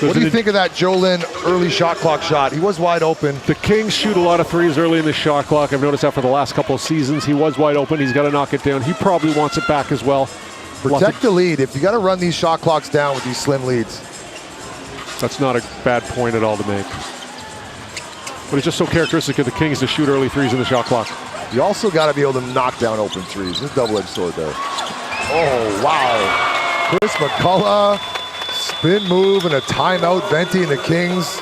What do you think of that Joe Lin early shot clock shot? He was wide open. The Kings shoot a lot of threes early in the shot clock. I've noticed that for the last couple of seasons. He was wide open. He's got to knock it down. He probably wants it back as well. Protect the lead. If you got to run these shot clocks down with these slim leads. That's not a bad point at all to make. But it's just so characteristic of the Kings to shoot early threes in the shot clock. You also got to be able to knock down open threes. This double-edged sword there. Oh, wow. Chris McCullough. Spin move and a timeout. Venti and the Kings.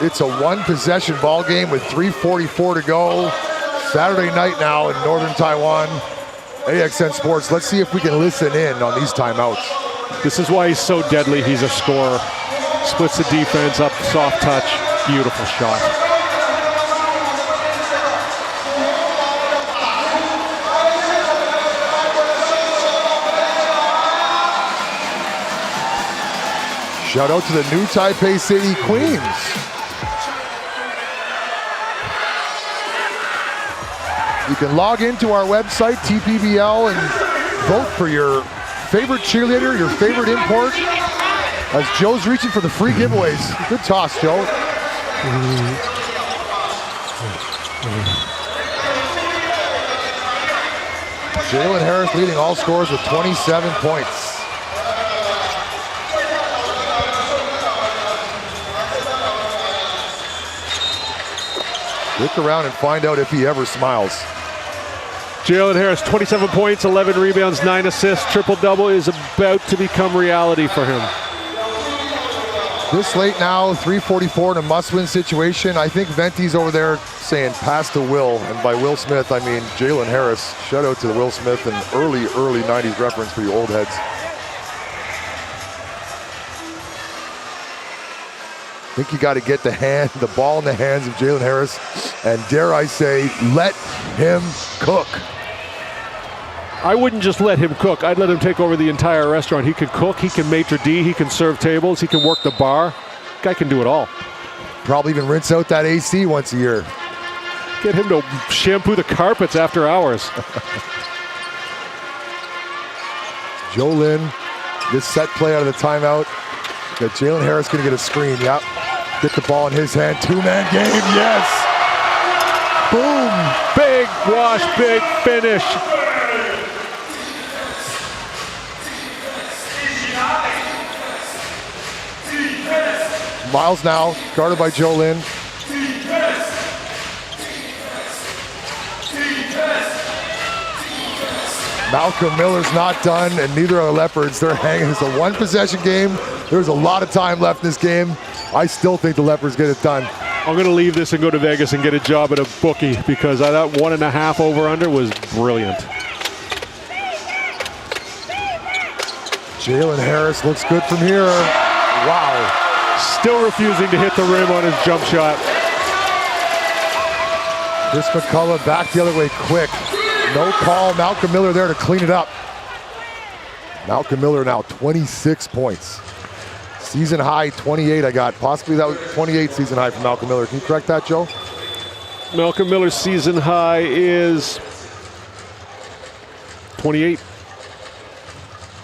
It's a one-possession ball game with 3:44 to go. Saturday night now in northern Taiwan. AXN Sports. Let's see if we can listen in on these timeouts. This is why he's so deadly. He's a scorer. Splits the defense up, soft touch. Beautiful shot. Shout out to the new Taipei City Queens. You can log into our website, TPBL, and vote for your favorite cheerleader, your favorite import. As Joe's reaching for the free giveaways. Good toss, Joe. Jalen Harris leading all scorers with 27 points. Look around and find out if he ever smiles. Jalen Harris, 27 points, 11 rebounds, 9 assists. Triple-double is about to become reality for him. This late now, 3:44 in a must-win situation. I think Venti's over there saying pass to Will, and by Will Smith, I mean Jalen Harris. Shout out to the Will Smith and early 90s reference for you old heads. I think you got to get the ball in the hands of Jalen Harris, and dare I say, let him cook. I wouldn't just let him cook. I'd let him take over the entire restaurant. He can cook, he can maitre d', he can serve tables, he can work the bar. Guy can do it all. Probably even rinse out that AC once a year. Get him to shampoo the carpets after hours. Joe Lin, this set play out of the timeout. Got Jalen Harris gonna get a screen, yep. Get the ball in his hand, two-man game, yes! Boom, big wash, big finish. Miles now, guarded by Joe Lin. Malcolm Miller's not done, and neither are the Leopards. They're hanging. It's a one-possession game. There's a lot of time left in this game. I still think the Leopards get it done. I'm going to leave this and go to Vegas and get a job at a bookie because that 1.5 over-under was brilliant. Jalen Harris looks good from here. Wow. Still refusing to hit the rim on his jump shot. Chris McCullough back the other way quick. No call. Malcolm Miller there to clean it up. Malcolm Miller now 26 points. Season high 28 I got. Possibly that was 28 season high for Malcolm Miller. Can you correct that, Joe? Malcolm Miller's season high is 28.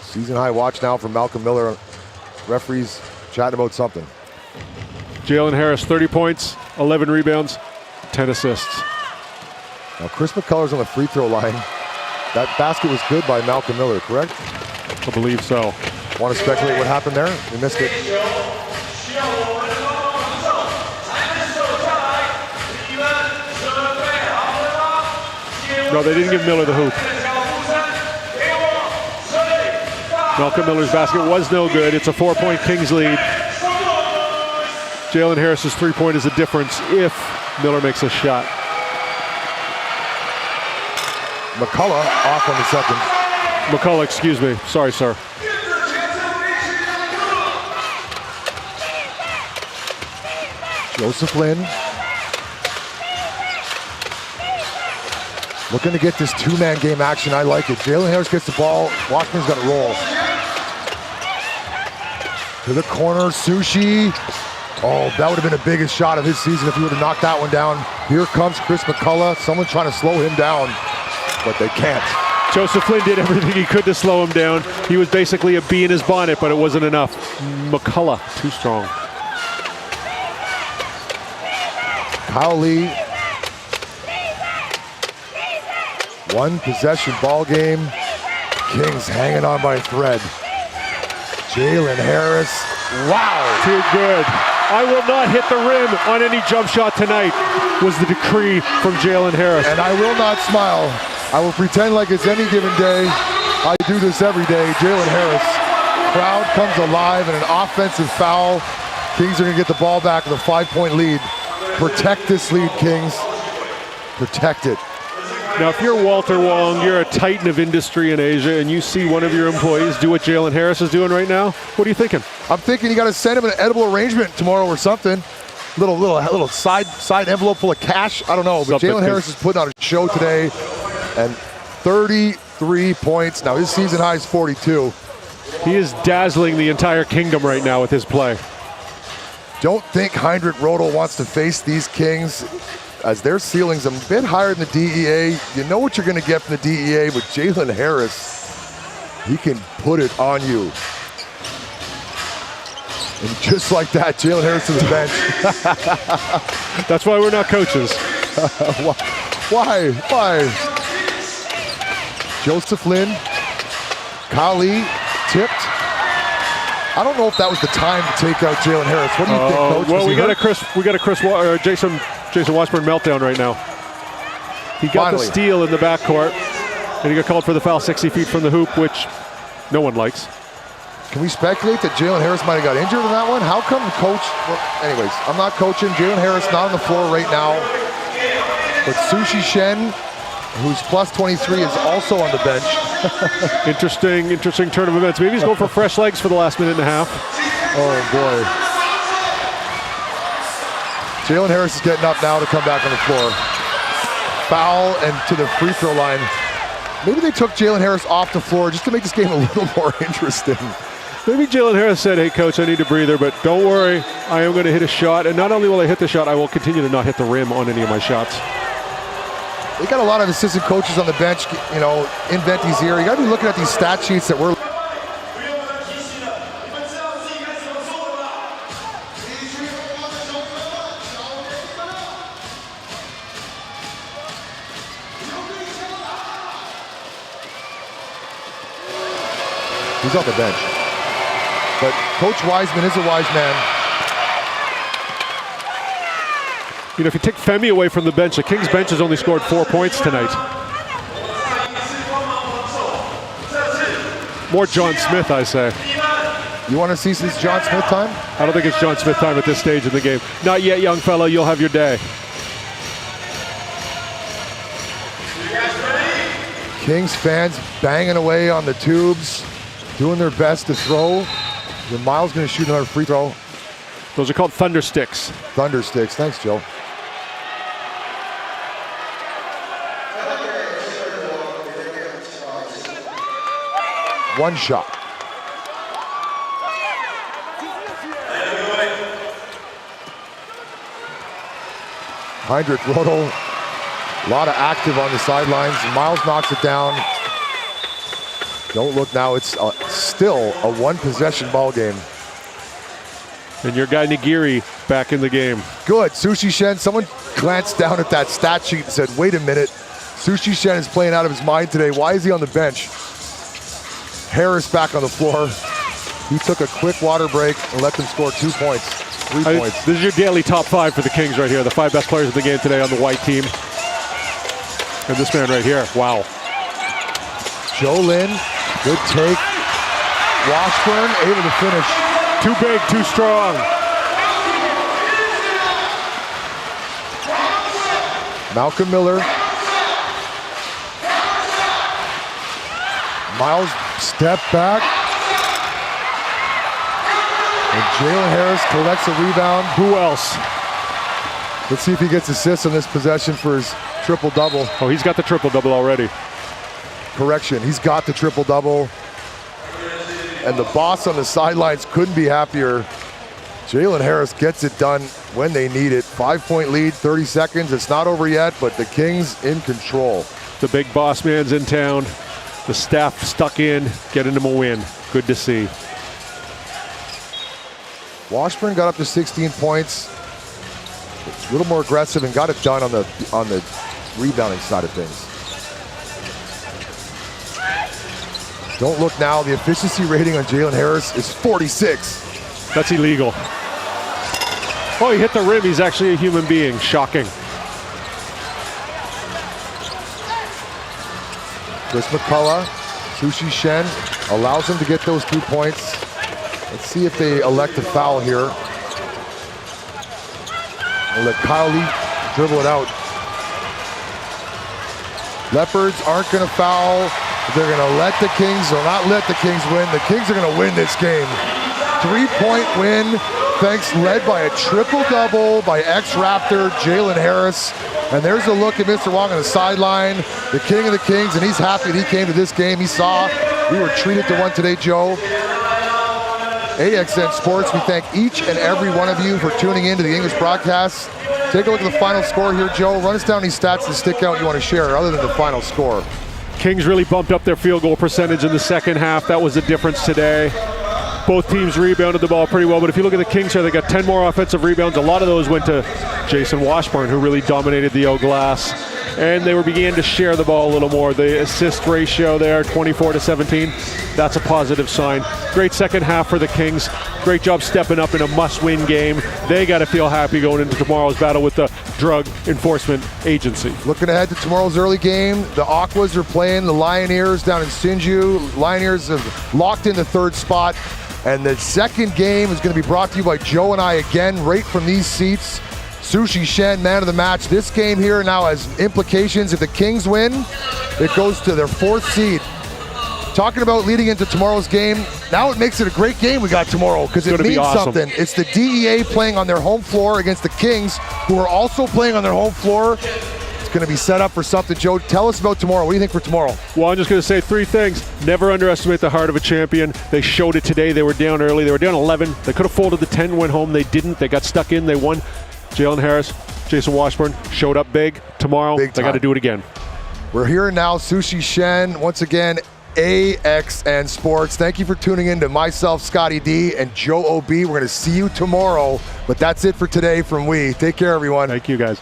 Season high watch now from Malcolm Miller. Referees chatting about something. Jalen Harris, 30 points, 11 rebounds, 10 assists. Now Chris McCullough's on the free throw line. That basket was good by Malcolm Miller, correct? I believe so. Want to speculate what happened there? We missed it. No, they didn't give Miller the hoop. Malcolm Miller's basket was no good. It's a 4-point Kings lead. Jalen Harris's three-point is a difference if Miller makes a shot. McCullough off on the second. McCullough, excuse me. Sorry, sir. Joseph Lynn. Looking to get this two-man game action. I like it. Jalen Harris gets the ball. Washington's got to roll. To the corner, Sushi. Oh, that would have been the biggest shot of his season if he would have knocked that one down. Here comes Chris McCullough. Someone trying to slow him down, but they can't. Joseph Flynn did everything he could to slow him down. He was basically a bee in his bonnet, but it wasn't enough. McCullough, too strong. Kyle Lee. One possession ball game. Kings hanging on by a thread. Jalen Harris. Wow. Too good. I will not hit the rim on any jump shot tonight, was the decree from Jalen Harris. And I will not smile. I will pretend like it's any given day. I do this every day. Jalen Harris. Crowd comes alive and an offensive foul. Kings are going to get the ball back with a 5-point lead. Protect this lead, Kings. Protect it. Now, if you're Walter Wong, you're a titan of industry in Asia, and you see one of your employees do what Jalen Harris is doing right now, what are you thinking? I'm thinking you got to send him an edible arrangement tomorrow or something. Little side envelope full of cash. I don't know, but Jalen Harris is putting on a show today, and 33 points. Now his season high is 42. He is dazzling the entire kingdom right now with his play. Don't think Heinrich Rodel wants to face these Kings, as their ceiling's a bit higher than the DEA. You know what you're going to get from the DEA, but Jalen Harris, he can put it on you. And just like that, Jalen Harris to the bench. That's why we're not coaches. Why? Joseph Lynn, Kali tipped. I don't know if that was the time to take out Jalen Harris. What do you think, Coach? Well, we got a Jason Washburn meltdown right now. He got the steal in the backcourt, and he got called for the foul 60 feet from the hoop, which no one likes. Can we speculate that Jalen Harris might have got injured in that one? How come the coach? Well, anyways, I'm not coaching. Jalen Harris not on the floor right now. But Sushi Shen, who's plus 23, is also on the bench. Interesting turn of events. Maybe he's going for fresh legs for the last minute and a half. Oh, boy. Jalen Harris is getting up now to come back on the floor. Foul and to the free throw line. Maybe they took Jalen Harris off the floor just to make this game a little more interesting. Maybe Jalen Harris said, hey, coach, I need a breather, but don't worry. I am going to hit a shot. And not only will I hit the shot, I will continue to not hit the rim on any of my shots. They got a lot of assistant coaches on the bench, you know, invent these here. You got to be looking at these stat sheets that we're. He's off the bench. But Coach Wiseman is a wise man. You know, if you take Femi away from the bench, the Kings bench has only scored 4 points tonight. More John Smith, I say. You want to see some John Smith time? I don't think it's John Smith time at this stage in the game. Not yet, young fella. You'll have your day. Kings fans banging away on the tubes, doing their best to throw. Then Miles going to shoot another free throw. Those are called thunder sticks. Thunder sticks. Thanks, Joe. One shot. Heinrich Rodel, a lot of active on the sidelines. Miles knocks it down. Don't look now, it's still a one-possession ball game. And your guy Nigiri back in the game. Good, Sushi Shen, someone glanced down at that stat sheet and said, wait a minute, Sushi Shen is playing out of his mind today. Why is he on the bench? Harris back on the floor. He took a quick water break and let them score 2 points, 3 points. This is your daily top 5 for the Kings right here. The 5 best players in the game today on the white team. And this man right here, wow. Joe Lynn, good take. Washburn able to finish. Too big, too strong. Malcolm Miller. Miles step back. And Jalen Harris collects a rebound. Who else? Let's see if he gets assists on this possession for his triple-double. Oh, he's got the triple-double already. Correction, he's got the triple-double. And the boss on the sidelines couldn't be happier. Jalen Harris gets it done when they need it. 5-point lead, 30 seconds. It's not over yet, but the Kings in control. The big boss man's in town. The staff stuck in, getting them a win. Good to see. Washburn got up to 16 points. It's a little more aggressive and got it done on the rebounding side of things. Don't look now. The efficiency rating on Jalen Harris is 46. That's illegal. Oh, he hit the rim. He's actually a human being. Shocking. Chris McCullough, Sushi Shen allows him to get those 2 points. Let's see if they elect a foul here. We'll let Kyle Lee dribble it out. Leopards aren't going to foul. They're going to let the Kings, or not let the Kings win. The Kings are going to win this game. 3-point win, thanks, led by a triple-double by ex-Raptor Jalen Harris. And there's a look at Mr. Wong on the sideline, the king of the Kings, and he's happy that he came to this game. He saw we were treated to one today, Joe. AXN Sports, we thank each and every one of you for tuning in to the English broadcast. Take a look at the final score here, Joe. Run us down these stats that stick out you want to share other than the final score. Kings really bumped up their field goal percentage in the second half. That was the difference today. Both teams rebounded the ball pretty well, but if you look at the Kings here, they got 10 more offensive rebounds. A lot of those went to Jason Washburn, who really dominated the O glass. And they began to share the ball a little more. The assist ratio there, 24-17. That's a positive sign. Great second half for the Kings. Great job stepping up in a must-win game. They got to feel happy going into tomorrow's battle with the Drug Enforcement Agency. Looking ahead to tomorrow's early game, the Aquas are playing the Lioneers down in Sinju. Lioneers have locked in the third spot. And the second game is going to be brought to you by Joe and I again, right from these seats. Sushi Shen, man of the match. This game here now has implications. If the Kings win, it goes to their 4th seed. Talking about leading into tomorrow's game, now it makes it a great game we got tomorrow because it means something. It's the DEA playing on their home floor against the Kings, who are also playing on their home floor. It's going to be set up for something. Joe, tell us about tomorrow. What do you think for tomorrow? Well, I'm just going to say 3 things. Never underestimate the heart of a champion. They showed it today. They were down early. They were down 11. They could have folded the 10, went home. They didn't. They got stuck in. They won. Jalen Harris, Jason Washburn showed up big. Tomorrow, they got to do it again. We're here now. Sushi Shen, once again, AXN Sports. Thank you for tuning in to myself, Scotty D, and Joe OB. We're going to see you tomorrow. But that's it for today from we. Take care, everyone. Thank you, guys.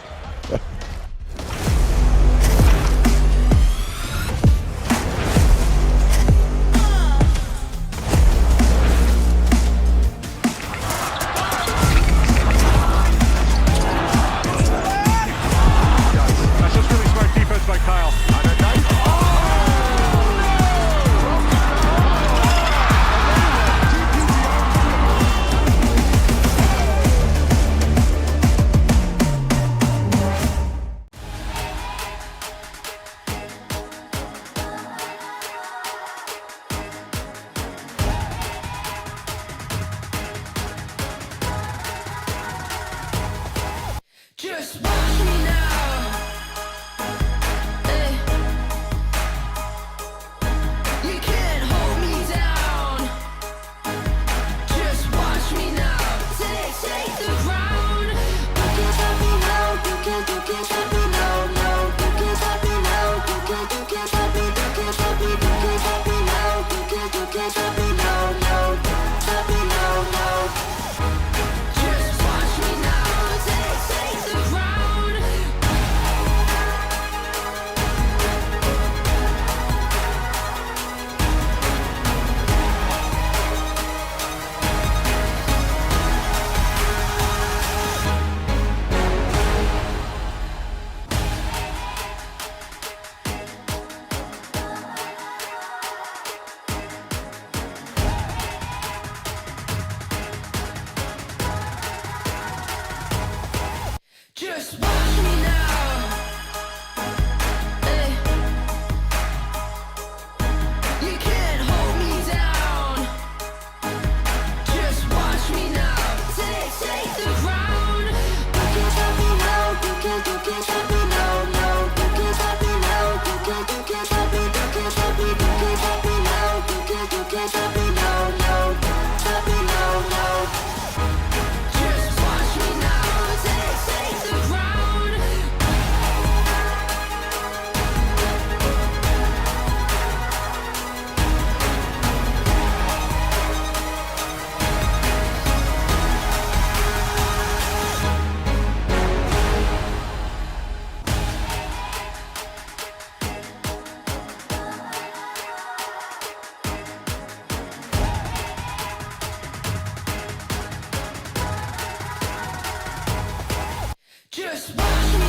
Just watch me.